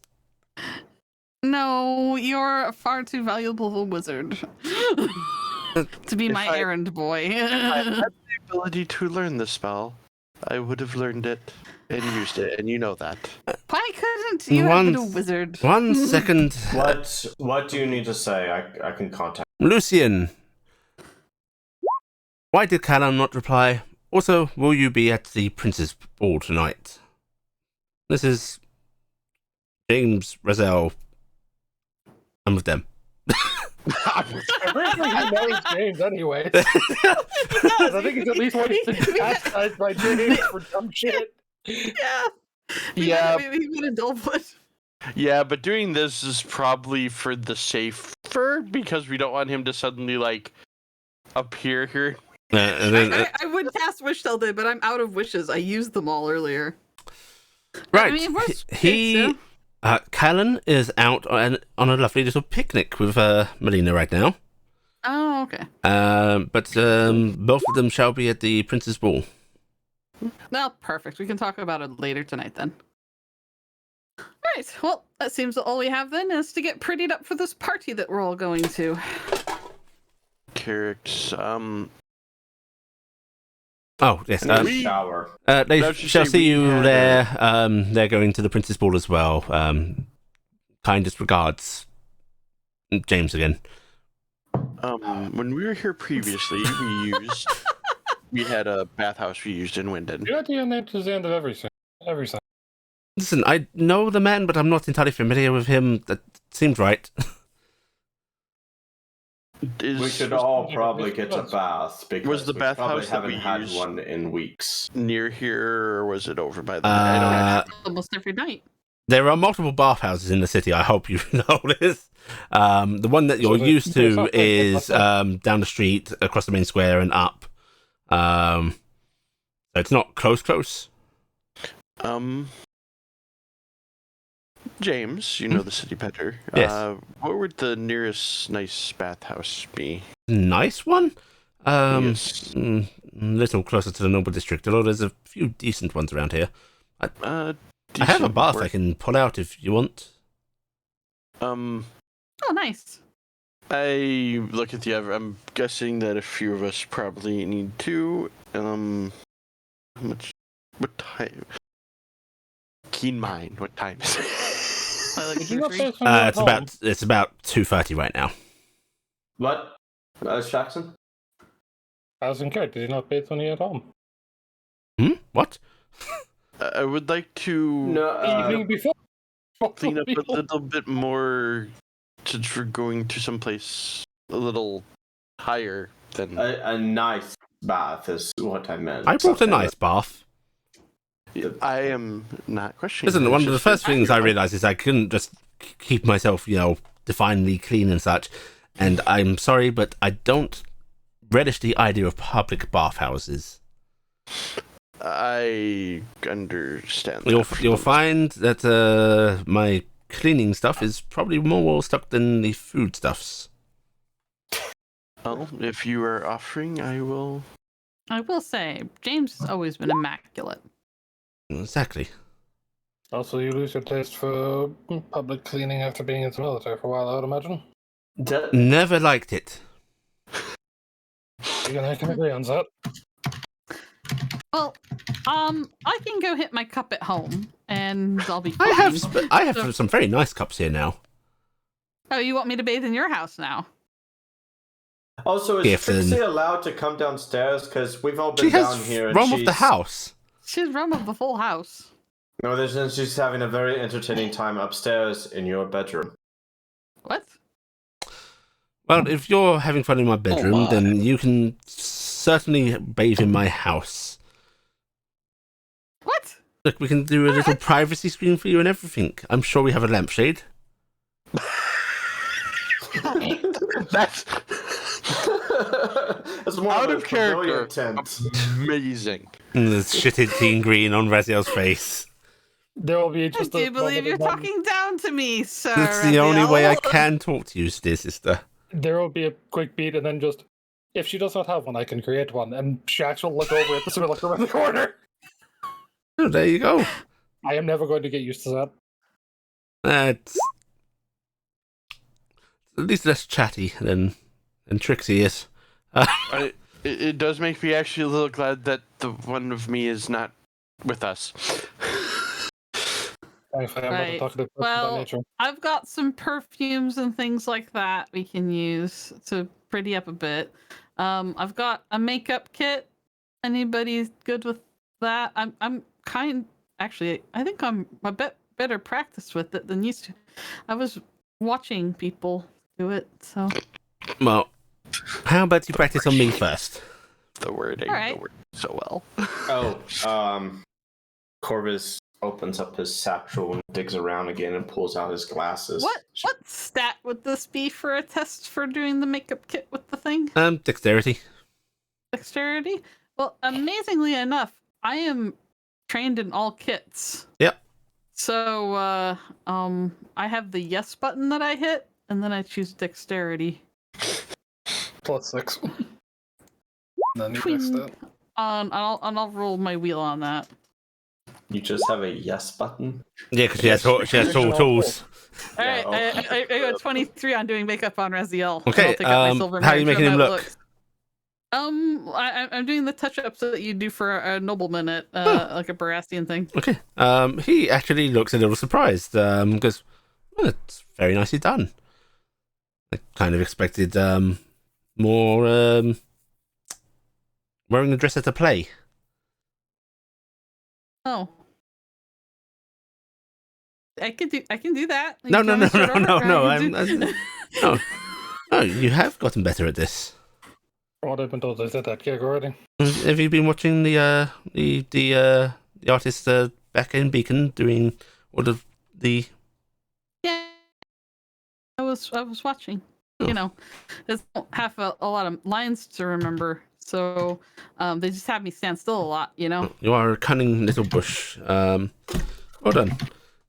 No, you're far too valuable of a wizard to be my errand boy. If I had the ability to learn the spell, I would have learned it and used it, and you know that. Why couldn't you have been a wizard? 1 second. What do you need to say? I can contact Lucian. Why did Callan not reply? Also, will you be at the Prince's Ball tonight? This is James Roselle. I'm with them. I'm pretty sure he knows James anyway. I think he's at least once been chastised by James for dumb shit. Yeah. He made a dull foot. Yeah, but doing this is probably for the safer, because we don't want him to suddenly, like, appear here. I would cast Wish Till Day, but I'm out of wishes. I used them all earlier. Right. I mean, Callan is out on a lovely little picnic with Melina right now. Oh, okay. But both of them shall be at the Prince's Ball. Well, perfect. We can talk about it later tonight then. Alright, well, that seems all we have then is to get prettied up for this party that we're all going to. Carrick's, Oh, yes. shower. They shall see you there. They're going to the Prince's Ball as well. Kindest regards, James again. When we were here previously, we had a bathhouse we used in Winden. Your idea name is the end of everything. Listen, I know the man, but I'm not entirely familiar with him. That seems right. We should all probably get a bath because was the we bathhouse probably that haven't we had used one in weeks. near here, or was it over by the? I don't know. Almost every night. There are multiple bathhouses in the city. I hope you know this. The one that you're used to is down the street, across the main square, and up. So it's not close. James, you know the city better. Yes. What would the nearest nice bathhouse be? Nice one. Yes. Little closer to the Noble District, although there's a few decent ones around here. I have a bath I can pull out if you want. Oh, nice. I look at the other. I'm guessing that a few of us probably need to. What time? Keen mind. What time is it? It's about 2:30 right now. What? Jackson? I was incorrect. Did you not bathe when you at home? What? I would like to Evening before. clean up a little bit more, since we're going to someplace a little higher than A nice bath is what I meant. I brought a nice bath. I am not questioning. Listen, one of the first things I realised is I couldn't just keep myself, divinely clean and such. And I'm sorry, but I don't relish the idea of public bathhouses. I understand. You'll find that my cleaning stuff is probably more well stuck than the food stuffs. Well, if you are offering, I will. I will say, James has always been immaculate. Exactly. Also, you lose your taste for public cleaning after being in the military for a while, I would imagine. Never liked it. You and I can agree on that. Well, I can go hit my cup at home, and I'll be fine. I have some very nice cups here now. Oh, you want me to bathe in your house now? Also, is Trixie allowed to come downstairs? Because we've all been down here. And room of the house. She's room of the full house. No, she's having a very entertaining time upstairs in your bedroom. What? Well, if you're having fun in my bedroom, then you can certainly bathe in my house. What? Look, we can do a little privacy screen for you and everything. I'm sure we have a lampshade. That's That's more out of of a pavilion character. tent. Amazing. And there's shitted teen green on Raziel's face. There will be I just do a believe moment you're of one- talking down to me, sir. That's the only way I Raziel. can talk to you, dear sister. There will be a quick beat, and then just if she does not have one, I can create one. And Shax will look over at the look around the corner. Oh, there you go. I am never going to get used to that. That's at least less chatty than Trixie is. It does make me actually a little glad that the one of me is not with us. Thankfully, I'm not a Right. talkative person by Well, nature. I've got some perfumes and things like that we can use to pretty up a bit. I've got a makeup kit. Anybody good with that? Actually, I think I'm a bit better practiced with it than used to. I was watching people do it, so. Well, how about you practice on me first? The wording, Alright. the word so well. Corvus opens up his satchel and digs around again and pulls out his glasses. What stat would this be for a test for doing the makeup kit with the thing? Dexterity. Dexterity? Well, amazingly enough, I am trained in all kits. Yep. So, I have the yes button that I hit, and then I choose dexterity. +6. Then you Twing. fix that. I'll roll my wheel on that. You just have a yes button? Yeah, because she has all tools. All right, Yeah, I got 23 on doing makeup on Raziel. Okay, I'll take out my silver how are you mark, making show him how it look? looks. I'm doing the touch-ups that you do for a nobleman at like a Baratheon thing. Okay. He actually looks a little surprised. Because it's very nicely done. I kind of expected more wearing a dress at a play. Oh. I can do that. You No, can always start over. no. No, you have gotten better at this. From what I've been told, I did that gig already. Have you been watching the artist back in Beacon doing all of the? Yeah, I was watching. You know, there's half a lot of lines to remember, so they just have me stand still a lot. You know. You are a cunning little bush. Well done.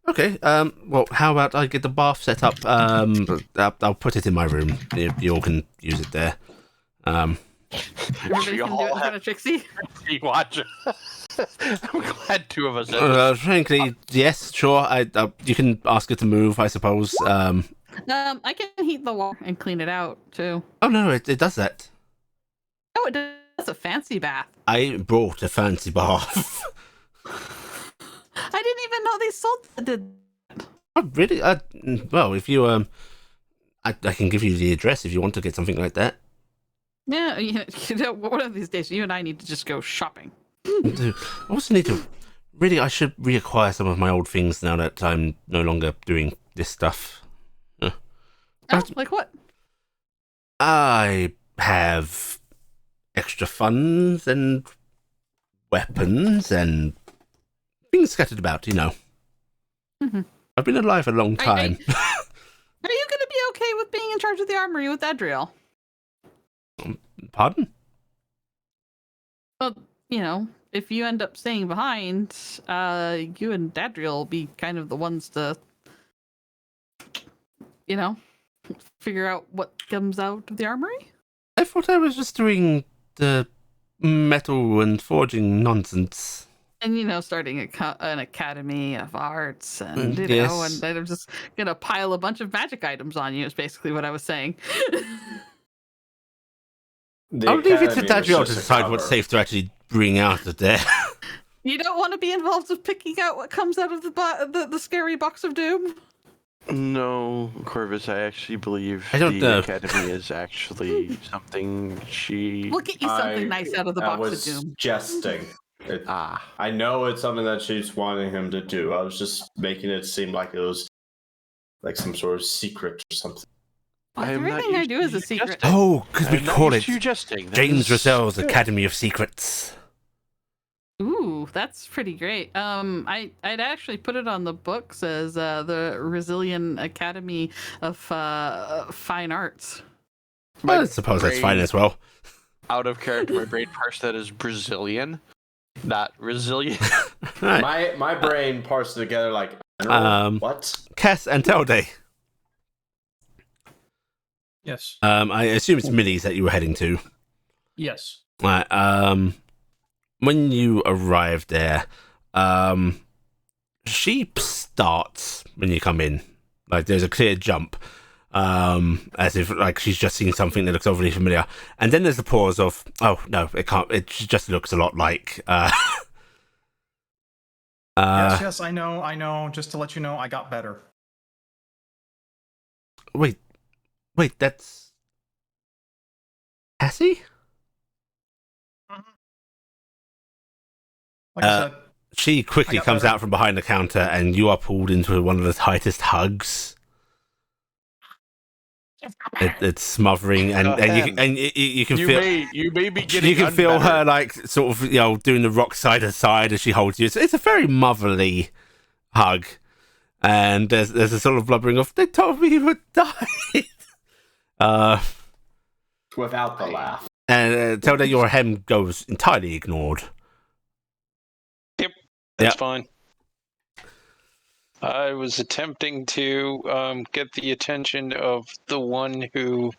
Okay. Well, how about I get the bath set up? I'll put it in my room. You all can use it there. Everybody's gonna do it in front of Trixie. Watch. I'm glad two of us. Frankly, yes, sure. You can ask her to move, I suppose. I can heat the water and clean it out too. Oh no, it does that. Oh, it does a fancy bath. I brought a fancy bath. I didn't even know they sold that. Oh, really? Well, if you I can give you the address if you want to get something like that. Yeah, you know, one of these days, you and I need to just go shopping. I also need to. Really, I should reacquire some of my old things now that I'm no longer doing this stuff. Oh, like what? I have extra funds and weapons and things scattered about, you know. Mm-hmm. I've been alive a long time. Are you going to be okay with being in charge of the armory with Adriel? Pardon? Well, you know, if you end up staying behind, you and Adriel will be kind of the ones to, you know, figure out what comes out of the armory. I thought I was just doing the metal and forging nonsense. And, you know, starting an academy of arts and, you Yes. know, and then I'm just going to pile a bunch of magic items on you is basically what I was saying. I'll leave it to Academy was Dadriel to just a decide what's cover. safe to actually bring out of there. You don't want to be involved with picking out what comes out of the scary box of doom? No, Corvus, I actually believe I don't the know. academy is actually something she. We'll get you something nice out of the I box was of doom. jesting. I know it's something that she's wanting him to do. I was just making it seem like it was like some sort of secret or something. Well, I am not everything I used do to is a you secret. jesting. Oh, because we I'm not call used it to you jesting. That James is Russell's good. Academy of Secrets. Ooh, that's pretty great. I'd actually put it on the books as the Resilient Academy of Fine Arts. My I suppose that's fine brain- as well. Out of character, my brain parsed that as Brazilian, not resilient. Right. My brain parsed it together like general. What? Cass and Telde. Yes. I assume it's Millie's that you were heading to. Yes. Right. When you arrive there, she starts when you come in. Like there's a clear jump, as if like she's just seen something that looks overly familiar, and then there's a pause of, oh no, it can't. It just looks a lot like. Yes, I know. Just to let you know, I got better. Wait, that's Cassie. Like I said, She quickly I got comes better. out from behind the counter, and you are pulled into one of the tightest hugs. It's smothering, and you can feel. You may be getting. You can feel unbetter. her like sort of doing the rock side to side as she holds you. It's a very motherly hug, and there's a sort of blubbering of, they told me you had died. Without the laugh. And tell that your hem goes entirely ignored. That's Yep. fine. I was attempting to get the attention of the one who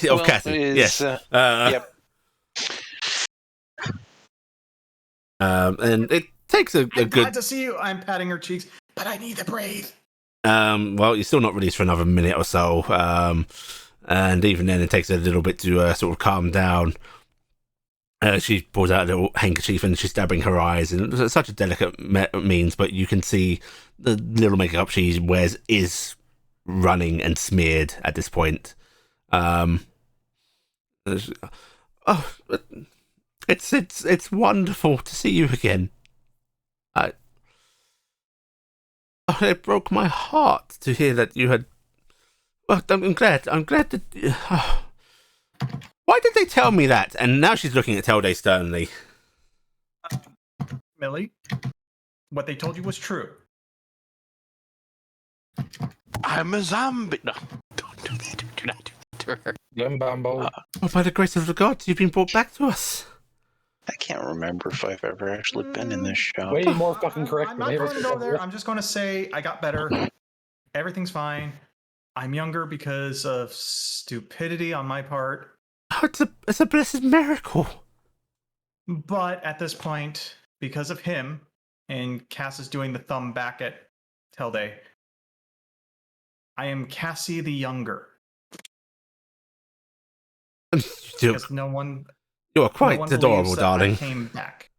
Of Cassie, yes. yep. And it takes a I'm good. glad to see you. I'm patting her cheeks, but I need to breathe. Well, you're still not released for another minute or so. And even then, it takes a little bit to sort of calm down. She pulls out a little handkerchief and she's dabbing her eyes, and it's such a delicate means, but you can see the little makeup she wears is running and smeared at this point. Oh, it's wonderful to see you again. It broke my heart to hear that you had. Well, I'm glad that. Why did they tell me that? And now she's looking at Telde sternly. Millie, what they told you was true. I'm a zombie. No, don't do that. Do not do that to her. Limbambo. Oh, by the grace of the gods, you've been brought back to us. I can't remember if I've ever actually been in this shop. Way more fucking correct I'm than not Ava going to said. go there. I'm just going to say I got better. Everything's fine. I'm younger because of stupidity on my part. Oh, it's a blessed miracle. But at this point, because of him, and Cass is doing the thumb back at Telde, I am Cassie the Younger. Because no one You're quite believes adorable, that darling. I came back.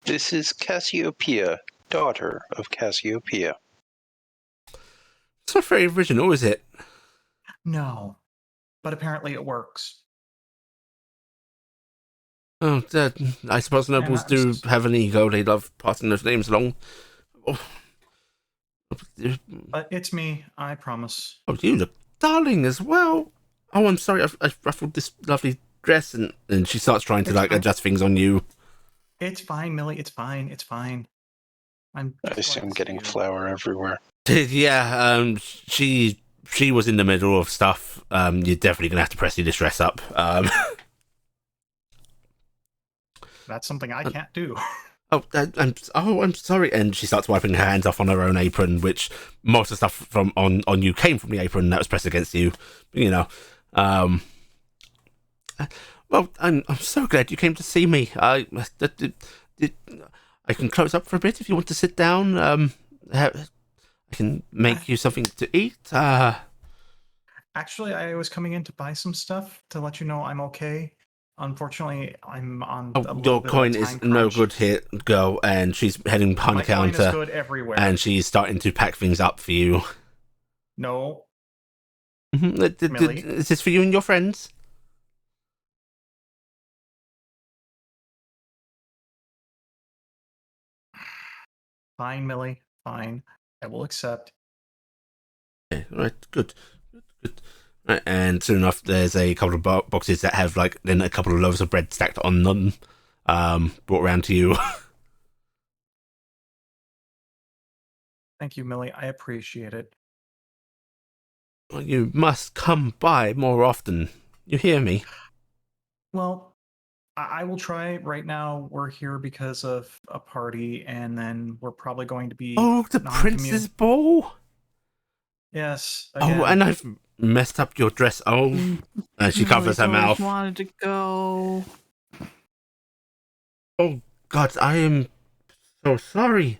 This is Cassiopeia, daughter of Cassiopeia. It's not very original, is it? No, but apparently it works. Oh, I suppose nobles do have an ego. They love passing those names along. Oh, But it's me, I promise. oh, you look darling as well. Oh, I'm sorry, I've ruffled this lovely dress, and she starts trying to It's like fine. adjust things on you. It's fine, Millie. It's fine. It's fine. I'm. I just glad assume to see getting you. flour everywhere. Yeah, she was in the middle of stuff. You're definitely gonna have to press this dress up. That's something I can't do. I'm sorry. And she starts wiping her hands off on her own apron, which most of the stuff from on you came from the apron that was pressed against you. You know. Well, I'm so glad you came to see me. I can close up for a bit if you want to sit down. I can make you something to eat. Actually, I was coming in to buy some stuff to let you know I'm okay. Unfortunately, I'm on. a little Your bit of a coin is time no crunch. good here, girl. And she's heading behind My the coin is counter, good everywhere. and she's starting to pack things up for you. No, Mhm. Millie? Is this for you and your friends? fine, Millie. Fine. I will accept. Okay, all right, good. Right, and soon enough, there's a couple of boxes that have like then a couple of loaves of bread stacked on them, brought around to you. Thank you, Millie. I appreciate it. You must come by more often. You hear me? Well, I will try. Right now, we're here because of a party, and then we're probably going to be. Oh, the Prince's Ball? Yes. Again. Oh, and I've messed up your dress. Oh, and she covers her mouth. Wanted to go. Oh God, I am so sorry.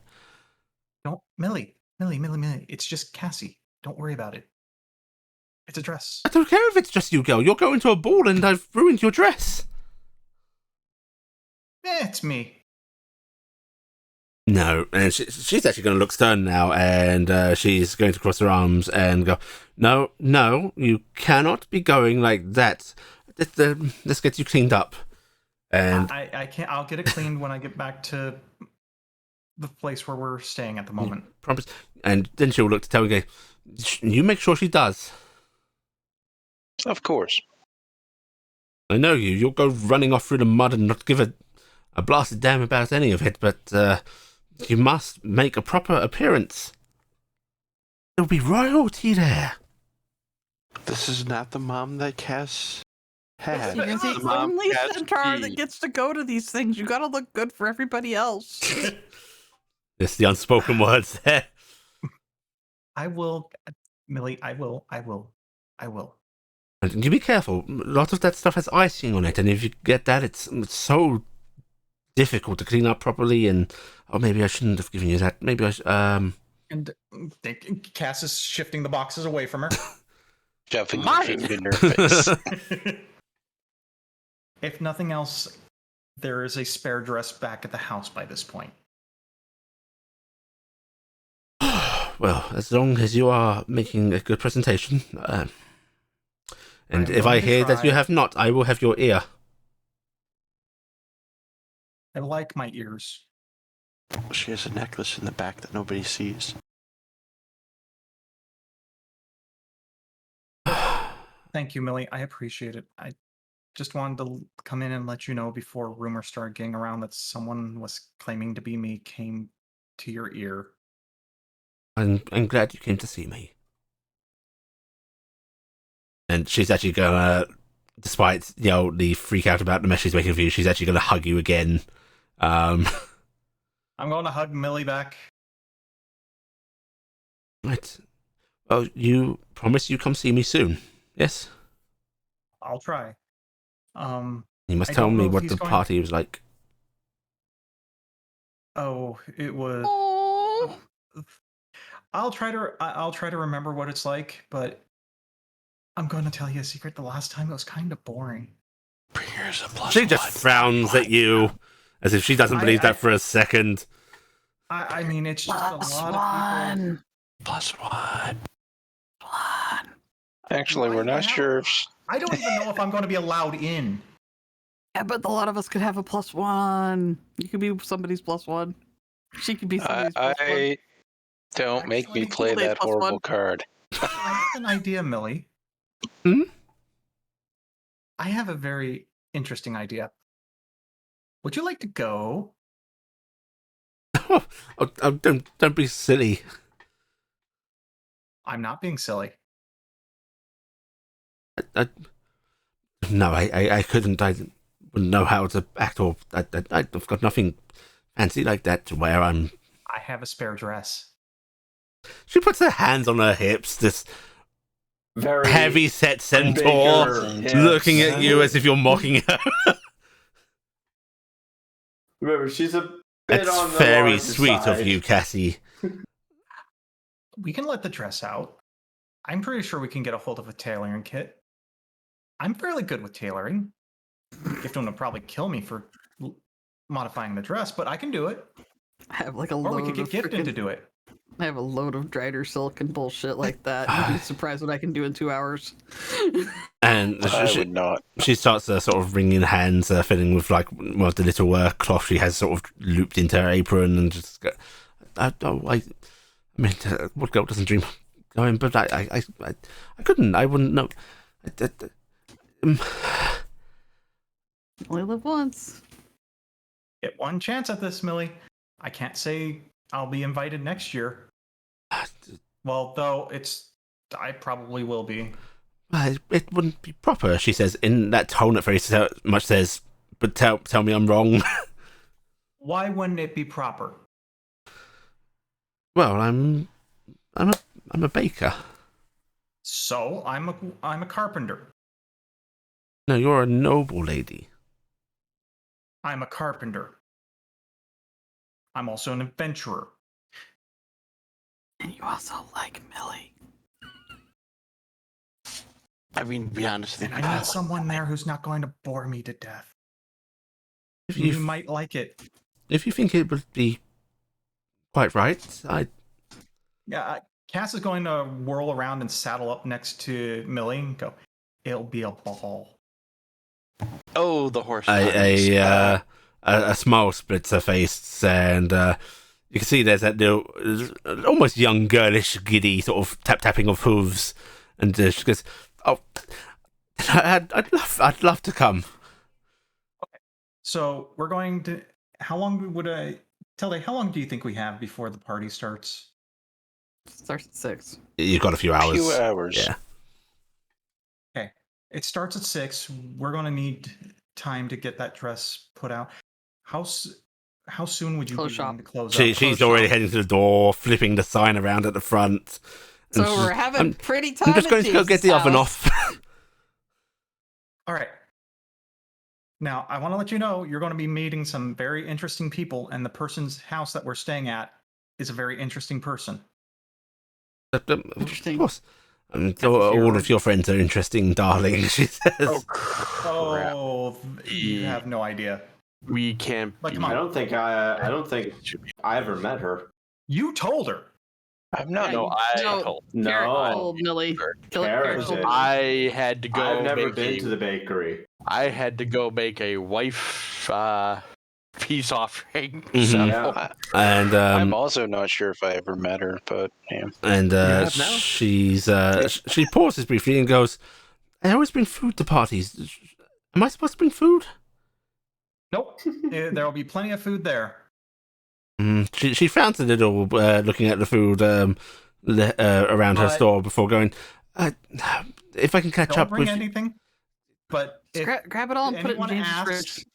Don't, Millie. It's just Cassie. Don't worry about it. It's a dress. I don't care if it's just you, girl. You're going to a ball, and I've ruined your dress. It's me. No, and she's actually going to look stern now, and she's going to cross her arms and go, no, you cannot be going like that. Let's get you cleaned up. And I can't. I'll get it cleaned when I get back to the place where we're staying at the moment. Promise. And then she'll look to tell you, you make sure she does. Of course. I know you. You'll go running off through the mud and not give a blasted damn about any of it, but you must make a proper appearance. There'll be royalty there. This is not the mom that Cass had. You're the only centaur that gets to go to these things. You gotta look good for everybody else. It's the unspoken words there. I will, Millie. I will. And you be careful. A lot of that stuff has icing on it, and if you get that, it's so difficult to clean up properly. And maybe I shouldn't have given you that. Maybe I And Cass is shifting the boxes away from her. Shoving your food in her face. If nothing else, there is a spare dress back at the house by this point. Well, as long as you are making a good presentation, and if I hear that you have not, I will have your ear. I like my ears. She has a necklace in the back that nobody sees. Thank you, Millie. I appreciate it. I just wanted to come in and let you know before rumors started getting around that someone was claiming to be me came to your ear. I'm glad you came to see me. And she's actually gonna, despite the freak out about the mess she's making of you, she's actually gonna hug you again. I'm going to hug Millie back. Right. Well, you promise you come see me soon. Yes. I'll try. You must tell me what the party was like. Oh, it was. Oh. I'll try to remember what it's like, but I'm going to tell you a secret. The last time it was kind of boring. Bring her some plus She just frowns at you as if she doesn't believe that for a second. I mean, it's just a lot of people. +1. Actually, we're not sure if... I don't even know if I'm going to be allowed in. Yeah, but a lot of us could have a +1. You could be somebody's +1. She could be somebody's +1. Don't make me play that horrible card. I have an idea, Millie. Hmm? I have a very interesting idea. Would you like to go? Don't be silly. I'm not being silly. No, I couldn't. I wouldn't know how to act, or I've got nothing fancy like that to wear. I have a spare dress. She puts her hands on her hips, this Very heavy-set centaur, looking at you as if you're mocking her. Remember, she's a bit That's on the very larger sweet side. of you, Cassie. We can let the dress out. I'm pretty sure we can get a hold of a tailoring kit. I'm fairly good with tailoring. Gifton would probably kill me for modifying the dress, but I can do it. I have like a Or load we could get of Gifton to do it. I have a load of drider silk and bullshit like that. You'd be surprised what I can do in 2 hours. And I would not. she starts sort of wringing hands, fiddling with like the little cloth she has sort of looped into her apron, and just go, I mean, what girl doesn't dream of going, but I couldn't. I wouldn't know. Only live once. Get one chance at this, Millie. I can't say I'll be invited next year. Well, though I probably will be. It wouldn't be proper, she says, in that tone that very much says, but tell me I'm wrong. Why wouldn't it be proper? Well, I'm a baker. So I'm a carpenter. No, you're a noble lady. I'm a carpenter. I'm also an adventurer. And you also like Millie. I mean, to be honest, And I need someone there who's not going to bore me to death. If You might like it. If you think it would be quite right, Yeah, Cass is going to whirl around and saddle up next to Millie and go, it'll be a ball. Oh, the horse. a smile splits her face, and you can see there's that little, almost young, girlish, giddy sort of tapping of hooves, and she goes, "Oh, I'd love to come." Okay, so we're going to. How long would I tell you? How long do you think we have before the party starts? Starts at 6. You've got a few hours. Few hours. Yeah. Okay, it starts at 6. We're going to need time to get that dress put out. How soon would you Close be shop. willing to close She's up? already heading to the door, flipping the sign around at the front. So And we're having pretty time. I'm just going to go get the oven off. All right. Now, I want to let you know you're going to be meeting some very interesting people, and the person's house that we're staying at is a very interesting person. Interesting. Of course. All of your friends are interesting, darling, she says. Oh, you have no idea. We can't. Like, come on. I don't think I ever met her. You told her. I'm not. No, I told. No. Carrot told Millie. Carrot did. I had to go. I've never make been a- to the bakery. I had to go make a wife peace offering. Mhm. So. Yeah. And I'm also not sure if I ever met her, but yeah. and have now? she's she pauses briefly and goes, "I always bring food to parties. Am I supposed to bring food?" Nope. There will be plenty of food there. She frowns a little, looking at the food around her But- store before going, "If I can catch Don't up bring with anything. But if Grab it all and put it in anyone James's asks, fridge.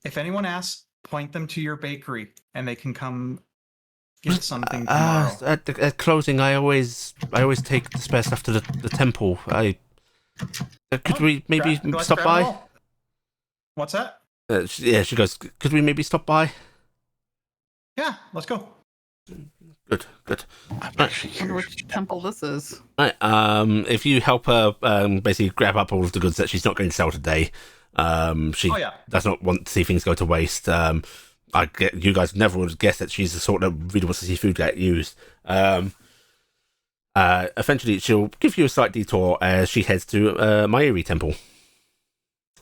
if anyone asks, point them to your bakery, and they can come get something tomorrow. at closing, I always take the spare stuff to the temple. Could we maybe Let's stop grab it by?" all. What's that? She goes, "Could we maybe stop by?" Yeah, let's go. Good. I'm actually I wonder curious. which temple this is. Right, if you help her basically grab up all of the goods that she's not going to sell today, she Oh yeah. does not want to see things go to waste. You guys never would guess that she's the sort that really wants to see food get used. Eventually, she'll give you a slight detour as she heads to Mairi Temple,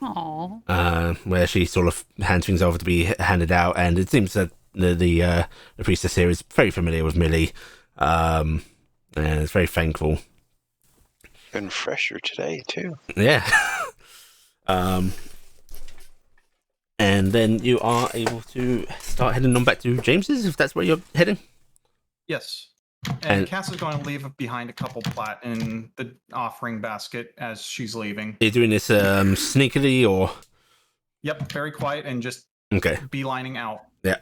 Aww. where she sort of hands things over to be handed out, and it seems that the priestess here is very familiar with Millie, and is very thankful. Been fresher today too. Yeah. And then you are able to start heading on back to James's, if that's where you're heading. Yes. And- And Cass is going to leave behind a couple plat in the offering basket as she's leaving. Are you doing this sneakily or? Yep, very quiet and just Okay. beelining out. Yeah.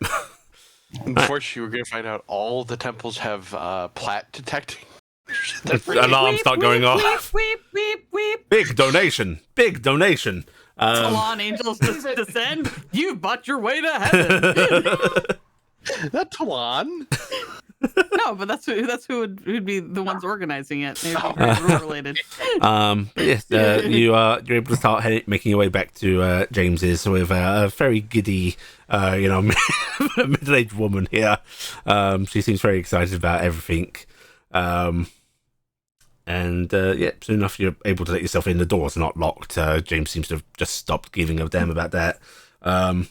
Unfortunately, we're going to find out all the temples have plat detecting. Alarms start going off. Weep, weep, weep. Big donation. Come on, angels, just descend. You've bought your way to heaven. That Talon. No, but that's who would be the ones organizing it. Maybe very related. But yes, you're able to start making your way back to James's with a very giddy, middle-aged woman here. She seems very excited about everything. Soon enough you're able to let yourself in. The door's not locked. James seems to have just stopped giving a damn about that.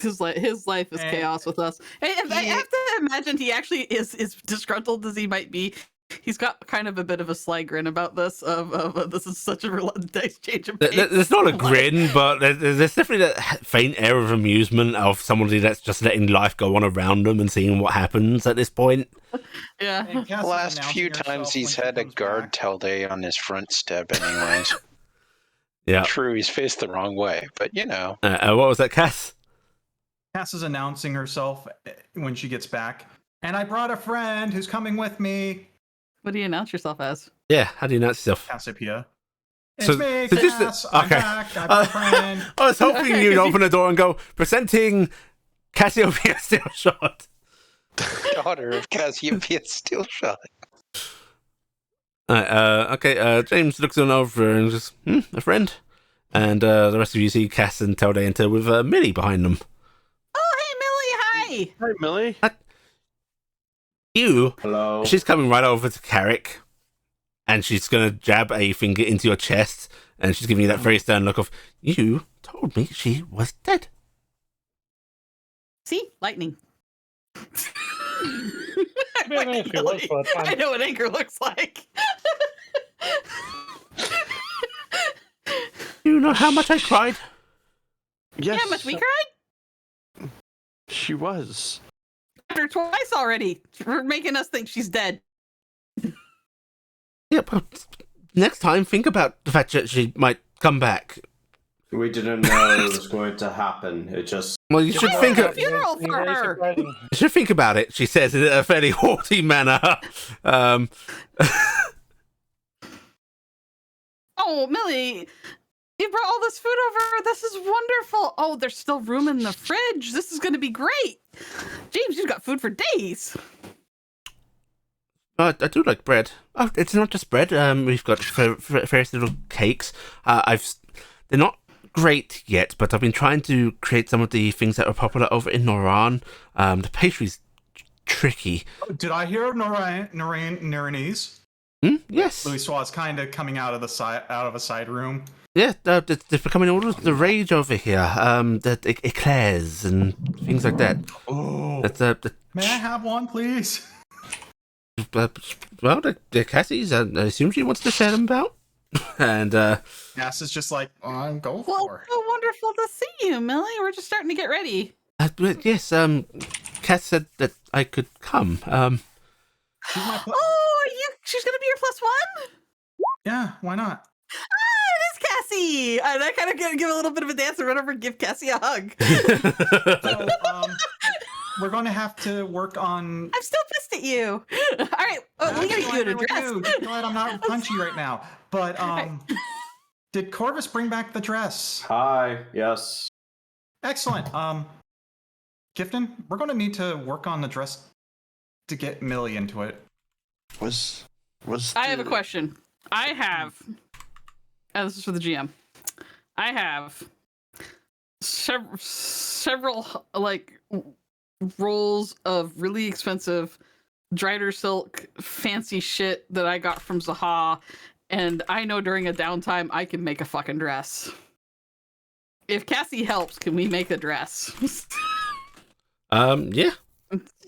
His life is chaos with us. Hey, I have to imagine he actually is disgruntled as he might be. He's got kind of a bit of a sly grin about this. Of this is such a nice change of pace. There's not a grin, but there's definitely that faint air of amusement of somebody that's just letting life go on around them and seeing what happens at this point. Yeah. And Cass The is last announcing few herself times when he's she had a comes guard back. tell day on his front step, anyways. Yeah. True, he's faced the wrong way, but What was that, Cass? Cass is announcing herself when she gets back. And I brought a friend who's coming with me. What do you announce yourself as? Yeah, how do you announce yourself? Cassiopeia. It's So- me, so just- Cass. I'm okay. back. I brought a friend. I was hoping Okay, you'd 'cause open the door and go, presenting Cassiopeia Steelshot. daughter of Cassiopeia Steelshot. Okay, James looks on over and just, a friend? And the rest of you see Cass and Telday enter with Millie behind them. Oh, hey, Millie, hi. Hi, Millie. You, Hello. she's coming right over to Carrick, and she's going to jab a finger into your chest, and she's giving you that very stern look of, you told me she was dead. See, lightning. Yeah, no, she was, but I know what anger looks like. You know how much I cried? Yes. Yeah, much we cried She was. after twice already for making us think she's dead. Yeah, but next time, think about the fact that she might come back. We didn't know it was going to happen. It just. Well, you should think a of, funeral for very her. surprising. you should think about it. She says in a fairly haughty manner. Oh, Millie, you brought all this food over. This is wonderful. Oh, there's still room in the fridge. This is going to be great. James, you've got food for days. I do like bread. Oh, it's not just bread. We've got various little cakes. They're not great yet, but I've been trying to create some of the things that are popular over in Noran. The pastry's tricky. Did I hear Naranese? Yes. Louis Swaz kind of coming out of a side room. Yeah, it's becoming all of the rage over here. The eclairs and things like that. Oh, That's may I have one, please? well, the Cassie's. I assume she wants to share them about. And Cass is just like, go Well, for it. so wonderful to see you, Millie. We're just starting to get ready. but yes, Cass said that I could come. She's my Oh, she's going to be your plus one? yeah, why not? It is Cassie. And I kind of give a little bit of a dance and run over and give Cassie a hug. So, we're going to have to work on. I'm still pissed at you. All right. Oh, we got to get you an address. Glad I'm not punchy right now. But did Corvus bring back the dress? Hi. Yes. Excellent. Gifton, we're going to need to work on the dress to get Millie into it. Was. I have a question. I have, and this is for the GM. I have several like rolls of really expensive Drider silk fancy shit that I got from Zaha, and I know during a downtime I can make a fucking dress. If Cassie helps, can we make a dress? Yeah.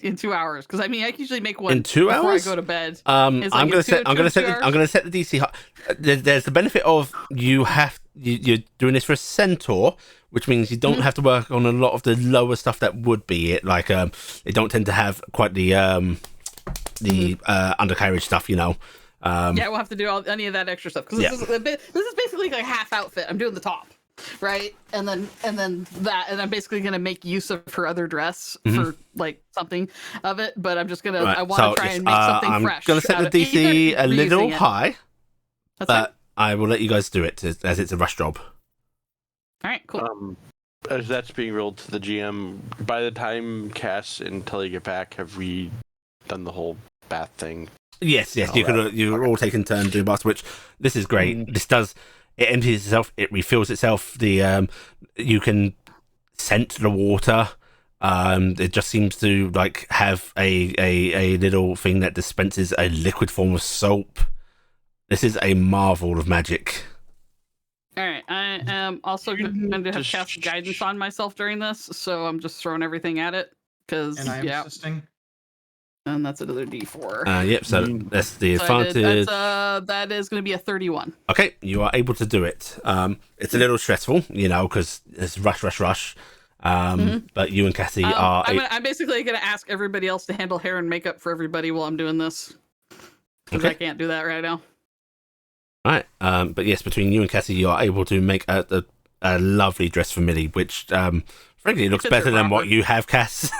In 2 hours, because I mean I can usually make one In 2 before hours? I go to bed. I'm It's like gonna in set. I'm gonna set. 2 hours? I'm gonna set the DC. There's the benefit of you're doing this for a centaur, which means you don't have to work on a lot of the lower stuff that would be it. Like they don't tend to have quite the undercarriage stuff, you know. Yeah, we'll have to do any of that extra stuff because Yeah. this is basically like a half outfit. I'm doing the top, right, and then that, and I'm basically gonna make use of her other dress for like something of it. But I'm just gonna Right, I want to try and make something I'm fresh. gonna set out the of DC either a little reusing it. high, That's fine. but I will let you guys do it as it's a rush job. All right, cool. As that's being rolled to the GM, by the time Cass and Tully get back, have we done the whole bath thing? Yes, you're all taking turns doing baths, which this is great. This does it empties itself, it refills itself. The you can scent the water. It just seems to like have a little thing that dispenses a liquid form of soap. This is a marvel of magic. All right, I am also going to have cast guidance on myself during this, so I'm just throwing everything at it because And I am assisting. And that's another D4. Yep, so that's the So advantage. that is going to be a 31. Okay, you are able to do it. It's a little stressful, because it's rush. But you and Cassie are... I'm basically going to ask everybody else to handle hair and makeup for everybody while I'm doing this. Because I can't do that right now. All right, but yes, between you and Cassie, you are able to make a lovely dress for Millie, which, frankly, looks better than what you have, Cass.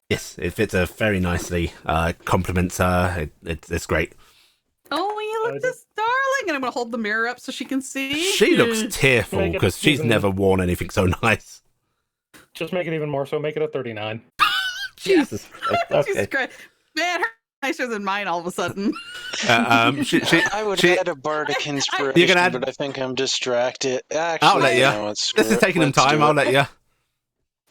Yes, it fits her very nicely. Compliments her. It's great. Oh, you look this darling! And I'm going to hold the mirror up so she can see. She looks tearful because she's never worn anything so nice. Just make it even more so. Make it a 39. Jesus. Okay. Jesus Christ. Man, her nicer than mine all of a sudden. I would add a bardic inspiration, but I think I'm distracted. Actually, I'll let you. This is taking them time. I'll let you.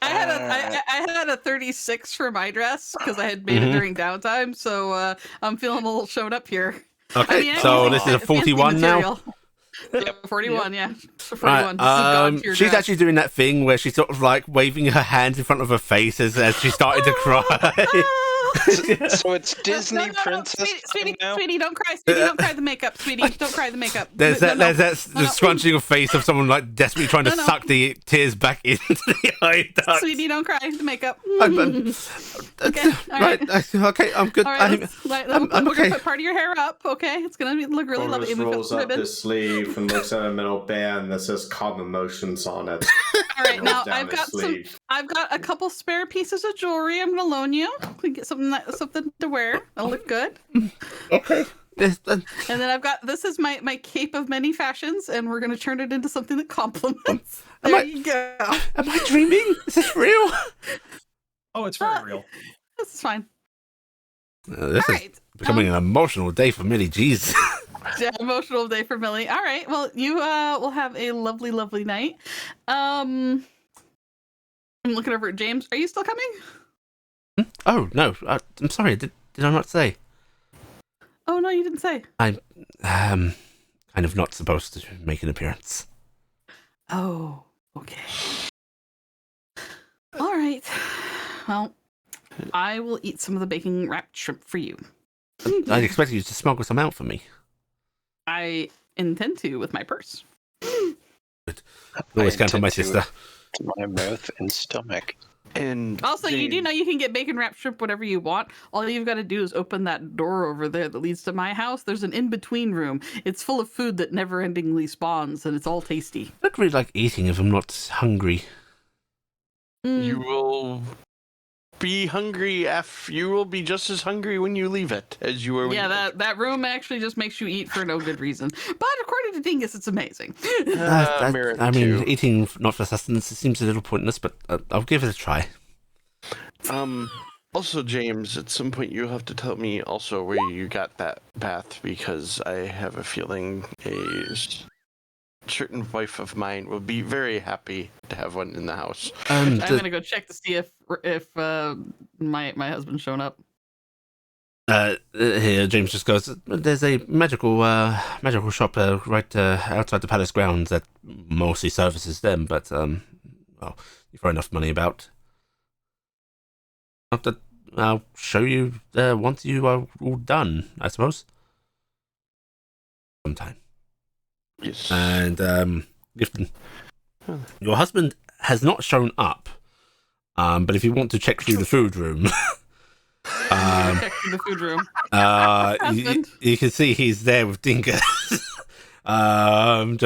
I had a 36 for my dress because I had made it during downtime, so I'm feeling a little shown up here. Okay, so this is a 41 now. Yeah, 41, yeah. 41. Right, she's actually doing that thing where she's sort of like waving her hands in front of her face as she started to cry. So it's Disney princess. Sweetie, don't cry. Sweetie, don't cry the makeup. Sweetie, don't cry the makeup. There's that scrunching of face of someone like desperately trying to suck the tears back into the eye duct. Sweetie, don't cry the makeup. Okay, right. Okay, I'm good. All right, I'm we're okay. gonna put part of your hair up. Okay, it's gonna look really lovely. Rolls up his sleeve and looks at a middle band that says "Calm Emotions" on it. All right, now I've got a couple spare pieces of jewelry. I'm gonna loan you. We can get something to wear. It'll look good. Okay. And then I've got this is my cape of many fashions, and we're gonna turn it into something that complements. There you go. Am I dreaming? Is this real? Oh, it's very real. This is fine. This is becoming an emotional day for Millie. Jeez. Yeah, emotional day for Millie. All right. Well, you will have a lovely, lovely night. I'm looking over at James. Are you still coming? Oh no, I'm sorry. Did I not say? Oh no, you didn't say. I'm kind of not supposed to make an appearance. Oh, okay. All right. Well, I will eat some of the bacon wrapped shrimp for you. I expected you to smuggle some out for me. I intend to with my purse. Good. Always count on my sister. My mouth and stomach. And also, you do know you can get bacon wrapped shrimp whatever you want. All you've got to do is open that door over there that leads to my house. There's an in-between room. It's full of food that never-endingly spawns, and it's all tasty. I don't really like eating if I'm not hungry. You will be hungry you will be just as hungry when you leave it as you were when that room actually just makes you eat for no good reason. But according to Dingus, it's amazing. I mean, eating not for sustenance, it seems a little pointless, but I'll give it a try. Also, James, at some point you'll have to tell me also where you got that bath, because I have a feeling a certain wife of mine will be very happy to have one in the house. I'm gonna go check to see if my husband's shown up. Here, James just goes, there's a magical shop right outside the palace grounds that mostly services them, but well, you've got enough money about. I'll show you once you are all done, I suppose. Sometime. Yes. And Gifton, your husband has not shown up, but if you want to check through the food room, check through the food room. you can see he's there with Dingus. In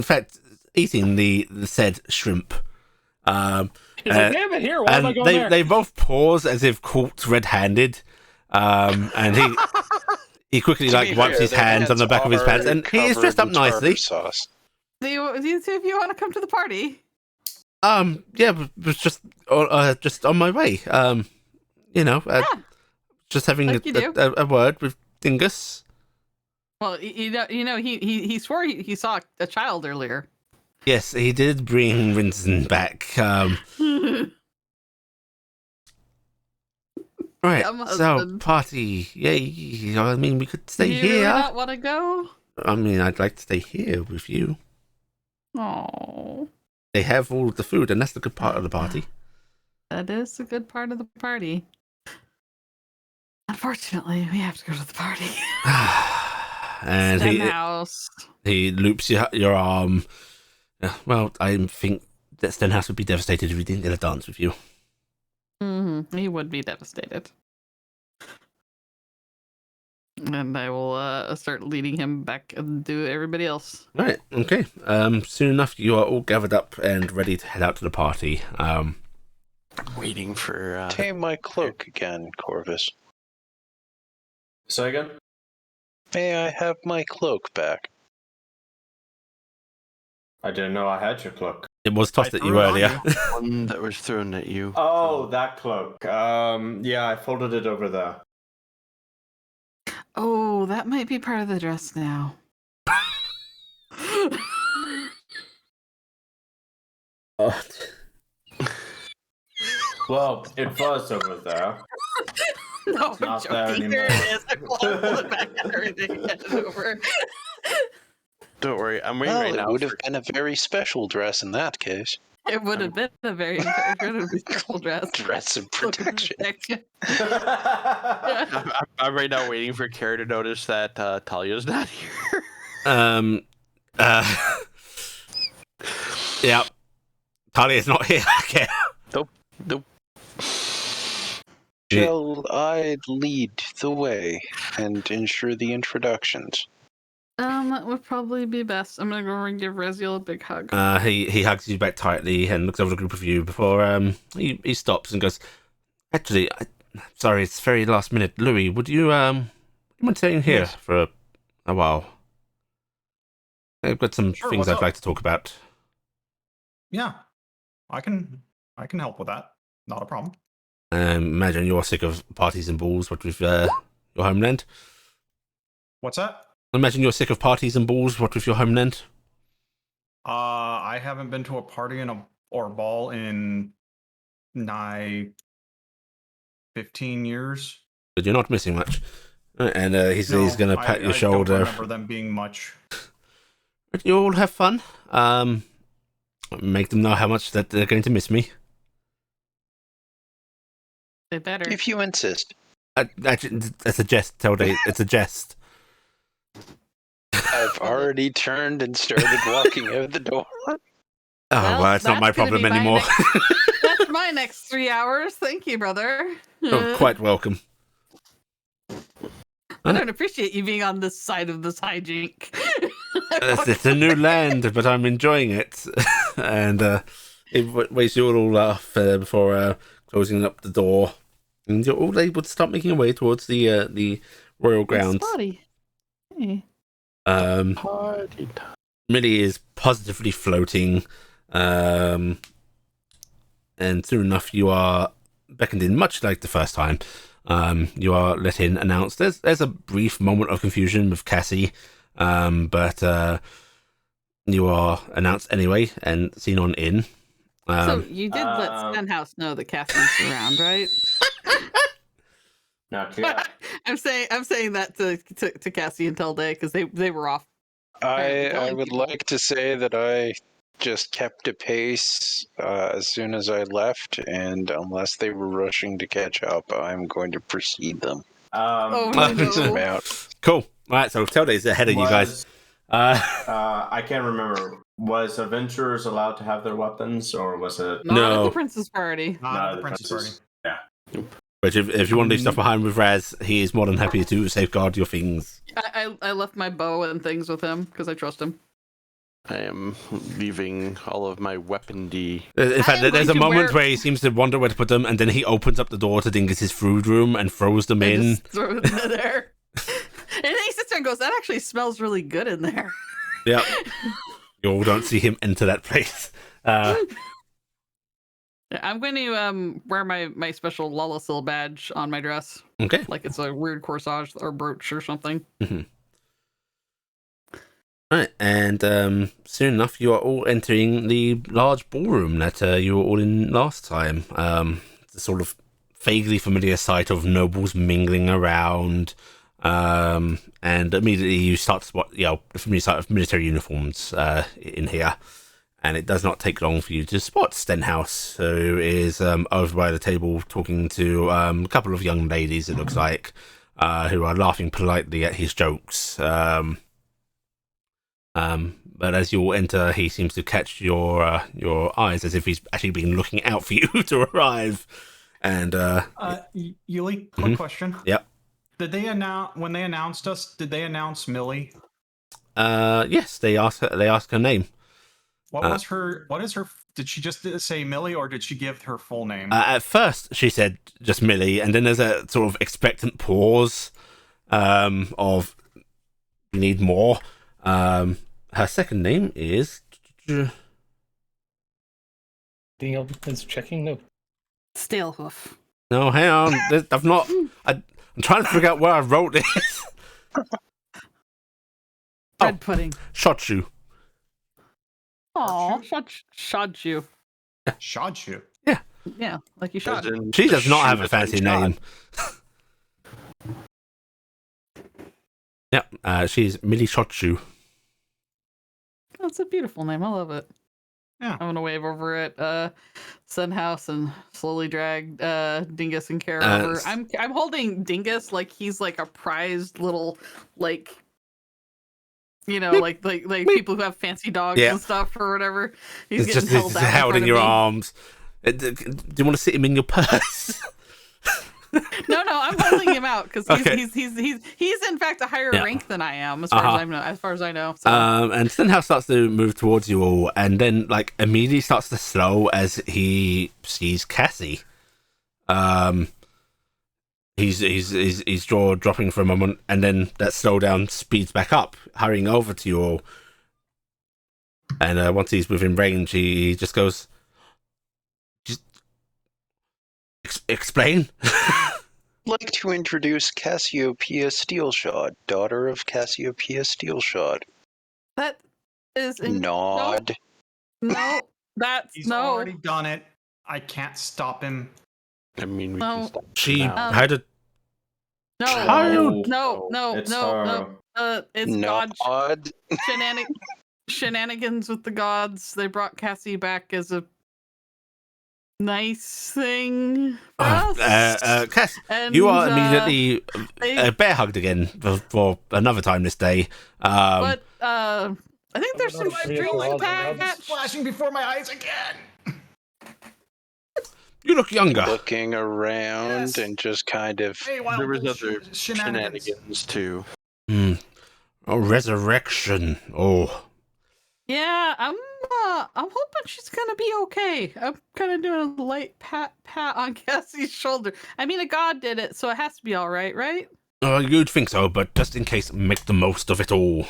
fact, eating the said shrimp. He's like, damn it, here, why am I going there? They both pause as if caught red-handed, and he quickly wipes his hands on the back of his pants, and he is dressed up nicely. Do you see if you want to come to the party? Yeah, but just on my way. Just having a word with Dingus. Well, he swore he saw a child earlier. Yes, he did bring Rinson back. Right, so party, yay! I mean, we could stay here. Do you really not want to go? I mean, I'd like to stay here with you. Oh. They have all of the food, and that's the good part of the party. That is a good part of the party. Unfortunately, we have to go to the party. And Stenhouse. he loops your arm. Well, I think that Stenhouse would be devastated if he didn't get a dance with you. Mm-hmm. He would be devastated. And I will start leading him back and do everybody else. Right, okay. Soon enough, you are all gathered up and ready to head out to the party. Waiting for... Take my cloak again, Corvus. Say again? May I have my cloak back? I didn't know I had your cloak. It was tossed I at you threw it on earlier. one that was thrown at you. Oh, that cloak. Yeah, I folded it over there. Oh, that might be part of the dress now. Oh, Well, it was over there. No, It's I'm not there joking. anymore. There it is. I pulled it back and everything. Hand it over. Don't worry, I'm waiting Well, right it now. would have been a very special dress in that case. It would have been a very incredibly special dress. Dress of Look at the protection. protection. I'm right now waiting for Kara to notice that Talia's not here. Yeah. Talia's not here. Okay. Nope. Shall I lead the way and ensure the introductions? That would probably be best. I'm gonna go and give Reziel a big hug. He hugs you back tightly and looks over the group of you before he stops and goes, actually, sorry, it's very last minute. Louis, would you mind staying here Yes. for a while? I've got some Sure, things what's I'd up? like to talk about. Yeah, I can help with that. Not a problem. Imagine you're sick of parties and balls. What with your homeland? What's that? Imagine you're sick of parties and balls. What with your homeland? I haven't been to a party or ball in nigh 15 years. But you're not missing much. And he's No, going to pat your I shoulder. don't remember them being much. But you all have fun. Make them know how much that they're going to miss me. They better. If you insist. It's a jest, Telday. It's a jest. I've already turned and started walking out the door. Oh, well, it's not my that's gonna problem be my anymore. That's my next 3 hours. Thank you, brother. Oh, quite welcome. I don't appreciate you being on this side of this hijink. It's a new land, but I'm enjoying it. And it waits you all off before closing up the door. And you're all able to start making your way towards the royal grounds. Spotty. Hey. Party time. Millie is positively floating. And soon enough, you are beckoned in, much like the first time. You are let in, announced. There's a brief moment of confusion with Cassie, but you are announced anyway and seen on in. So you did let Stenhouse know that Cassie's around, right? Not yet. I'm saying that to Cassie and Telday because they were off. I would like to say that I just kept a pace as soon as I left, and unless they were rushing to catch up, I'm going to precede them. Oh, Please no. them out. Cool. All right, so Telday's ahead of you guys. I can't remember. Was adventurers allowed to have their weapons, or was it? Not No. at the princess party. Not at the princess party. Yeah. But if you want to leave stuff behind with Raz, he is more than happy to safeguard your things. I left my bow and things with him because I trust him. I am leaving all of my weaponry. In fact, am there's going a to moment wear- where he seems to wonder where to put them, and then he opens up the door to Dingus's food room and throws them I in. just throw it in there. And then he sits there and goes, "That actually smells really good in there." Yep. You all don't see him enter that place. I'm going to wear my special Lalasil badge on my dress, Okay. like it's a weird corsage or brooch or something. Right, and soon enough, you are all entering the large ballroom that you were all in last time. It's a sort of vaguely familiar sight of nobles mingling around, and immediately you start to spot, the familiar sight of military uniforms in here. And it does not take long for you to spot Stenhouse, who is over by the table talking to a couple of young ladies, it looks like, who are laughing politely at his jokes. But as you all enter, he seems to catch your eyes as if he's actually been looking out for you to arrive. And Yuli, quick question. Yep. Did they announce when they announced us? Did they announce Millie? Yes, they ask her name. What was her? What is her? Did she just say Millie, or did she give her full name? At first, she said just Millie, and then there's a sort of expectant pause of you need more. Her second name is. Daniel is checking. No. Stalehoof. No, hang on. I've not. I'm trying to figure out where I wrote this. Bread pudding. Shot you. Aw, shot you. Shot you. Yeah, like you shot. She does not have a fancy name. Yep, she's Millie Shotshoe. That's a beautiful name. I love it. Yeah. I'm gonna wave over at Sunhouse and slowly drag Dingus and Kara over. I'm holding Dingus like he's like a prized little like like people who have fancy dogs and stuff or whatever. He's it's getting just held in your arms. Do you want to sit him in your purse? No, I'm holding him out because he's in fact a higher rank than I am as far as I know. So. And Stenhouse starts to move towards you all, and then like immediately starts to slow as he sees Cassie. His jaw dropping for a moment, and then that slowdown speeds back up, hurrying over to you all. And once he's within range, he just goes, "Just explain." I'd like to introduce Cassiopeia Steelshod, daughter of Cassiopeia Steelshod. That is Nod. No, that's He's already done it. I can't stop him. I mean, we can stop. She now. had a child. No. It's Nod. God shenanigans with the gods. They brought Cassie back as a nice thing for us. Cass, And, you are immediately bear hugged again for another time this day. But I think there's some streaming attached. Flashing before my eyes again. You look younger. Looking around and just kind of. Hey, There was other shenanigans. shenanigans too. Oh, resurrection. Oh. Yeah, I'm hoping she's gonna be okay. I'm kind of doing a light pat on Cassie's shoulder. I mean, a god did it, so it has to be all right, right? You'd think so, but just in case, make the most of it all.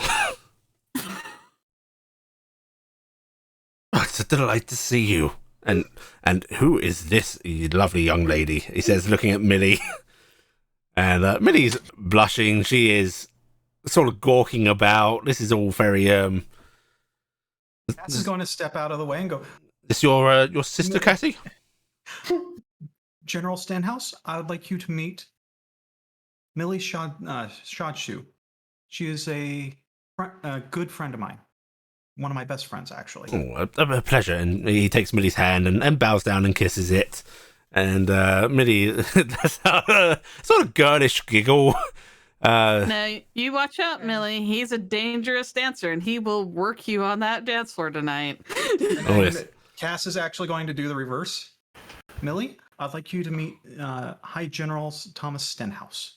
It's a delight to see you. And who is this lovely young lady? He says, looking at Millie. And Millie's blushing. She is sort of gawking about. This is all very Cass is going to step out of the way and go. Is your sister Cassie? General Stenhouse, I would like you to meet Millie Shodshoe. She is a good friend of mine. One of my best friends, actually. Oh, a pleasure. And he takes Millie's hand and bows down and kisses it. And Millie, that's a sort of girlish giggle. Now, you watch out, Millie. He's a dangerous dancer, and he will work you on that dance floor tonight. Oh, yes. Cass is actually going to do the reverse. Millie, I'd like you to meet High General Thomas Stenhouse.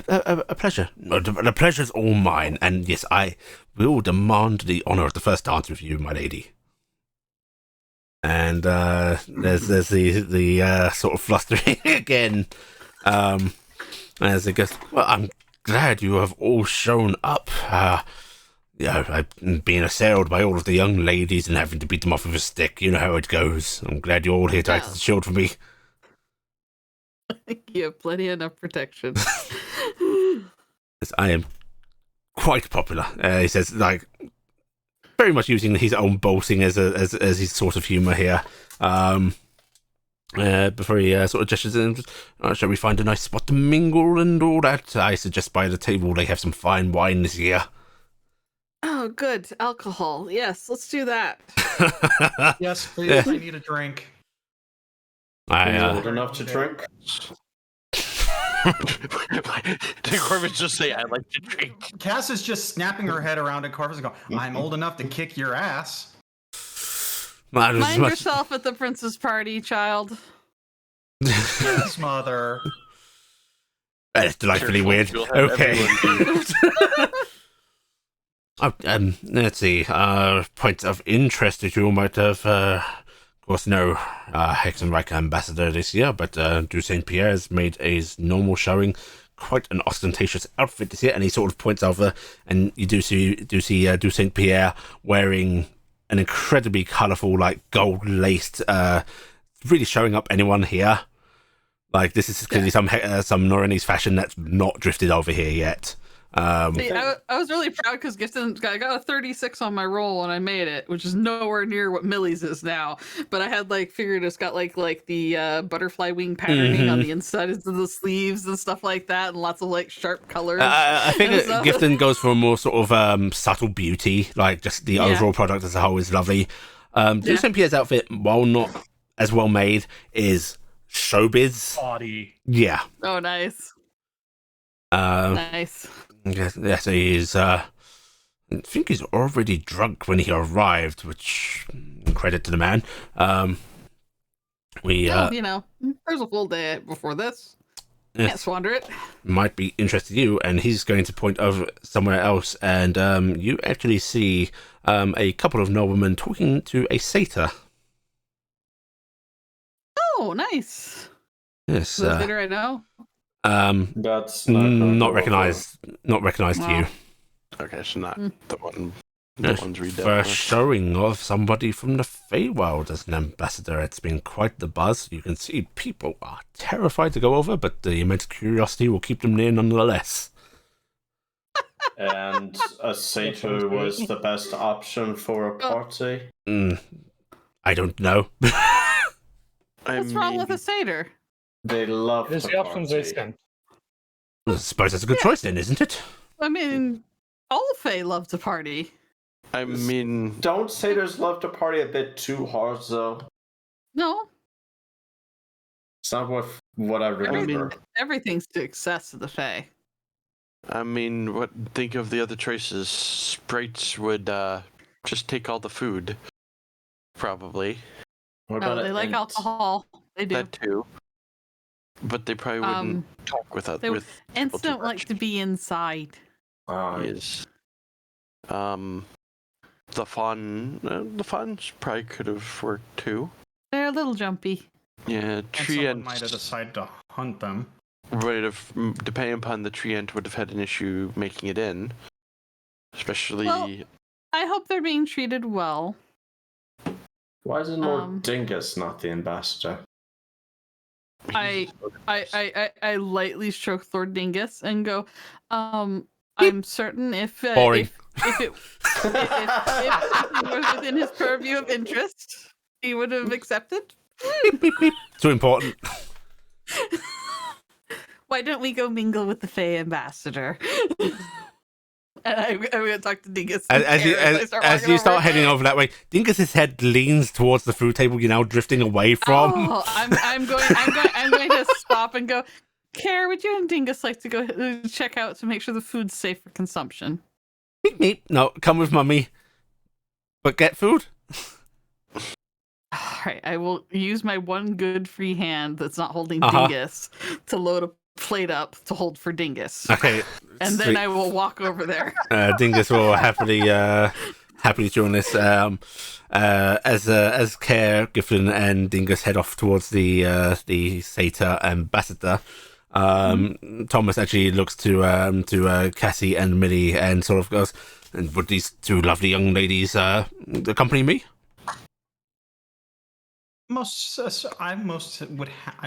A pleasure. The pleasure's all mine. And yes, I will demand the honour of the first dance with you, my lady. And there's the sort of flustering again. As it goes, well, I'm glad you have all shown up. I've been assailed by all of the young ladies and having to beat them off with a stick. You know how it goes. I'm glad you're all here to act as a shield for me. You have plenty enough protection. Yes, I am quite popular. He says, like, very much using his own boasting as his sort of humour here. Before he sort of gestures in, shall we find a nice spot to mingle and all that? I suggest by the table they have some fine wine this year. Oh, Oh, good. Alcohol. Yes, let's do that. Yes, please. Yeah. I need a drink. Are you I, old enough to drink? Did Corvus just say, I like to drink? Cass is just snapping her head around at Corvus and going, I'm old enough to kick your ass. Not as Mind much- yourself at the princess party, child. Yes, mother. That's delightfully Careful, weird. you'll have Okay. everyone Let's see. Points of interest that you might have, of course, no Hexenreich ambassador this year, but Du Saint Pierre has made a normal showing. Quite an ostentatious outfit this year, and he sort of points over, and you do see Du Saint Pierre wearing an incredibly colourful, like gold laced, really showing up anyone here. Like this is clearly some Norinese fashion that's not drifted over here yet. See, I was really proud because Gifton I got a 36 on my roll and I made it, which is nowhere near what Millie's is now. But I had figured it's got like the butterfly wing patterning on the inside of the sleeves and stuff like that, and lots of sharp colors. I think and stuff. Gifton goes for a more sort of subtle beauty, like just the overall product as a whole is lovely. Du Saint Pierre's outfit, while not as well made, is showbiz. Body. Yeah. Oh, nice. Nice. Yes, he is. I think he's already drunk when he arrived, which credit to the man. There's a full day before this. Can't squander it. Might be interested in you, and he's going to point over somewhere else, and you actually see a couple of noblemen talking to a satyr. Oh, nice. Yes. The satyr I know. That's not recognized. Not recognized to you. Okay, so not the one. Yes, One's read for a showing of somebody from the Feywild as an ambassador, it's been quite the buzz. You can see people are terrified to go over, but the immense curiosity will keep them near nonetheless. And a satyr was the best option for a party. I don't know. What's wrong with a satyr? They love It is the options they sent. I suppose that's a good choice then, isn't it? I mean, all Fae love to party. I mean, don't satyrs love to party a bit too hard, though? No. It's not what I remember. Everything's to excess of the Fae. I mean, think of the other choices. Sprites would just take all the food, probably. What about they like alcohol. They do. That too. But they probably wouldn't talk with others. Ents don't like to be inside. Is the fawns probably could have worked too. They're a little jumpy. Yeah, And tree someone ants might have decided to hunt them. would have, depending upon the tree ant, would have had an issue making it in. Especially. Well, I hope they're being treated well. Why is it more Dingus, not the ambassador? I lightly stroke Lord Dingus and go, I'm certain if it was within his purview of interest, he would have accepted. Too important. Why don't we go mingle with the Fae ambassador? And I'm going to talk to Dingus. As you start heading over that way, Dingus's head leans towards the food table you're now drifting away from. Oh, I'm going to stop and go, Care, would you and Dingus like to go check out to make sure the food's safe for consumption? Meep, meep. No, come with mummy. But get food? All right, I will use my one good free hand that's not holding Dingus to load a plate up to hold for Dingus. Okay. And then I will walk over there. Dingus will happily join this. As Care, Giffen, and Dingus head off towards the Satyr ambassador, Thomas actually looks to Cassie and Millie and sort of goes, "And would these two lovely young ladies accompany me?" I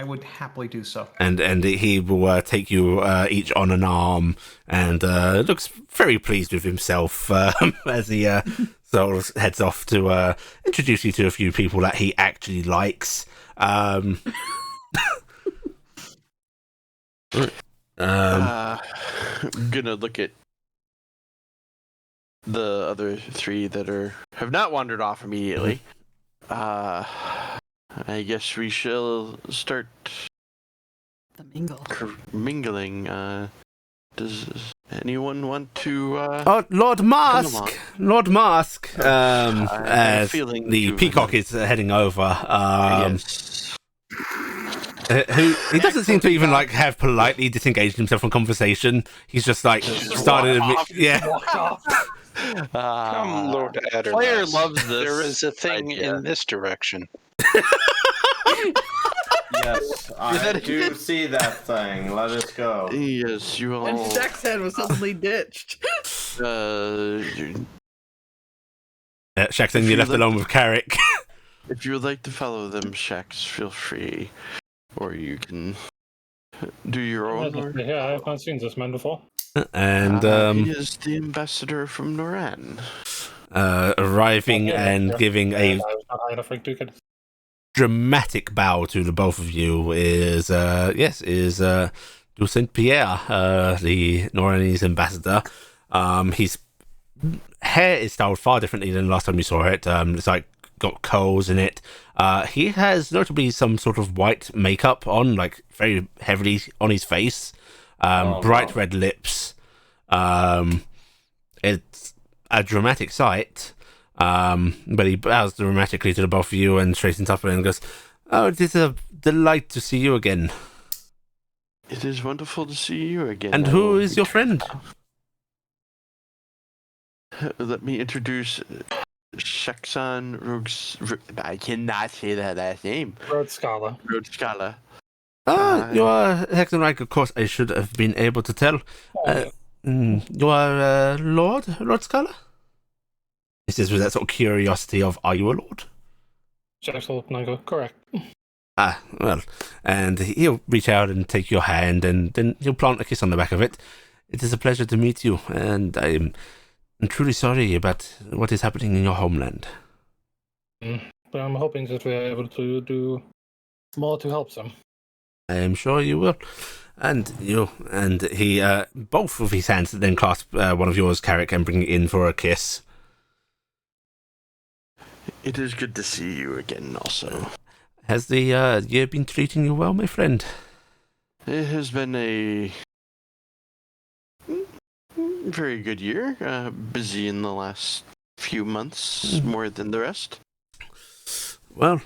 would happily do so. And he will take you each on an arm, and looks very pleased with himself as he sort of heads off to introduce you to a few people that he actually likes. I'm gonna look at the other three that have not wandered off immediately. I guess we shall start The mingle. mingling. Does anyone want to? Oh, Lord along. Mask! Lord Mask! had a As feeling the to- peacock is heading over. Yes. Who he doesn't seem to even like have politely disengaged himself from conversation. He's just like started. Yeah. Walk off. Come, Lord Adderless. Player loves this. There is a thing idea. in this direction. Yes, I do see that thing. Let us go. Yes, you all. And Shaq's head was suddenly ditched. Shaq saying If you you left like- alone with Carrick. If you would like to follow them, Shax, feel free, or you can do your own. Or... Yeah, I have not seen this man before. And he is the ambassador from Noran. arriving Yeah, and yeah. giving Yeah, a I was not high enough for Duke. dramatic bow to the both of you is Saint Pierre, the Noranese ambassador. His hair is styled far differently than last time you saw it. It's like got curls in it. He has notably some sort of white makeup on, like very heavily on his face. Bright red lips. It's a dramatic sight. But he bows dramatically to the both of you and straightens up and goes, "Oh, it is a delight to see you again. It is wonderful to see you again. And I who will is your friend?" Let me introduce Shaksan Rogues. I cannot say that last name. Road Scala. Road Scala. You are Hexenreich, of course. I should have been able to tell. You are Lord Scala? This is with that sort of curiosity of, are you a lord? Jaxel Nango, correct. Ah, well, and he'll reach out and take your hand, and then he'll plant a kiss on the back of it. It is a pleasure to meet you, and I'm truly sorry about what is happening in your homeland. But I'm hoping that we're able to do more to help them. I am sure you will. And he, both of his hands then clasp one of yours, Carrick, and bring it in for a kiss. It is good to see you again, also. Has the year been treating you well, my friend? It has been a very good year. Busy in the last few months, more than the rest. Well,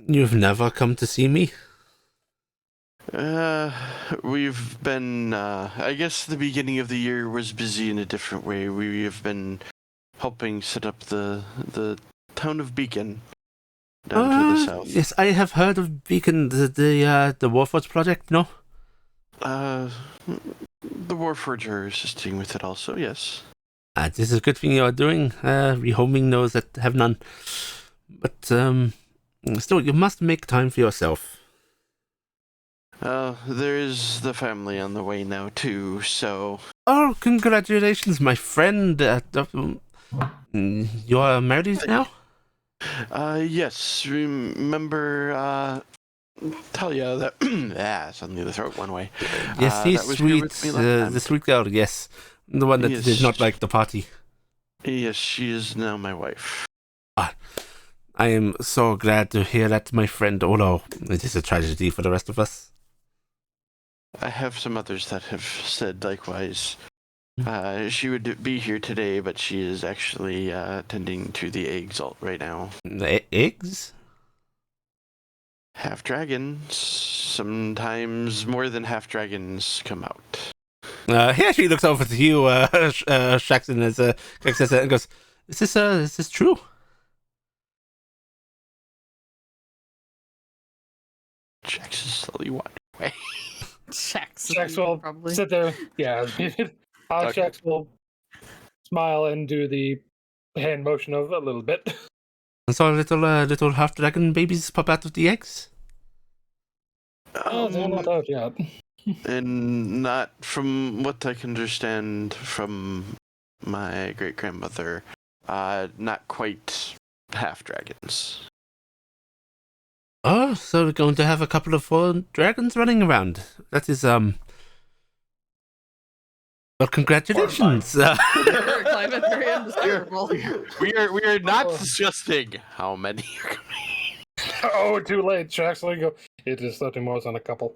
you've never come to see me. We've been, I guess the beginning of the year was busy in a different way. We have been helping set up the town of Beacon down to the south. Yes, I have heard of Beacon, the Warforged project, no? The Warforged are assisting with it also, yes. This is a good thing you are doing, rehoming those that have none. But, still, you must make time for yourself. There is the family on the way now, too, so... Oh, congratulations, my friend. You are married now? Yes. Remember, Talia, that... suddenly the throat one way. Yes, that was here with me last time. the sweet girl, yes. The one that Yes. did not like the party. Yes, she is now my wife. I am so glad to hear that, my friend, although it is a tragedy for the rest of us. I have some others that have said likewise. She would be here today, but she is actually tending to the eggs right now. The eggs? Half dragons. Sometimes more than half dragons come out. He actually looks over to you, Shaxton, as Greg says that, and goes, is this true? Jax is slowly wandering away. Shax will probably. sit there. Yeah. Shax will smile and do the hand motion of a little bit. And so little half dragon babies pop out of the eggs? Oh, they're not out yet. And not from what I can understand from my great grandmother, not quite half dragons. Oh, so we're going to have a couple of fallen dragons running around. That is, Well, congratulations. Your climate very undesirable. We are not discussing how many are coming. Oh, too late. Jackson go. It is 30 more than a couple.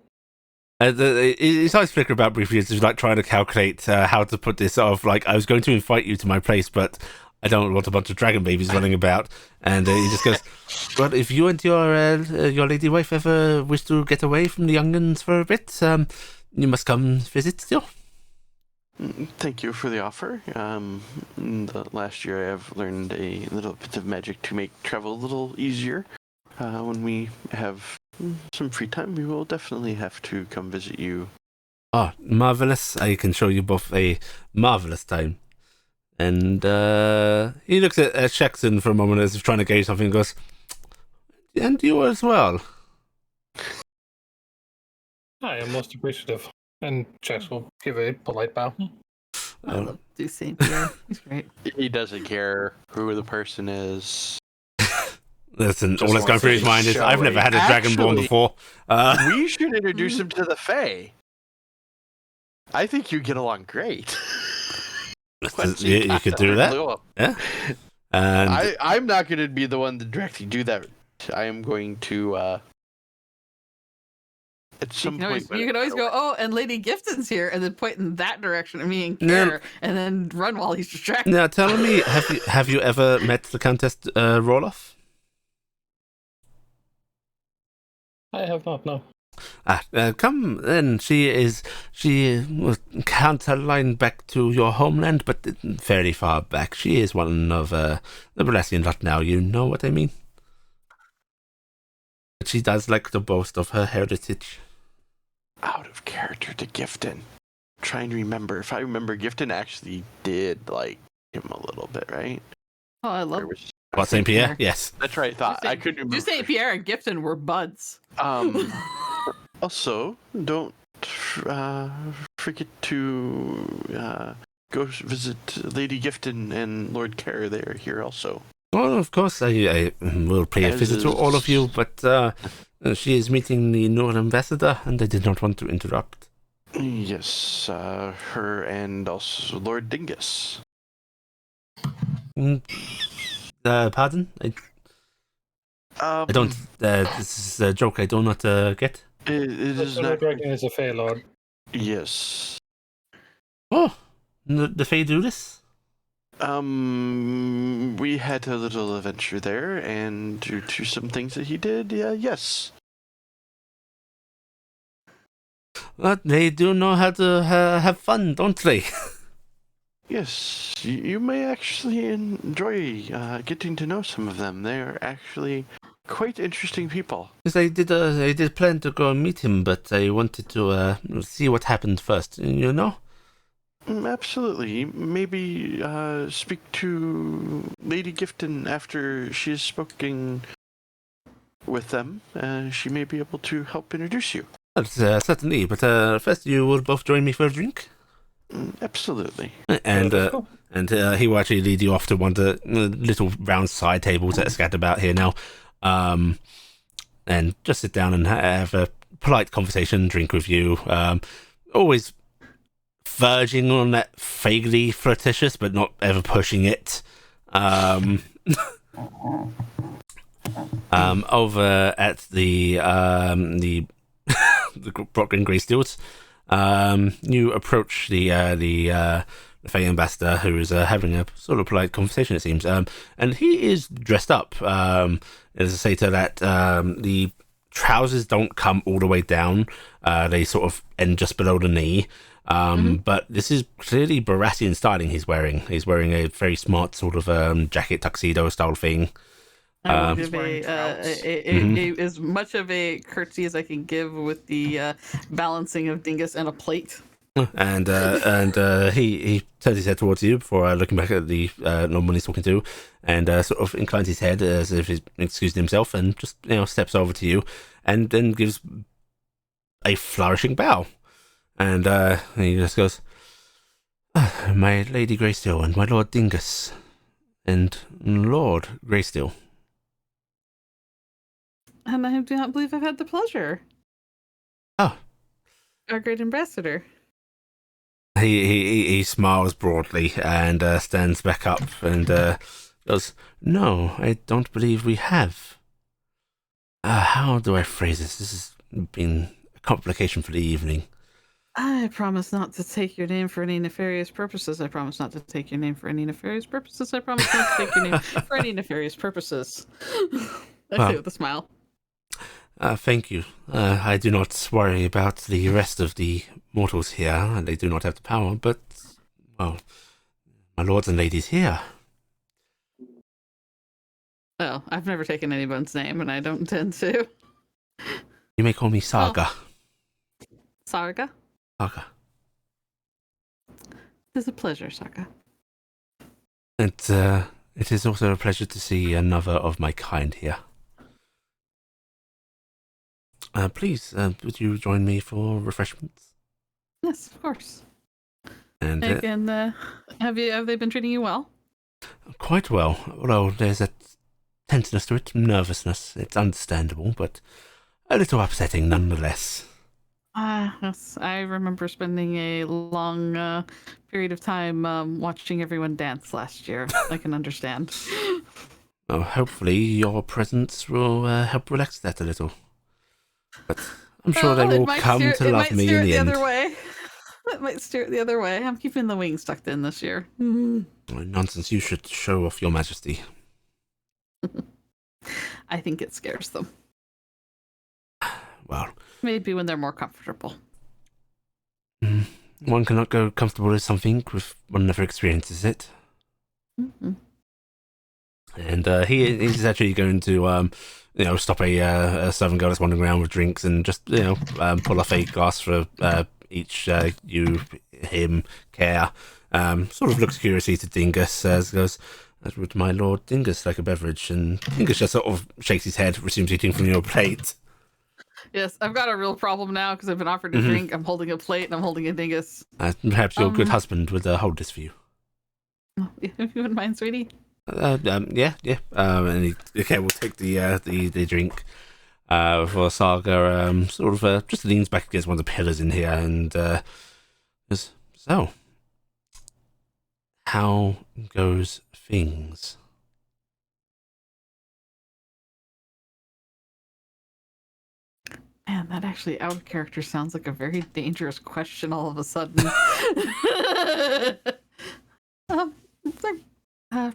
It's always flicker about briefly. It's just like trying to calculate how to put this off. Like, I was going to invite you to my place, but I don't want a bunch of dragon babies running about. And he just goes, "Well, if you and your lady wife ever wish to get away from the young'uns for a bit, you must come visit still." Thank you for the offer. In the last year, I have learned a little bit of magic to make travel a little easier. When we have some free time, we will definitely have to come visit you. Oh, marvelous. I can show you both a marvelous time. And he looks at Shaxon for a moment as if trying to gauge something and goes, "And you as well." I am most appreciative. And Jax will give a polite bow. I love do Saint Pierre. He's great. He doesn't care who the person is. Listen, Just all that's going wants through to his mind is, show I've never had a dragonborn Actually- before. We should introduce him to the Fae. I think you get along great. You could do that. Yeah. And I'm not going to be the one to directly do that. I am going to. At some point, You can always go, "Oh, and Lady Gifton's here," and then point in that direction at me and No. Care, and then run while he's distracted. now, tell me, have you ever met the Countess Roloff? I have not, no. Come then. She was counterline back to your homeland, but fairly far back. She is one of the Belassian lot now. You know what I mean? But she does like to boast of her heritage. out of character to Gifton. Trying to remember. If I remember, Gifton actually did like him a little bit, right? Oh, I love Or was- What, Saint Pierre? Yes. That's right. I thought I couldn't remember. You Saint Pierre and Gifton were buds. Also, don't forget to go visit Lady Gifton and Lord Care. They are here also. Well, of course, I will pay a As visit to all of is- you, but she is meeting the new ambassador, and I did not want to interrupt. Yes, her and also Lord Dingus. Pardon? I don't. This is a joke I do not get. It is The not. dragon is a Fey Lord. Yes. Oh, the Fae do this? We had a little adventure there, and due to some things that he did, yes. But they do know how to have fun, don't they? Yes, you may actually enjoy getting to know some of them. They are actually quite interesting people. Yes, I did plan to go and meet him, but I wanted to see what happened first. You know? Absolutely. Maybe speak to Lady Gifton after she has spoken with them. She may be able to help introduce you. Certainly. But first, you will both join me for a drink. Absolutely. And he will actually lead you off to one of the little round side tables that are scattered about here now, and just sit down and have a polite conversation, drink with you. Always verging on that vaguely flirtatious, but not ever pushing it. Over at the Brooklyn Grey Steels, you approach the Fey ambassador, who is having a sort of polite conversation, it seems, and he is dressed up. As I say to that, the trousers don't come all the way down; they sort of end just below the knee. But this is clearly Baratheon styling he's wearing. He's wearing a very smart sort of jacket tuxedo style thing. I will He's give wearing trouts. as much of a curtsy as I can give with the balancing of Dingus and a plate. And he turns his head towards you before looking back at the normal he's talking to, and sort of inclines his head as if he's excusing himself, and just steps over to you, and then gives a flourishing bow, and he just goes, "My Lady Greysteel and my Lord Dingus, and Lord Greysteel." And I do not believe I've had the pleasure. Oh. Our great ambassador. He smiles broadly and stands back up and goes, "No, I don't believe we have. How do I phrase this? This has been a complication for the evening. I promise not to take your name for any nefarious purposes. I promise not to take your name for any nefarious purposes. I promise not to take your name for any nefarious purposes." I say with a smile. Thank you. I do not worry about the rest of the mortals here. They do not have the power, but, well, my lords and ladies here. Oh, I've never taken anyone's name, and I don't intend to. You may call me Saga. Sarga? Saga. It is a pleasure, Sarga. It is also a pleasure to see another of my kind here. Please, would you join me for refreshments? Yes, of course. And have they been treating you well? quite well. Although there's a tenseness to it, nervousness. It's understandable, but a little upsetting nonetheless. Yes, I remember spending a long period of time watching everyone dance last year. I can understand. Well, hopefully your presence will help relax that a little. But I'm sure they will come to love me in the end. It might steer it the other way. I'm keeping the wings tucked in this year. Nonsense, you should show off your majesty. I think it scares them. Well, maybe when they're more comfortable. One cannot go comfortable with something if one never experiences it. Mm-hmm. And he's actually going to stop a servant girl that's wandering around with drinks and just pull off a glass for each you, him, care. Sort of looks curiously to Dingus as goes, "Would my lord Dingus like a beverage?" And Dingus just sort of shakes his head, resumes eating from your plate. Yes, I've got a real problem now because I've been offered a drink. I'm holding a plate and I'm holding a dingus. Perhaps your good husband would hold this for you. If you wouldn't mind, sweetie. Yeah. And we'll take the drink. For Saga, sort of just leans back against one of the pillars in here and goes, "So, how goes things?" Man, that actually out of character sounds like a very dangerous question all of a sudden.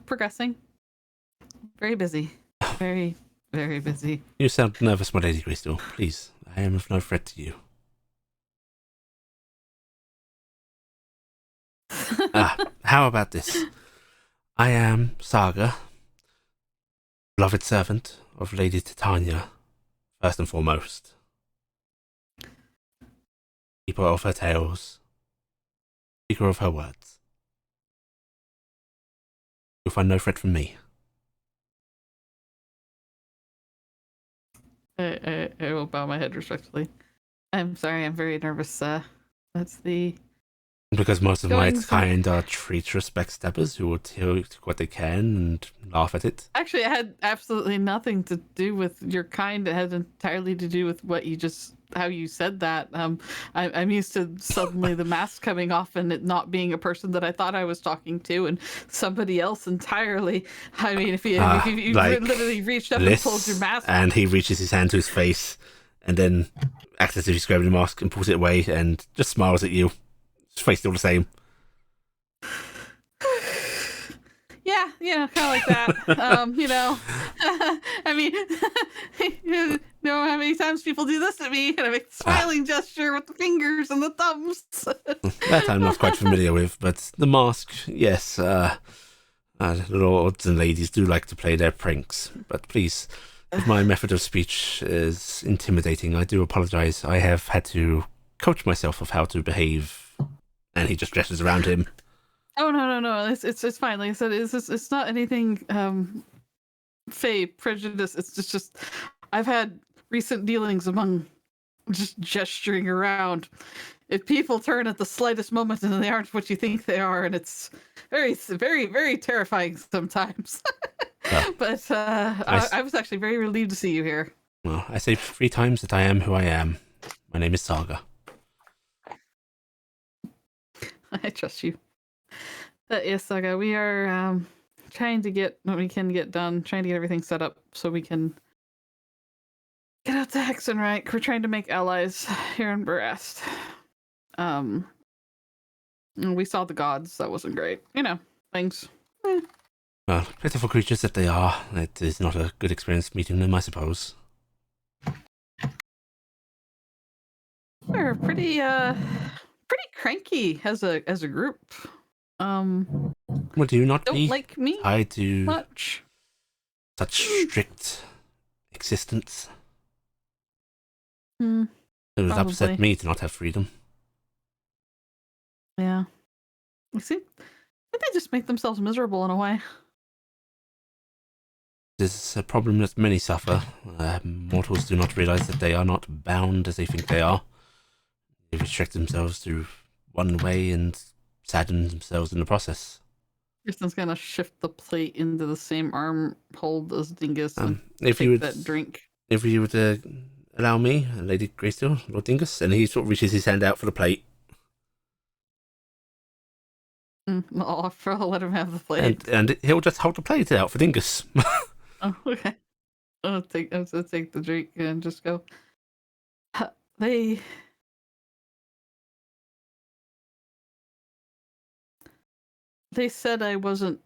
Progressing. Very busy. Very, very busy. You sound nervous, my lady Crystal. Please, I am of no threat to you. How about this? I am Saga, beloved servant of Lady Titania, first and foremost. Keeper of her tales, speaker of her words. You'll find no threat from me. I will bow my head respectfully. I'm sorry, I'm very nervous. That's the... Because most of my kind are treacherous backstabbers who will take what they can and laugh at it. Actually, it had absolutely nothing to do with your kind. It had entirely to do with what you just... how you said that. I'm used to suddenly the mask coming off and it not being a person that I thought I was talking to and somebody else entirely. I mean, if you like literally reached up and pulled your mask, and he reaches his hand to his face and then acts as if he's grabbing the mask and pulls it away and just smiles at you. His face still the same. Yeah, kind of like that. I mean, you know how many times people do this at me, and I make a smiling gesture with the fingers and the thumbs. That I'm not quite familiar with, but the mask, yes. Lords and ladies do like to play their pranks, but please, if my method of speech is intimidating, I do apologize. I have had to coach myself of how to behave. And he just gestures around him. Oh no! It's fine. Like I said, it's not anything prejudice. It's just I've had recent dealings among just gesturing around. If people turn at the slightest moment and they aren't what you think they are, and it's very, very, very terrifying sometimes. But I was actually very relieved to see you here. Well, I say 3 times that I am who I am. My name is Saga. I trust you. But yes, Saga, we are trying to get what we can get done, trying to get everything set up so we can get out to Hexenreich. We're trying to make allies here in Barast. We saw the gods. That wasn't great. You know, things. Well, pitiful creatures that they are, it is not a good experience meeting them, I suppose. We're pretty cranky as a group. Well, do you not Don't be like me tied to much. such strict existence? Hmm. It would Probably. upset me to not have freedom. Yeah. You see, they just make themselves miserable in a way. This is a problem that many suffer. Mortals do not realize that they are not bound as they think they are. They restrict themselves to one way and sadden themselves in the process. Kristen's gonna shift the plate into the same arm hold as Dingus and If take you would, that drink. if you would allow me, Lady Greysteel, Lord Dingus, and he sort of reaches his hand out for the plate, I'll let him have the plate. and he'll just hold the plate out for Dingus. Oh, okay. I'll take the drink and just go. They said I wasn't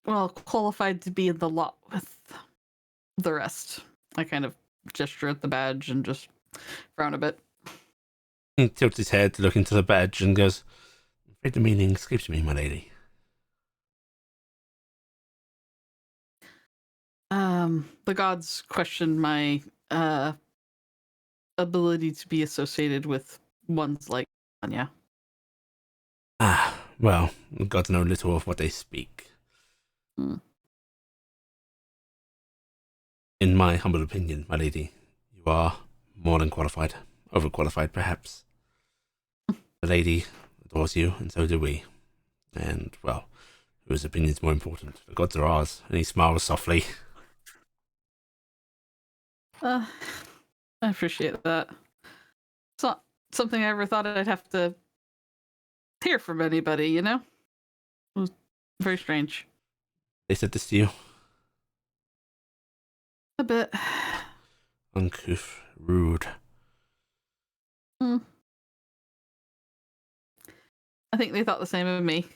qualified to be in the lot with the rest. I kind of gesture at the badge and just frown a bit. He tilts his head to look into the badge and goes, "I'm afraid the meaning escapes me, my lady." The gods question my ability to be associated with ones like Anya. Ah, well, the gods know little of what they speak. In my humble opinion, my lady, you are more than qualified. Overqualified, perhaps. The lady adores you, and so do we. And, well, whose opinion's more important? The gods are ours. And he smiles softly. I appreciate that. It's not something I ever thought I'd have to hear from anybody, you know? It was very strange. They said this to you? A bit. Uncouth, rude. I think they thought the same of me.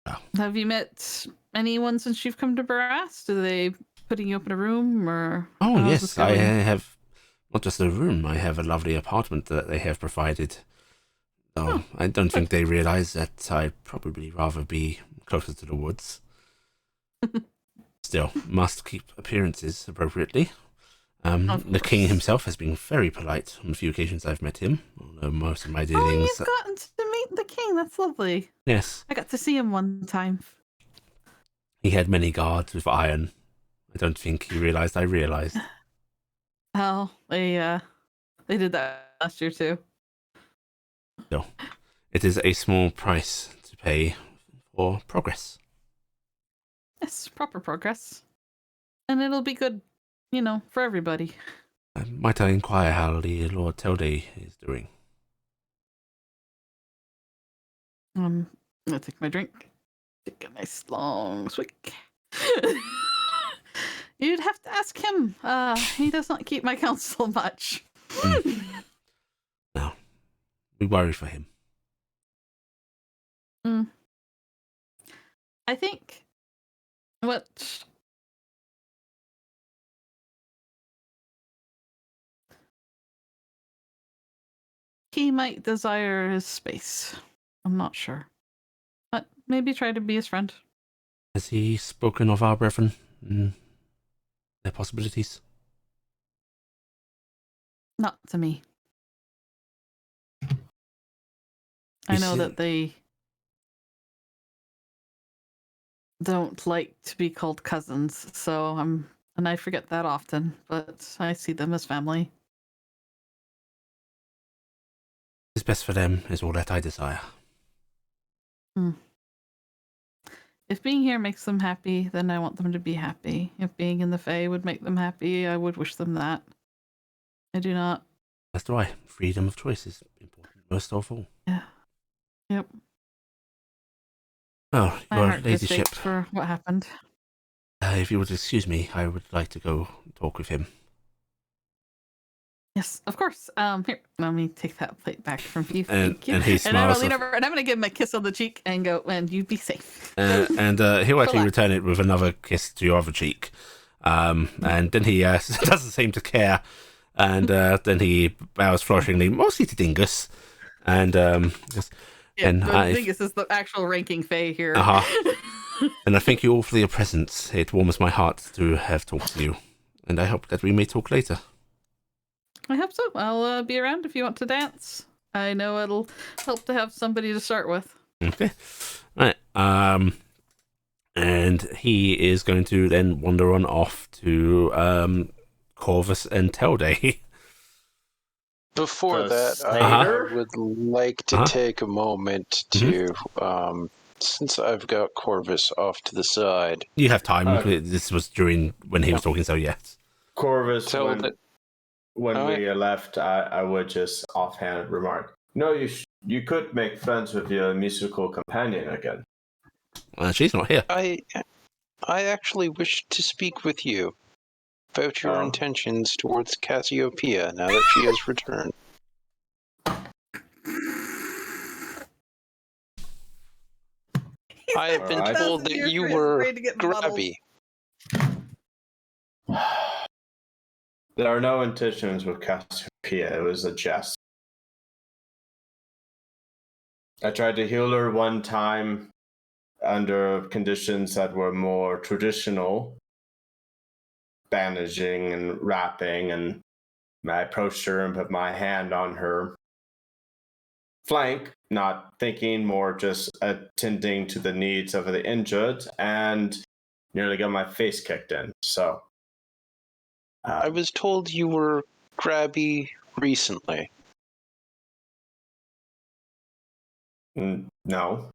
Oh. Have you met anyone since you've come to Barast? Are they putting you up in a room, or? Oh, how's yes, this I going? have not just a room, I have a lovely apartment that they have provided. Though I don't think they realize that I'd probably rather be closer to the woods. Still, must keep appearances appropriately. The king himself has been very polite on the few occasions I've met him, although most of my dealings... Oh, you've gotten to meet the king. That's lovely. Yes. I got to see him one time. He had many guards with iron. I don't think he realized I realized. Oh, they did that last year too. No. It is a small price to pay for progress. Yes, proper progress. And it'll be good, you know, for everybody. Might I inquire how the Lord Telde is doing? I'm gonna take my drink. Take a nice long swig. You'd have to ask him. He does not keep my counsel much. No. We worry for him. I think what he might desire his space. I'm not sure. But maybe try to be his friend. Has he spoken of our brethren and their possibilities? Not to me. I know that they don't like to be called cousins, and I forget that often, but I see them as family. What is best for them is all that I desire. If being here makes them happy, then I want them to be happy. If being in the Fae would make them happy, I would wish them that. I do not. As do I. Freedom of choice is important, most of all. Yeah. Yep. Oh, My your heart just ladyship. aches for what happened. If you would excuse me, I would like to go talk with him. Yes, of course. Here, let me take that plate back from you. And- Thank you. and he I'm gonna smiles lean of- over and I'm gonna give him a kiss on the cheek and go, and you be safe. And he'll actually Relax. return it with another kiss to your other cheek. And then he doesn't seem to care. And then he bows flourishingly, mostly to Dingus. And just, Yeah, and the Dingus is the actual ranking Fae here. and I thank you all for your presence. It warms my heart to have talked to you. And I hope that we may talk later. I hope so. I'll be around if you want to dance. I know it'll help to have somebody to start with. Okay. Right. And he is going to then wander on off to Corvus and Telday. Before The that, Slater? I would like to take a moment to, since I've got Corvus off to the side, You have time. Okay. This was during when he was talking, so yes. Corvus, tell when, that when Oh, we left, I would just offhand remark, no, you could make friends with your musical companion again. She's not here. I actually wish to speak with you about your Oh. intentions towards Cassiopeia now that she has returned. I have been Alright. told that you were grabby. There are no intentions with Cassiopeia. It was a jest. I tried to heal her one time under conditions that were more traditional, bandaging and wrapping, and I approached her and put my hand on her flank, not thinking, more just attending to the needs of the injured, and nearly got my face kicked in. So I was told you were grabby recently. no.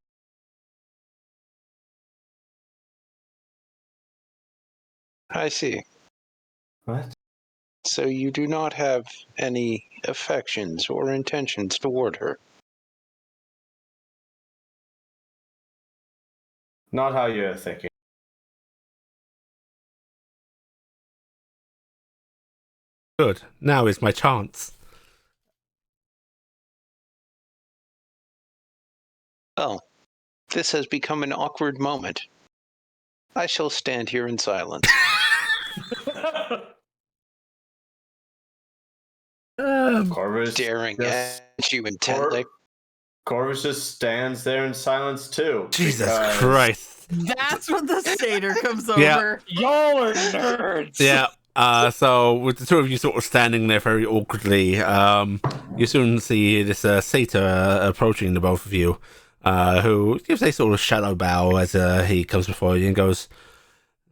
I see. What? So you do not have any affections or intentions toward her. Not how you're thinking. Good. Now is my chance. Oh, this has become an awkward moment. I shall stand here in silence. Corvus Staring just, at you intently. Corvus just stands there in silence too. Jesus because- Christ. That's when the satyr comes Yeah. over. Y'all are nerds. Yeah. So with the two of you sort of standing there very awkwardly, you soon see this satyr approaching the both of you, who gives a sort of shallow bow as he comes before you and goes,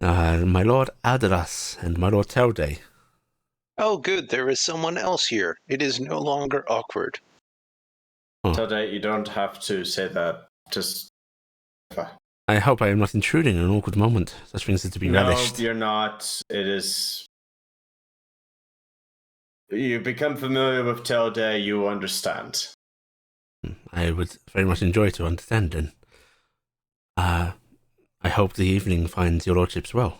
"My Lord Adaras and my Lord Telday." Oh, good, there is someone else here. It is no longer awkward. Today, you don't have to say that. Just I hope I am not intruding in an awkward moment. Such things are to be no, relished. you're not. It is. You become familiar with Telday, you understand. I would very much enjoy to understand then. I hope the evening finds your lordships well.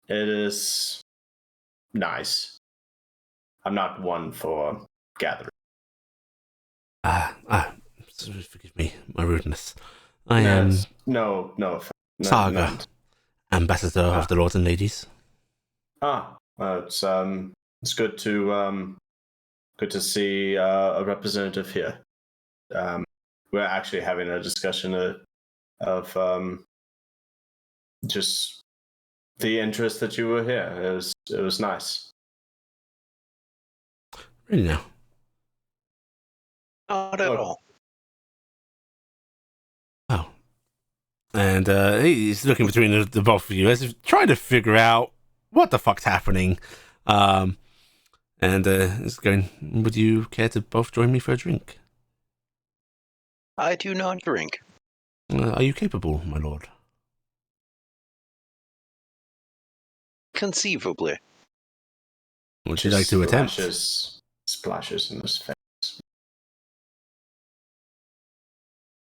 It is nice. I'm not one for gathering. Forgive me, my rudeness. I am No. Saga, none. ambassador of the lords and ladies. It's good to see a representative here. We're actually having a discussion of just the interest that you were here. It was nice. Really now. Not at all. Oh. And he's looking between the both of you as if trying to figure out what the fuck's happening. And he's going, would you care to both join me for a drink? I do not drink. Are you capable, my lord? Conceivably. Would you like to attempt? Splashes in his face.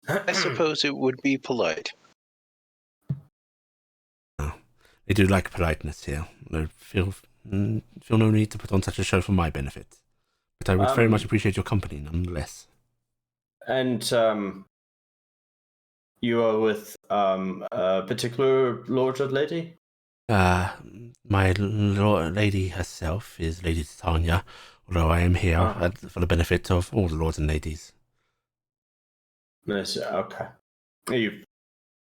I suppose it would be polite. Oh, they do like politeness here. I feel no need to put on such a show for my benefit. But I would very much appreciate your company, nonetheless. And you are with a particular lord or lady? My lady herself is Lady Titania, although I am here for the benefit of all the lords and ladies. Yes, okay. You,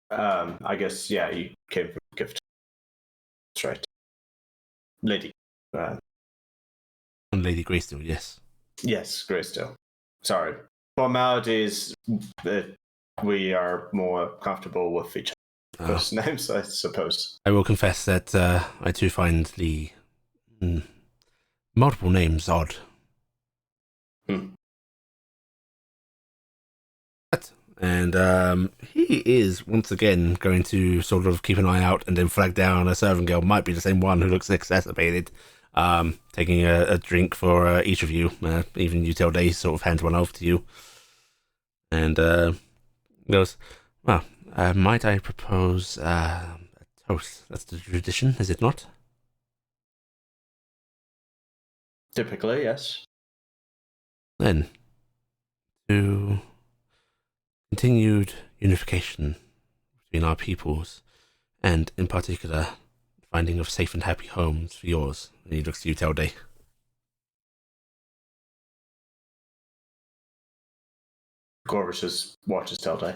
I guess, yeah, you came for a gift. That's right. Lady. And Lady Greystone, yes. Yes, Greystone. Sorry. Formalities, we are more comfortable with each other's names, I suppose. I will confess that I too find the multiple names odd. And he is once again going to sort of keep an eye out and then flag down a servant girl. Might be the same one who looks exacerbated. Taking a drink for each of you. Even you tell they sort of hands one over to you. And goes, well, might I propose a toast? That's the tradition, is it not? Typically, yes. Then, to continued unification between our peoples, and in particular, finding of safe and happy homes for yours. And he looks to you, Telday. Corvus just watches Telday.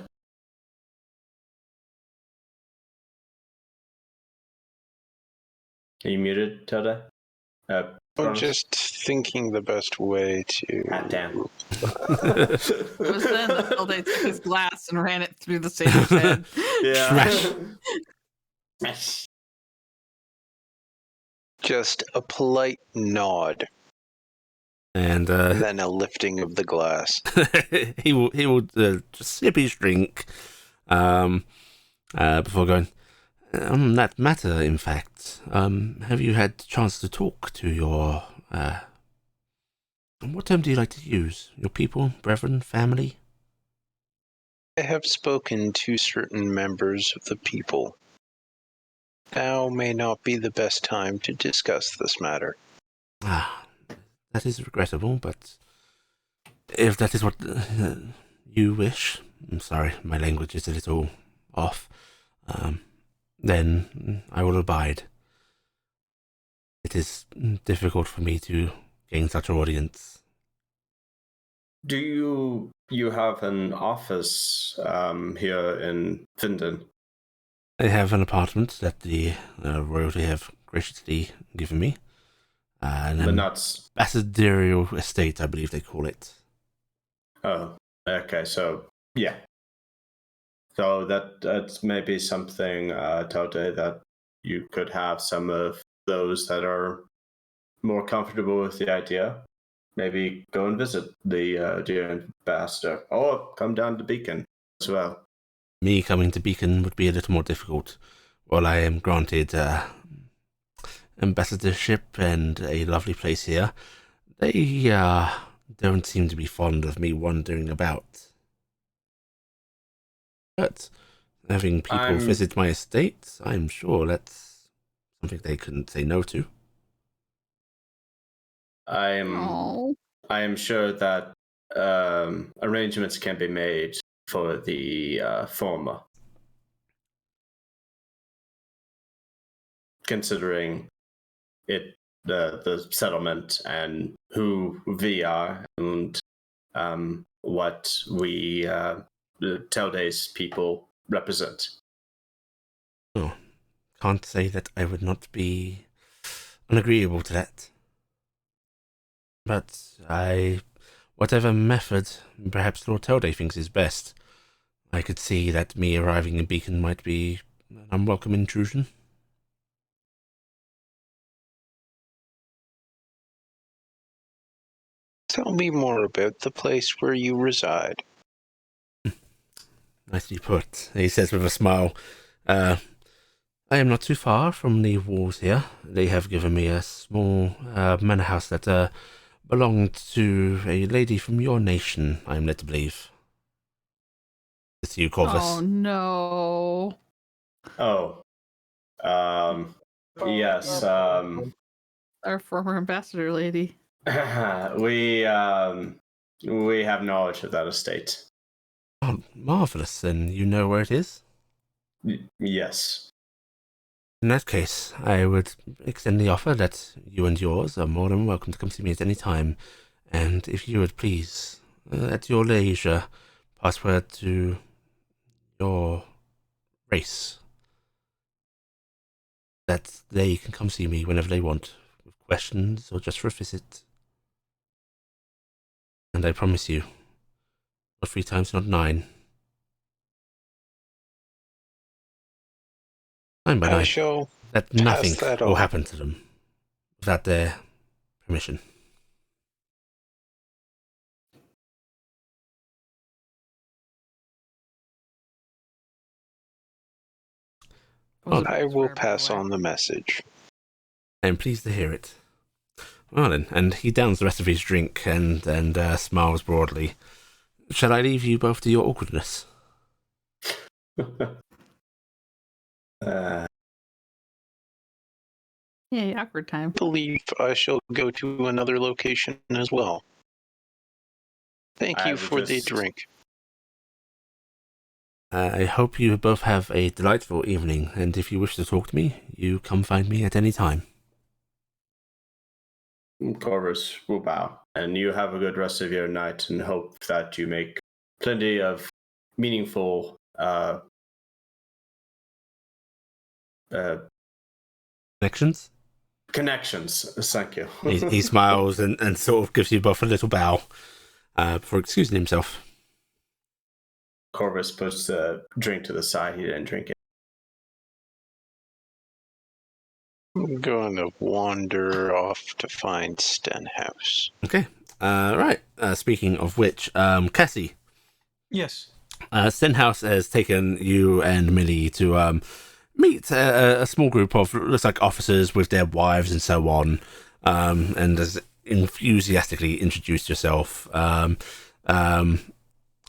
Are you muted, Telday? I'm just thinking the best way to... God damn. It was then that Elday took his glass and ran it through the satyrs head. Smash. Just a polite nod. And then a lifting of the glass. he will just sip his drink before going, on that matter, in fact, have you had a chance to talk to your... what term do you like to use? Your people, brethren, family? I have spoken to certain members of the people. Now may not be the best time to discuss this matter. That is regrettable, but if that is what you wish... I'm sorry, my language is a little off. Then I will abide. It is difficult for me to gain such an audience. Do you have an office here in Finden? I have an apartment that the royalty have graciously given me. An ambassadorial estate, I believe they call it. Oh, okay, so, yeah. So that's maybe something, Tote, that you could have some of those that are more comfortable with the idea. Maybe go and visit the dear ambassador, or come down to Beacon as well. Me coming to Beacon would be a little more difficult. While I am granted ambassadorship and a lovely place here, they don't seem to be fond of me wandering about. But having people visit my estate, I'm sure that's something they couldn't say no to. I am sure that arrangements can be made for the former, considering the settlement and who we are and what we the Telday's people represent. Oh, can't say that I would not be unagreeable to that. But whatever method perhaps Lord Telday thinks is best, I could see that me arriving in Beacon might be an unwelcome intrusion. Tell me more about the place where you reside. Nicely put, he says with a smile. I am not too far from the walls here. They have given me a small manor house that belonged to a lady from your nation, I am led to believe. It's you, Corvus. Oh no. Oh. Yes. Our former ambassador lady. We have knowledge of that estate. Oh, marvellous. Then you know where it is? Yes. In that case, I would extend the offer that you and yours are more than welcome to come see me at any time. And if you would please, at your leisure, pass word to your race that they can come see me whenever they want, with questions or just for a visit. And I promise you, not 3 times, not 9. 9 by I 9. shall That pass nothing that will on. happen to them without their permission. I will pass on the message. I am pleased to hear it. Well then, and he downs the rest of his drink and smiles broadly. Shall I leave you both to your awkwardness? Yay, awkward time. I believe I shall go to another location as well. Thank I you would for the just- drink. I hope you both have a delightful evening, and if you wish to talk to me, you come find me at any time. Corvus will bow, and you have a good rest of your night, and hope that you make plenty of meaningful Connections? connections. Thank you. He smiles and sort of gives you both a little bow before excusing himself. Corvus puts the drink to the side. He didn't drink it. I'm going to wander off to find Stenhouse. Okay. Right. Speaking of which, Cassie, Yes. Stenhouse has taken you and Millie to meet a small group of, looks like, officers with their wives and so on, and has enthusiastically introduced yourself.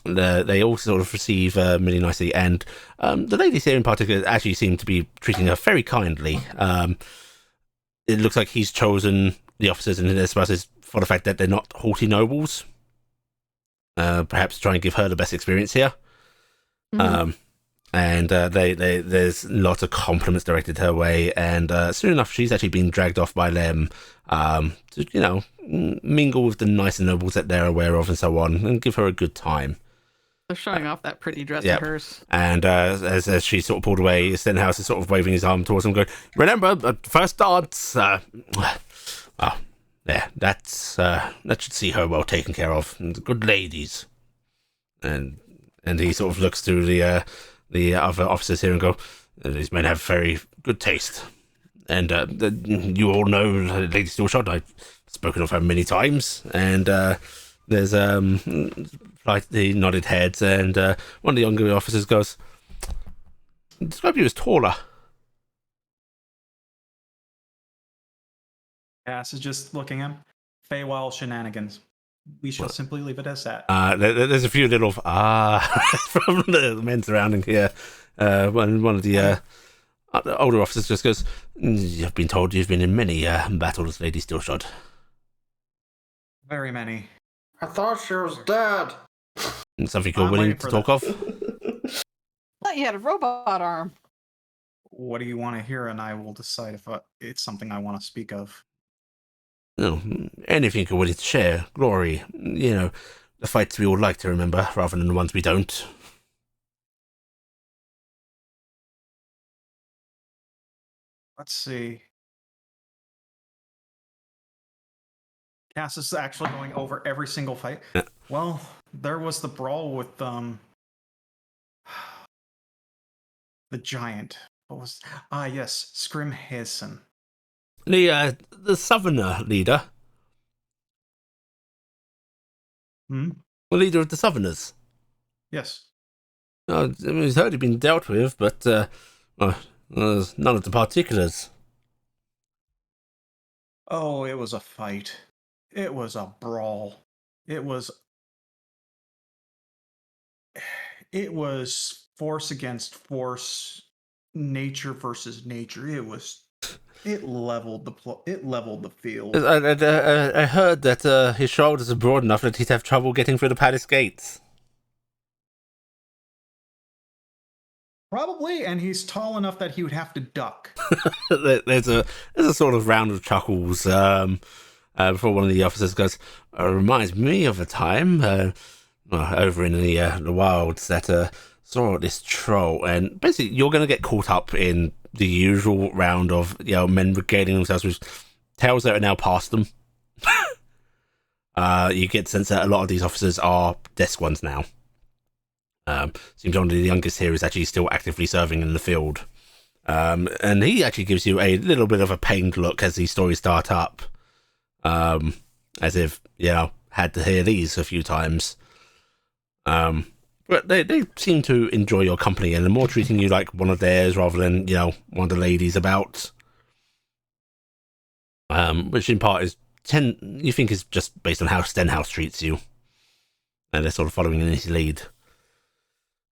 They all sort of receive Millie nicely, and the ladies here in particular actually seem to be treating her very kindly. It looks like he's chosen the officers and their spouses for the fact that they're not haughty nobles. Perhaps try and give her the best experience here. Mhm. And there's lots of compliments directed her way, and soon enough she's actually been dragged off by them to, mingle with the nicer nobles that they're aware of and so on, and give her a good time. They're showing off that pretty dress Yep. of hers. And as she sort of pulled away, Stenhouse is sort of waving his arm towards him, going, "Remember, first dance. Well, yeah, that should see her well taken care of. And good ladies." And he sort of looks to the other officers here and go, "These men have very good taste. And you all know Lady Steelshot. I've spoken of her many times. And there's slightly nodded heads, and one of the younger officers goes, "Describe you as taller." Cass is just looking at him. Feywild shenanigans. We shall simply leave it as that. There's a few little from the men surrounding here. One of the older officers just goes, "You've been told you've been in many battles, Lady Steelshot." Very many. I thought she was dead. Something you're I'm willing waiting to for talk of? Thought you had a robot arm. What do you want to hear? And I will decide if it's something I want to speak of. No, anything you're willing to share. Glory, the fights we all like to remember rather than the ones we don't. Let's see. Cass is actually going over every single fight. Yeah. Well, there was the brawl with the giant. What was yes, Scrimhazen. The Southerner leader. Hmm? The leader of the Southerners. Yes. He's already been dealt with, but None of the particulars. Oh, it was a fight. It was a brawl. It was force against force, nature versus nature. It leveled the field. I heard that his shoulders are broad enough that he'd have trouble getting through the palace gates. Probably, and he's tall enough that he would have to duck. There's a sort of round of chuckles before one of the officers goes, reminds me of a time over in the wilds that saw this troll, and basically you're going to get caught up in the usual round of men regaling themselves with tales that are now past them. You get the sense that a lot of these officers are desk ones now. Seems only the youngest here is actually still actively serving in the field. And he actually gives you a little bit of a pained look as these stories start up. As if, had to hear these a few times. But they seem to enjoy your company and are more treating you like one of theirs rather than, one of the ladies about. Which in part you think is just based on how Stenhouse treats you. And they're sort of following in his lead.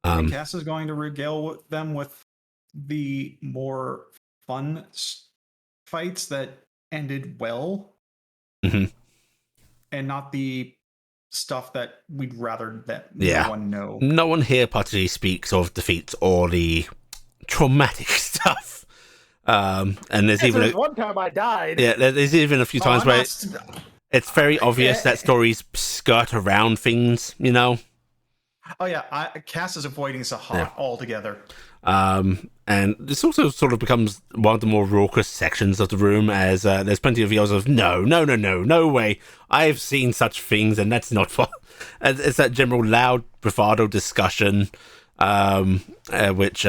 Cass is going to regale them with the more fun fights that ended well, mm-hmm. and not the stuff that we'd rather that no one know. No one here particularly speaks of defeats or the traumatic stuff. And there's one time I died. Yeah, there's even a few times where it's very obvious that stories skirt around things, Oh yeah, Cass is avoiding Sahar altogether. And this also sort of becomes one of the more raucous sections of the room, as there's plenty of yells of no way, I've seen such things, and that's not fun. It's that general loud bravado discussion, which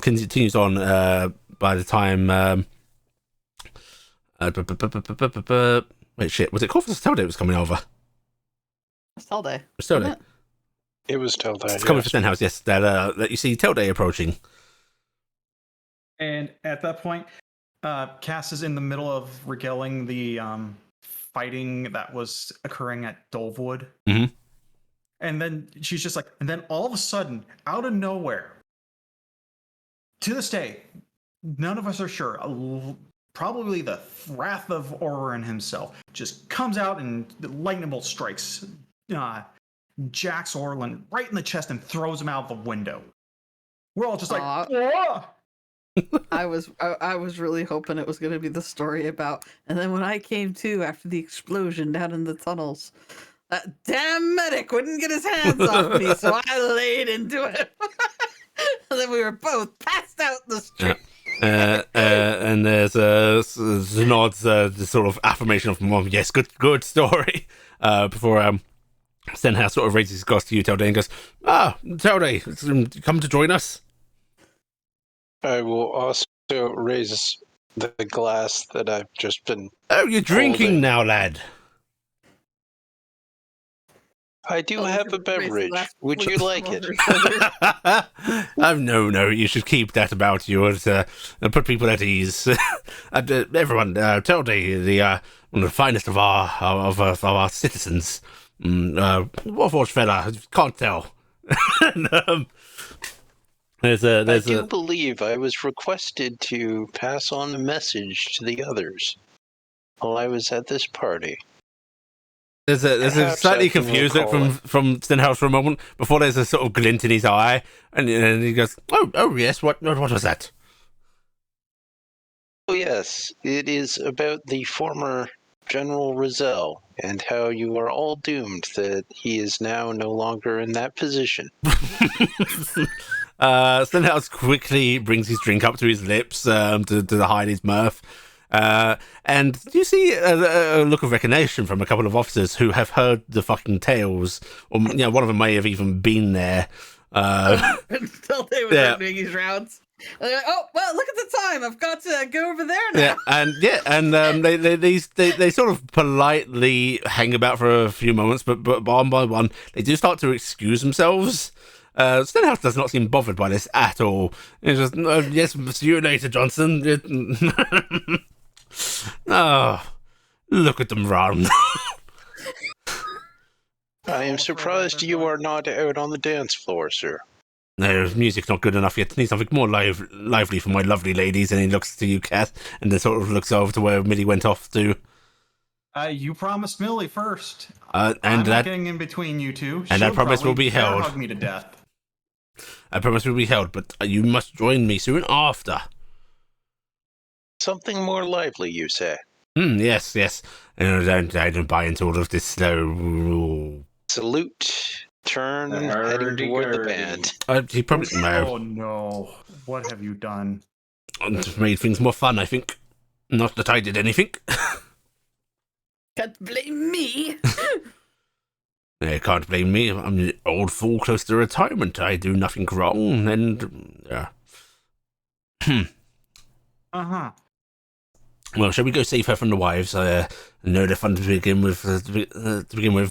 continues on by the time. Wait, shit, was it Corvus Telday was coming over? Telday. Telday. It was Telday. It's coming for Stenhouse, yes. That you see Telday approaching. And at that point, Cass is in the middle of regaling the fighting that was occurring at Dolvewood. Mm-hmm. And then she's just like, and then all of a sudden, out of nowhere, to this day, none of us are sure. Probably the wrath of Orin himself just comes out and the lightning bolt strikes Jax Orland right in the chest and throws him out the window. We're all just like, whoa! I was really hoping it was going to be the story about, and then when I came to after the explosion down in the tunnels, that damn medic wouldn't get his hands off me, so I laid into it. And then we were both passed out in the street. And there's Zenod's sort of affirmation of, Mom, yes, good story. Before Stenhouse sort of raises his glass to you, Telday, and goes, Telday, come to join us. I will also raise the glass that I've just been. Oh, you're drinking now, lad. I do have a beverage. Would you like it? No, you should keep that about you and put people at ease. Everyone, Telday, one of the finest of our citizens. Warforged fella, can't tell. I do believe I was requested to pass on the message to the others while I was at this party. There's a slightly confused look from Stenhouse for a moment before there's a sort of glint in his eye, and he goes, "Oh yes, what was that?" Oh yes, it is about the former General Rizal and how you are all doomed that he is now no longer in that position. Stenhouse quickly brings his drink up to his lips to hide his mirth. And you see a look of recognition from a couple of officers who have heard the fucking tales, or one of them may have even been there. Until they were doing his rounds. Like, oh well, look at the time. I've got to go over there now. They sort of politely hang about for a few moments, but one by one they do start to excuse themselves. Stenhouse does not seem bothered by this at all. It's just, yes, see you later, Johnson. Oh, look at them run. I am surprised you are not out on the dance floor, sir. No, music's not good enough yet. Need something more lively for my lovely ladies. And he looks to you, Cass, and then sort of looks over to where Millie went off to. You promised Millie first. And I'm that not getting in between you two. and that promise will be bear held. hug me to death. I promise will be held, but you must join me soon after. Something more lively, you say? Yes. And I don't buy into all of this slow. Salute. Turn, heading toward the band. He probably Oh no! What have you done? Just made things more fun, I think. Not that I did anything. Can't blame me. You can't blame me. I'm an old fool close to retirement. I do nothing wrong, and Uh-huh. Well, shall we go save her from the wives? I know they're fun to begin with,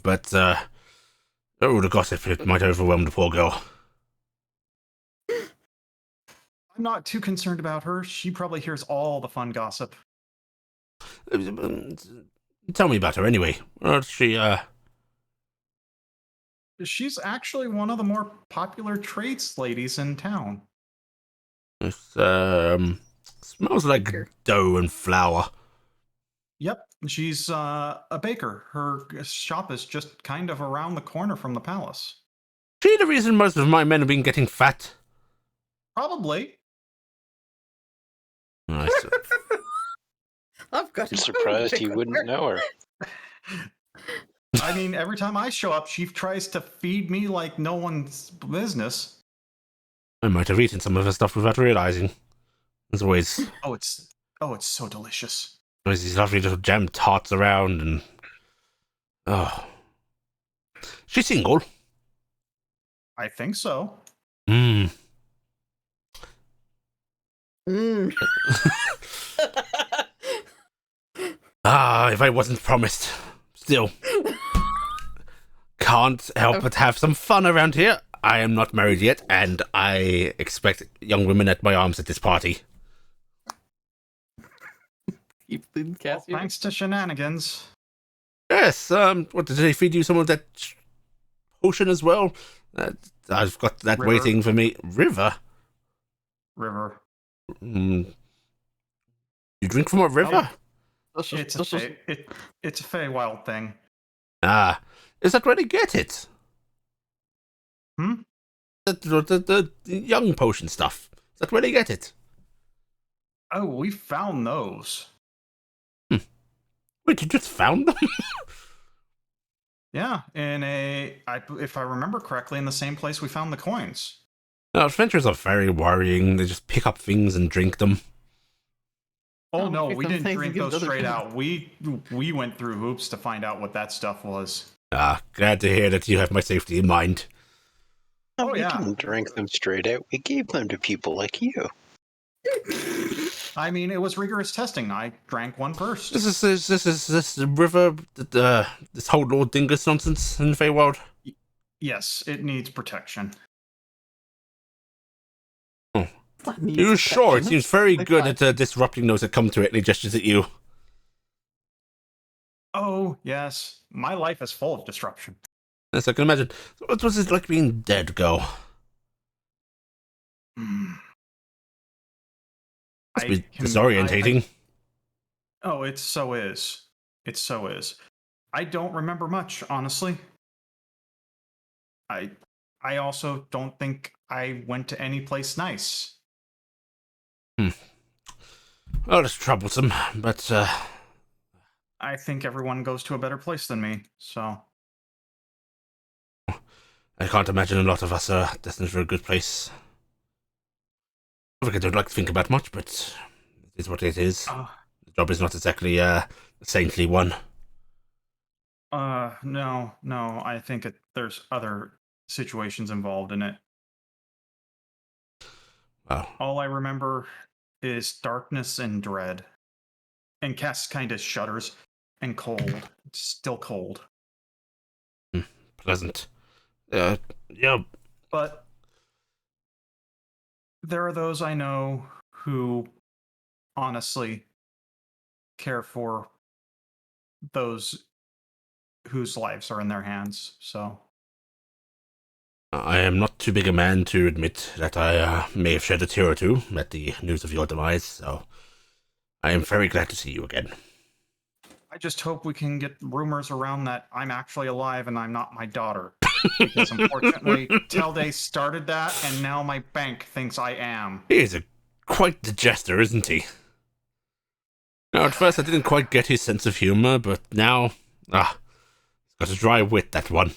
but the gossip, it might overwhelm the poor girl. I'm not too concerned about her. She probably hears all the fun gossip. Tell me about her anyway. She She's actually one of the more popular trades ladies in town. smells like dough and flour. Yep, she's a baker. Her shop is just kind of around the corner from the palace. She the reason most of my men have been getting fat? Probably. I see. I've got I'm surprised you wouldn't know her. I mean, every time I show up, she tries to feed me like no one's business. I might have eaten some of her stuff without realizing. There's always It's so delicious. these lovely little jam tarts around, and she's single. I think so. Mm. If I wasn't promised. Still. Can't help but have some fun around here. I am not married yet, and I expect young women at my arms at this party. Thanks to shenanigans. Yes, what, did they feed you some of that potion as well? I've got that River. waiting for me. River? You drink from a river? It's a Feywild thing. Is that where they get it? Hmm? The young potion stuff. Is that where they get it? Oh, we found those. Wait, you just found them? Yeah, if I remember correctly, in the same place we found the coins. No, adventures are very worrying. They just pick up things and drink them. Oh no, pick we them didn't things and drink give those other straight people. out. We went through hoops to find out what that stuff was. Glad to hear that you have my safety in mind. Oh, we yeah. didn't drink them straight out. We gave them to people like you. I mean, it was rigorous testing. I drank one first. This the river, this whole Lord Dingus nonsense in the Feywild. Yes, it needs protection. You sure? It seems very good at disrupting those that come to it, and he gestures at you. Oh, yes. My life is full of disruption. Yes, I can imagine. What was it like being dead, girl? Mm. Must be disorientating. It so is. It so is. I don't remember much, honestly. I also don't think I went to any place nice. Well, it's troublesome, but I think everyone goes to a better place than me, so... I can't imagine a lot of us are destined for a good place. I don't like to think about much, but it is what it is. The job is not exactly a saintly one. No, I think there's other situations involved in it. Well, All I remember is darkness and dread. And Cass kind of shudders. And cold. It's still cold. pleasant. Yeah. But there are those I know who honestly care for those whose lives are in their hands. So I am not too big a man to admit that I may have shed a tear or two at the news of your demise, so I am very glad to see you again. I just hope we can get rumors around that I'm actually alive and I'm not my daughter. Because unfortunately, Telday started that, and now my bank thinks I am. He is quite the jester, isn't he? Now, at first I didn't quite get his sense of humor, but now, he's got a dry wit, that one.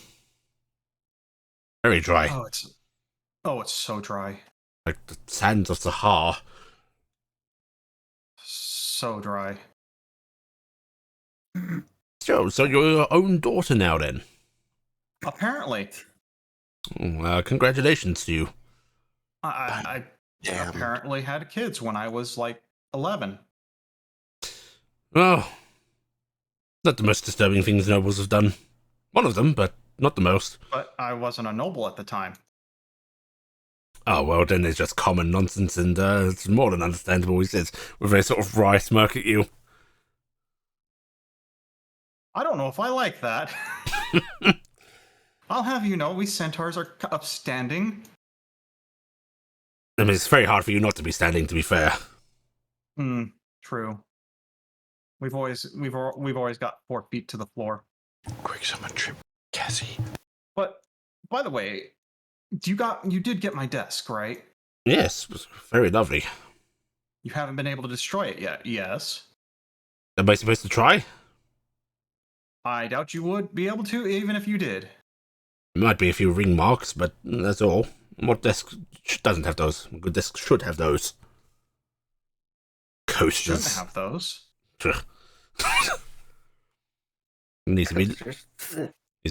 Very dry. It's so dry. Like the sands of Sahara. So dry. So you're your own daughter now, then? Apparently. Congratulations to you. I apparently had kids when I was like 11. Well, not the most disturbing things nobles have done. One of them, but not the most. But I wasn't a noble at the time. Oh, well, then it's just common nonsense, and it's more than understandable, he says, with a sort of wry smirk at you. I don't know if I like that. I'll have you know, we centaurs are upstanding. I mean, it's very hard for you not to be standing, to be fair. True. We've always got 4 feet to the floor. Quick, someone trip Cassie. But by the way, you did get my desk, right? Yes, it was very lovely. You haven't been able to destroy it yet, yes? Am I supposed to try? I doubt you would be able to, even if you did. There might be a few ring marks, but that's all. What desk doesn't have those? A good desk should have those. Coasters. Shouldn't have those. Needs to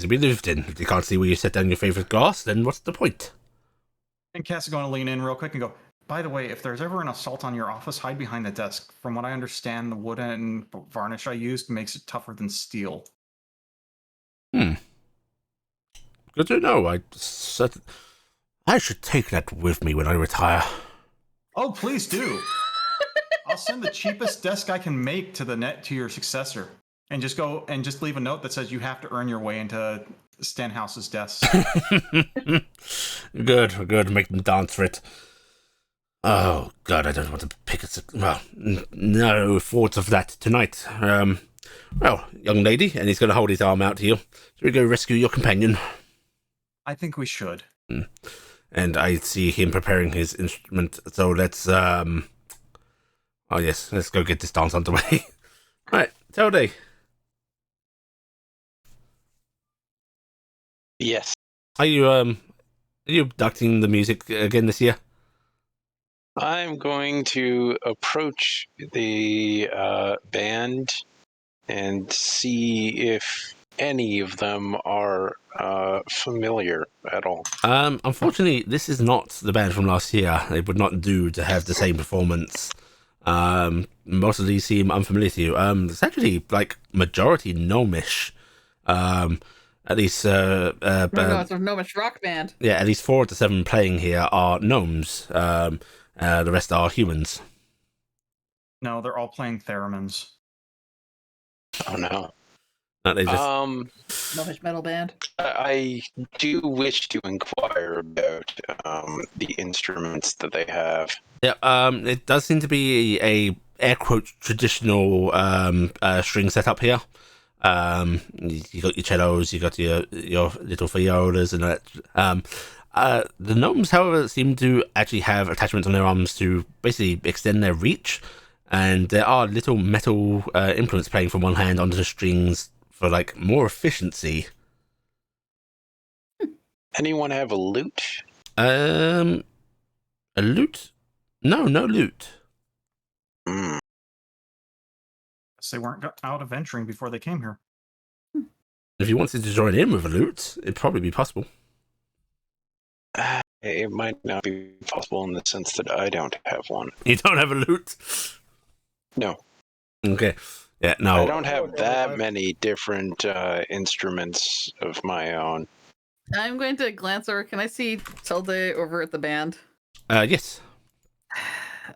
be lived in. If you can't see where you set down your favorite glass, then what's the point? And Cass is going to lean in real quick and go, by the way, if there's ever an assault on your office, hide behind the desk. From what I understand, the wood and varnish I used makes it tougher than steel. Good to know. I should take that with me when I retire. Oh, please do. I'll send the cheapest desk I can make to your successor. And just leave a note that says you have to earn your way into Stenhouse's desk. Good. Make them dance for it. Oh, God, I don't want to pick it. Well, no thoughts of that tonight. Well, young lady, and he's going to hold his arm out to you. Should we go rescue your companion? I think we should. And I see him preparing his instrument, so let's, oh yes, let's go get this dance underway. Right, Telday. Yes. Are you abducting the music again this year? I'm going to approach the band and see if any of them are familiar at all. Unfortunately, this is not the band from last year. It would not do to have the same performance. Most of these seem unfamiliar to you. It's actually like majority gnomish. At least it's a gnomish rock band. Yeah, at least 4 of the 7 playing here are gnomes. The rest are humans. No, they're all playing theremins. Oh no. They just... Gnomish metal band. I do wish to inquire about the instruments that they have. Yeah, it does seem to be a air quote traditional string setup here. You got your cellos, you got your little violas and that. The gnomes, however, seem to actually have attachments on their arms to basically extend their reach, and there are little metal implements playing from one hand onto the strings for like more efficiency. Anyone have a lute? A lute? No lute. Guess they weren't out adventuring before they came here. If you wanted to join in with a lute, it'd probably be possible. It might not be possible in the sense that I don't have one. You don't have a lute? No. Okay. Yeah, no. I don't have that many different instruments of my own. I'm going to glance over. Can I see Tilde over at the band? Yes.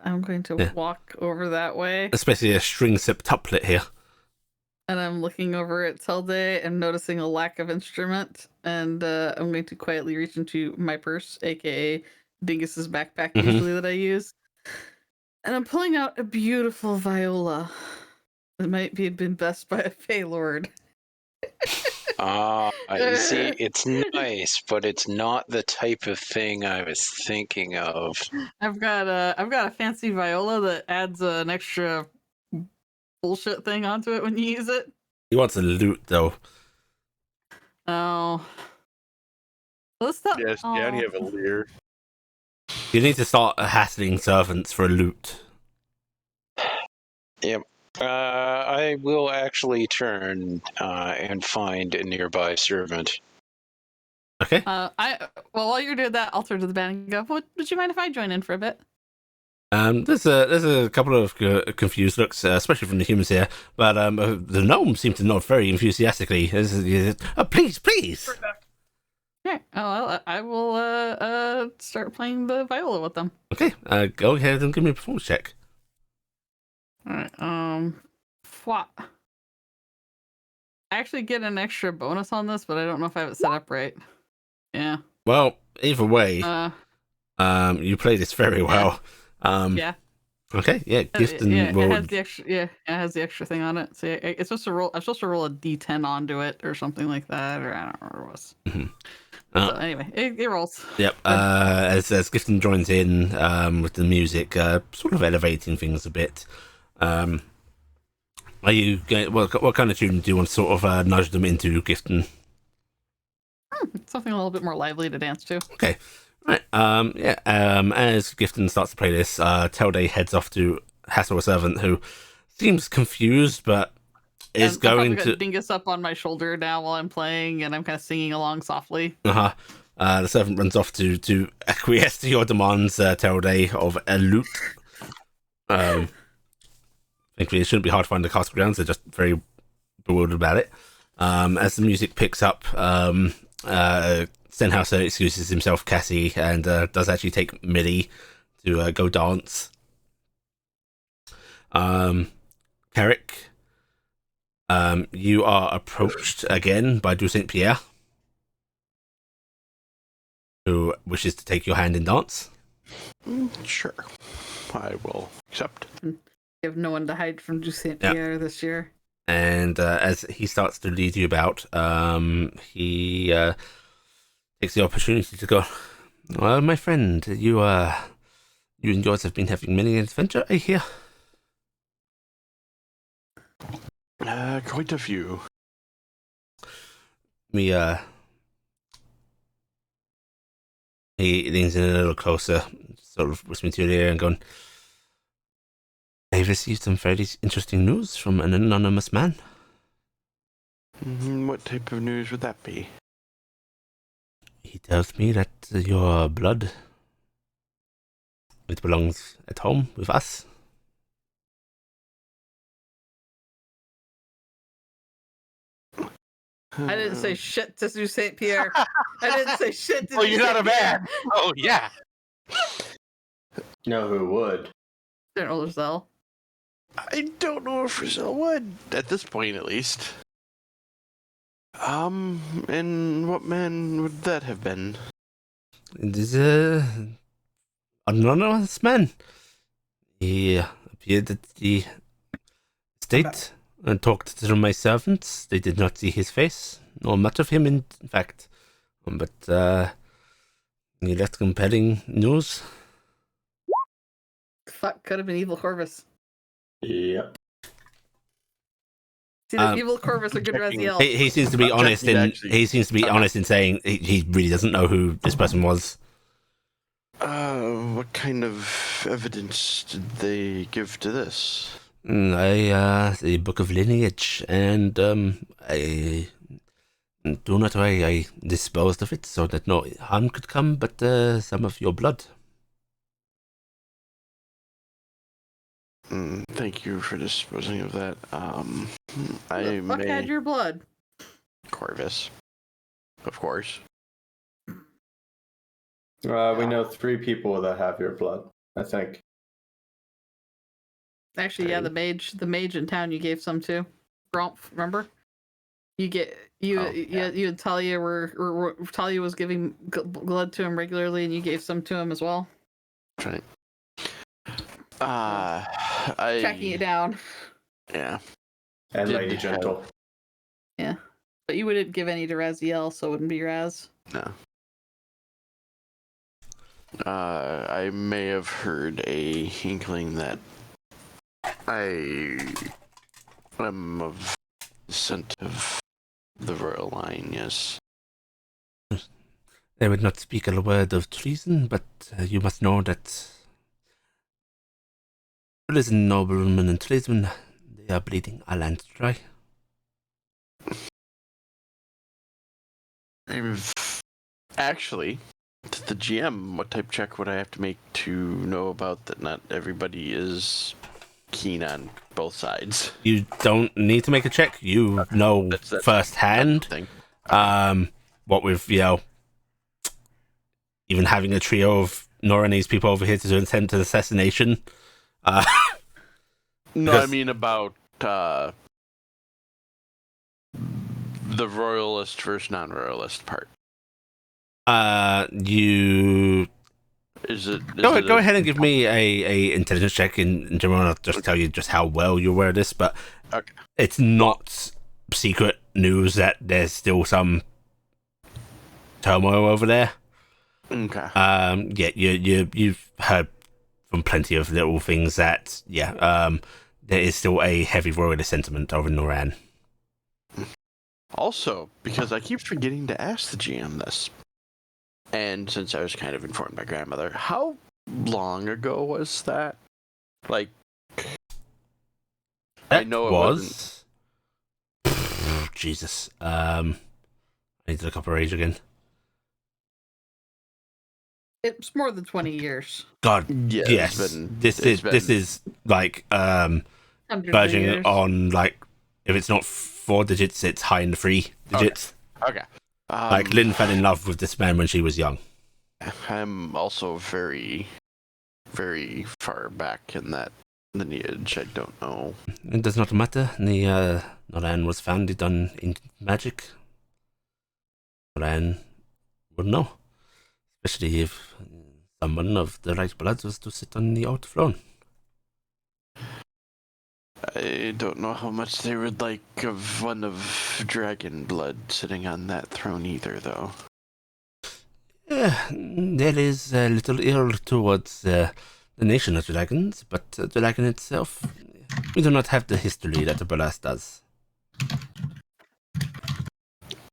I'm going to walk over that way. Especially a string septuplet here. And I'm looking over at Tilde and noticing a lack of instrument. And I'm going to quietly reach into my purse, aka Dingus's backpack, usually that I use. And I'm pulling out a beautiful viola. It might be been blessed by a Fey Lord. You see, it's nice, but it's not the type of thing I was thinking of. I've got a fancy viola that adds an extra bullshit thing onto it when you use it. He wants a lute, though. Oh. Let's stop. Yes, Danny have a leer. You need to start hassling servants for a lute. Yep. I will actually turn and find a nearby servant. Okay. While you're doing that, I'll turn to the band and go, would you mind if I join in for a bit? There's a couple of confused looks, especially from the humans here, but the gnomes seem to nod very enthusiastically. Please. Okay. Oh, I will start playing the viola with them. Okay. Go ahead and give me a performance check. All right. What? I actually get an extra bonus on this, but I don't know if I have it set up right. Yeah. Well, either way, you play this very well. Yeah. Okay. Yeah. Gifton it has the extra. Yeah, it has the extra thing on it. So it's supposed to roll. I'm supposed to roll a D10 onto it or something like that, or I don't know what it was. So anyway, it rolls. Yep. As Gifton joins in with the music, sort of elevating things a bit. Are you going? What kind of tune do you want to sort of nudge them into, Gifton? Something a little bit more lively to dance to. Okay. Right. As Gifton starts to play this, Telde heads off to hassle a servant who seems confused, but is going to Dingus up on my shoulder now while I'm playing, and I'm kind of singing along softly. The servant runs off to acquiesce to your demands, Telde, of a lute. Thankfully, it shouldn't be hard to find the castle grounds. They're just very bewildered about it. As the music picks up, Stenhouser excuses himself, Cassie, and does actually take Millie to go dance. Carrick, you are approached again by Du St. Pierre, who wishes to take your hand in dance. Sure. I will accept. You have no one to hide from Du St. Pierre this year. And as he starts to lead you about, he takes the opportunity to go, well, my friend, you and yours have been having many adventures, I hear. Quite a few. He leans in a little closer, sort of whispering to your ear and going, I've received some very interesting news from an anonymous man. What type of news would that be? He tells me that your blood, it belongs at home with us. I didn't say shit to Du St. Pierre. I didn't say shit to Oh, you're not a man. Oh, yeah. No, who would? General Giselle. I don't know if Rizal would, at this point at least. And what man would that have been? It is an anonymous man. He appeared at the estate and talked to my servants. They did not see his face, nor much of him, in fact. But he left compelling news. Fuck, could have been Evil Corvus. Yep. See, the Evil Corvus are good Raziel. He seems to be honest in saying he really doesn't know who this person was. What kind of evidence did they give to this? The book of lineage, and I do not worry, I disposed of it so that no harm could come, but some of your blood. Thank you for disposing of that. Who the fuck had your blood? Corvus. Of course. We know 3 people that have your blood, I think. Actually, yeah, the mage in town you gave some to. Grump, remember? You and Talia were Talia was giving blood to him regularly, and you gave some to him as well. Right. Tracking it down. Yeah. And Did Lady Gentle. Yeah, but you wouldn't give any to Raziel, so it wouldn't be Raz. No. I may have heard a inkling that I am of descent of the royal line, yes. I would not speak a word of treason, but you must know that prison noblemen and tradesmen, they are bleeding our land dry. Actually, to the GM, what type check would I have to make to know about that not everybody is keen on both sides? You don't need to make a check. You know That's firsthand. thing. What with, even having a trio of Noranese people over here to do attempted assassination. No, because- I mean about the royalist versus non-royalist part. You go it ahead and give me a intelligence check in general. I'll just tell you just how well you're aware of this, but Okay. it's not secret news that there's still some turmoil over there. Okay. Yeah, you've heard from plenty of little things that there is still a heavy royalist sentiment over in Noran. Also, because I keep forgetting to ask the GM this, and since I was kind of informed by grandmother, how long ago was that? Like, I know it wasn't. Jesus. I need to look up her age again. It's more than 20 years. God, Yeah, yes. This is like 100 verging years. on, like, if it's not 4 digits, it's high in the 3 digits. Okay. Like Lynn fell in love with this man when she was young. I'm also very, very far back in that lineage. I don't know. It does not matter. The Noran was founded on magic. Noran would know. Especially if someone of the right blood was to sit on the old throne. I don't know how much they would like of one of dragon blood sitting on that throne either, though. There is a little ill towards the nation of dragons, but the dragon itself, we do not have the history that the Balas does.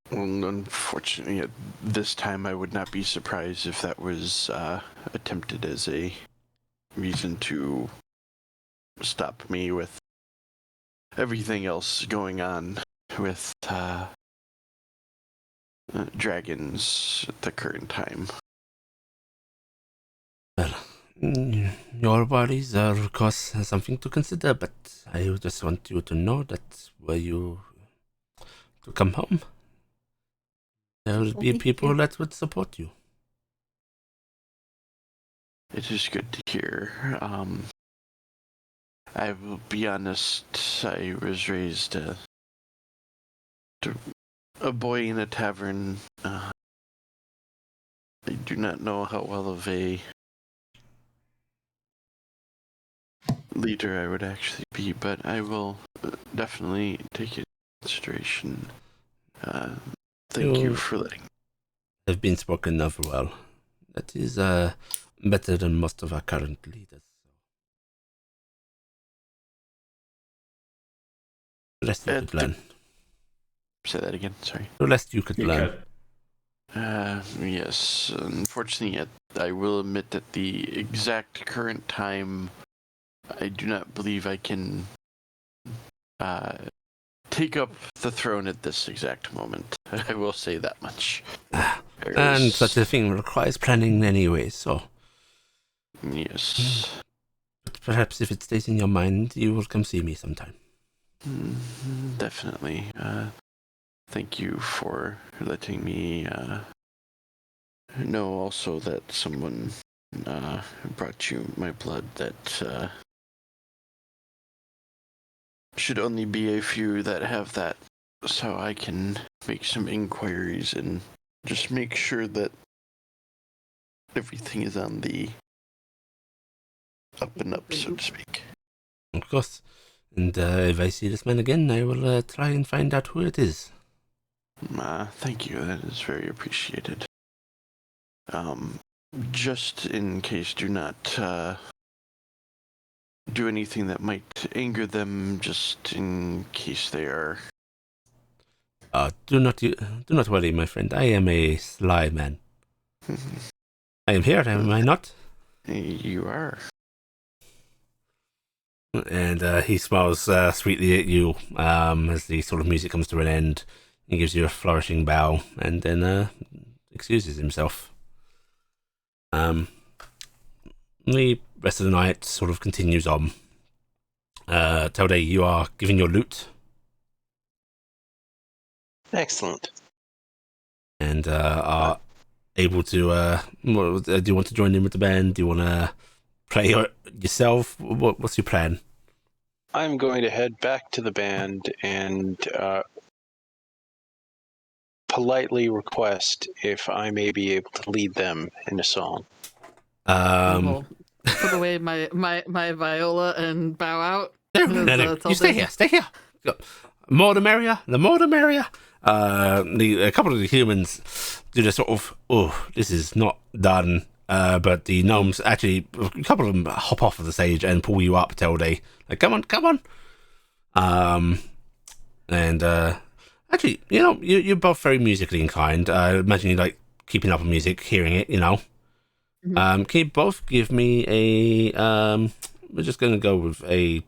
Well, unfortunately, at this time, I would not be surprised if that was attempted as a reason to stop me with everything else going on with dragons at the current time. Well, your worries are, of course, something to consider, but I just want you to know that were you to come home, there will be people that would support you. It is good to hear. I will be honest, I was raised a boy in a tavern. I do not know how well of a leader I would actually be, but I will definitely take it into consideration. Thank you for letting. Have been spoken of well. That is better than most of our current leaders. The rest you could learn. Say that again, sorry. The rest you could learn. Yes. Unfortunately, I will admit that the exact current time, I do not believe I can take up the throne at this exact moment. I will say that much. And such a thing requires planning anyway, so... Yes. But perhaps if it stays in your mind, you will come see me sometime. Definitely. Thank you for letting me know also that someone brought you my blood that should only be a few that have that, so I can make some inquiries and just make sure that everything is on the up and up, so to speak. Of course. And if I see this man again, I will try and find out who it is. Thank you. That is very appreciated. Just in case, do not do anything that might anger them. Just in case they are. Do not worry, my friend. I am a sly man. I am here, am I not? You are. And he smiles sweetly at you as the sort of music comes to an end. He gives you a flourishing bow and then excuses himself. The rest of the night sort of continues on. Telde, you are giving your loot. Excellent. And are able to... do you want to join in with the band? Do you want to play yourself? What's your plan? I'm going to head back to the band and politely request if I may be able to lead them in a song. I'll put away my viola and bow out. No. You stay here. More the merrier. The more the merrier. A couple of the humans do the sort of, this is not done. But the gnomes actually, a couple of them hop off of the stage and pull you up, Telde. Like, come on. And actually, you're both very musically inclined. I imagine you like keeping up with music, hearing it, Mm-hmm. Can you both give me a? We're just going to go with a.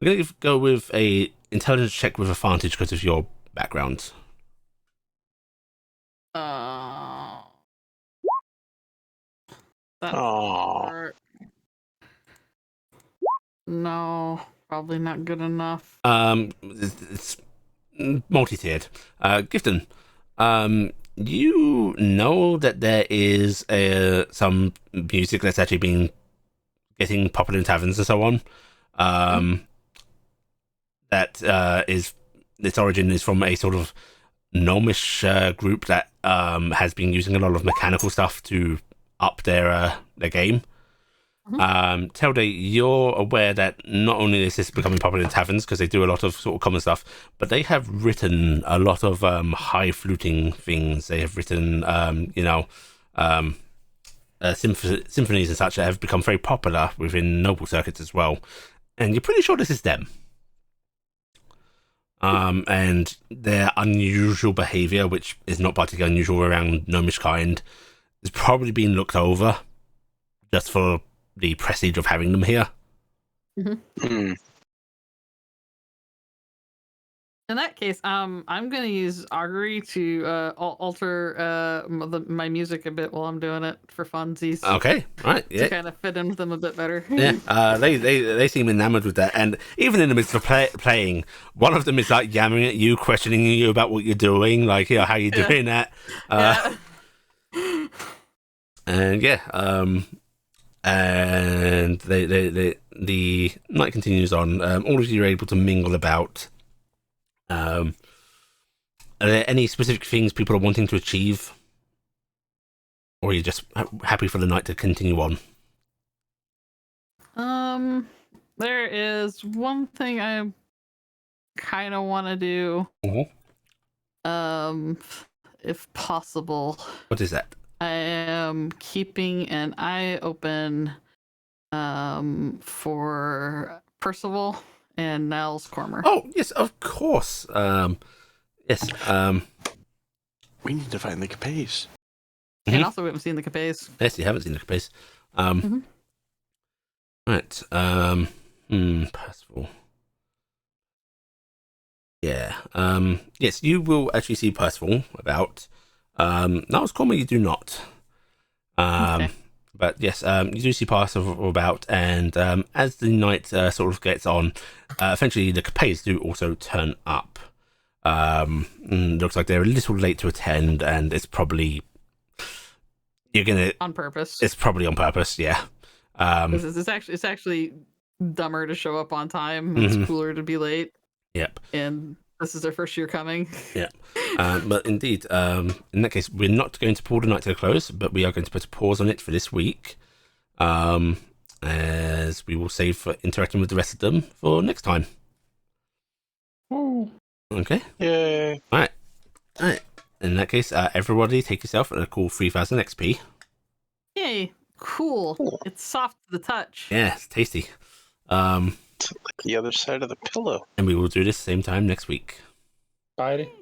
We're going to go with a intelligence check with advantage because of your background. No, probably not good enough. It's multi-tiered. Gifton, you know that there is some music that's actually getting popular in taverns and so on. That is its origin is from a sort of gnomish group that has been using a lot of mechanical stuff to up their game. Telde, you're aware that not only is this becoming popular in taverns because they do a lot of sort of common stuff, but they have written a lot of high fluting things. They have written, symphonies and such that have become very popular within noble circuits as well. And you're pretty sure this is them. And their unusual behavior, which is not particularly unusual around gnomish kind, is probably being looked over just for the prestige of having them here. In that case, I'm going to use augury to alter my music a bit while I'm doing it for funsies. Okay, right, yeah. To kind of fit in with them a bit better. Yeah, they seem enamored with that, and even in the midst of playing, one of them is like yammering at you, questioning you about what you're doing, like, how you doing that. And and the night continues on. All of you are able to mingle about. Are there any specific things people are wanting to achieve, or are you just happy for the night to continue on? There is one thing I kind of want to do. If possible. What is that? I am keeping an eye open for Percival and Nels Cormer. Oh, yes, of course. Yes. We need to find the Capes. And also we haven't seen the Capes. Yes, you haven't seen the Capes. Right. Percival. Yeah. Yes, you will actually see Percival about. Nels Cormer you do not. Okay. But yes, you do see Percival about, and as the night sort of gets on, eventually the Capes do also turn up. Looks like they're a little late to attend, and it's probably on purpose. It's probably on purpose, yeah. It's actually dumber to show up on time. It's Mhm. cooler to be late. Yep. And this is their first year coming. Yeah. But indeed, in that case, we're not going to pull the night to a close, but we are going to put a pause on it for this week. As we will save for interacting with the rest of them for next time. Okay. Yay. All right. In that case, everybody take yourself a cool 3,000 XP. Yay. Cool. Cool. It's soft to the touch. Yeah, it's tasty. The other side of the pillow. And we will do this same time next week. Alrighty.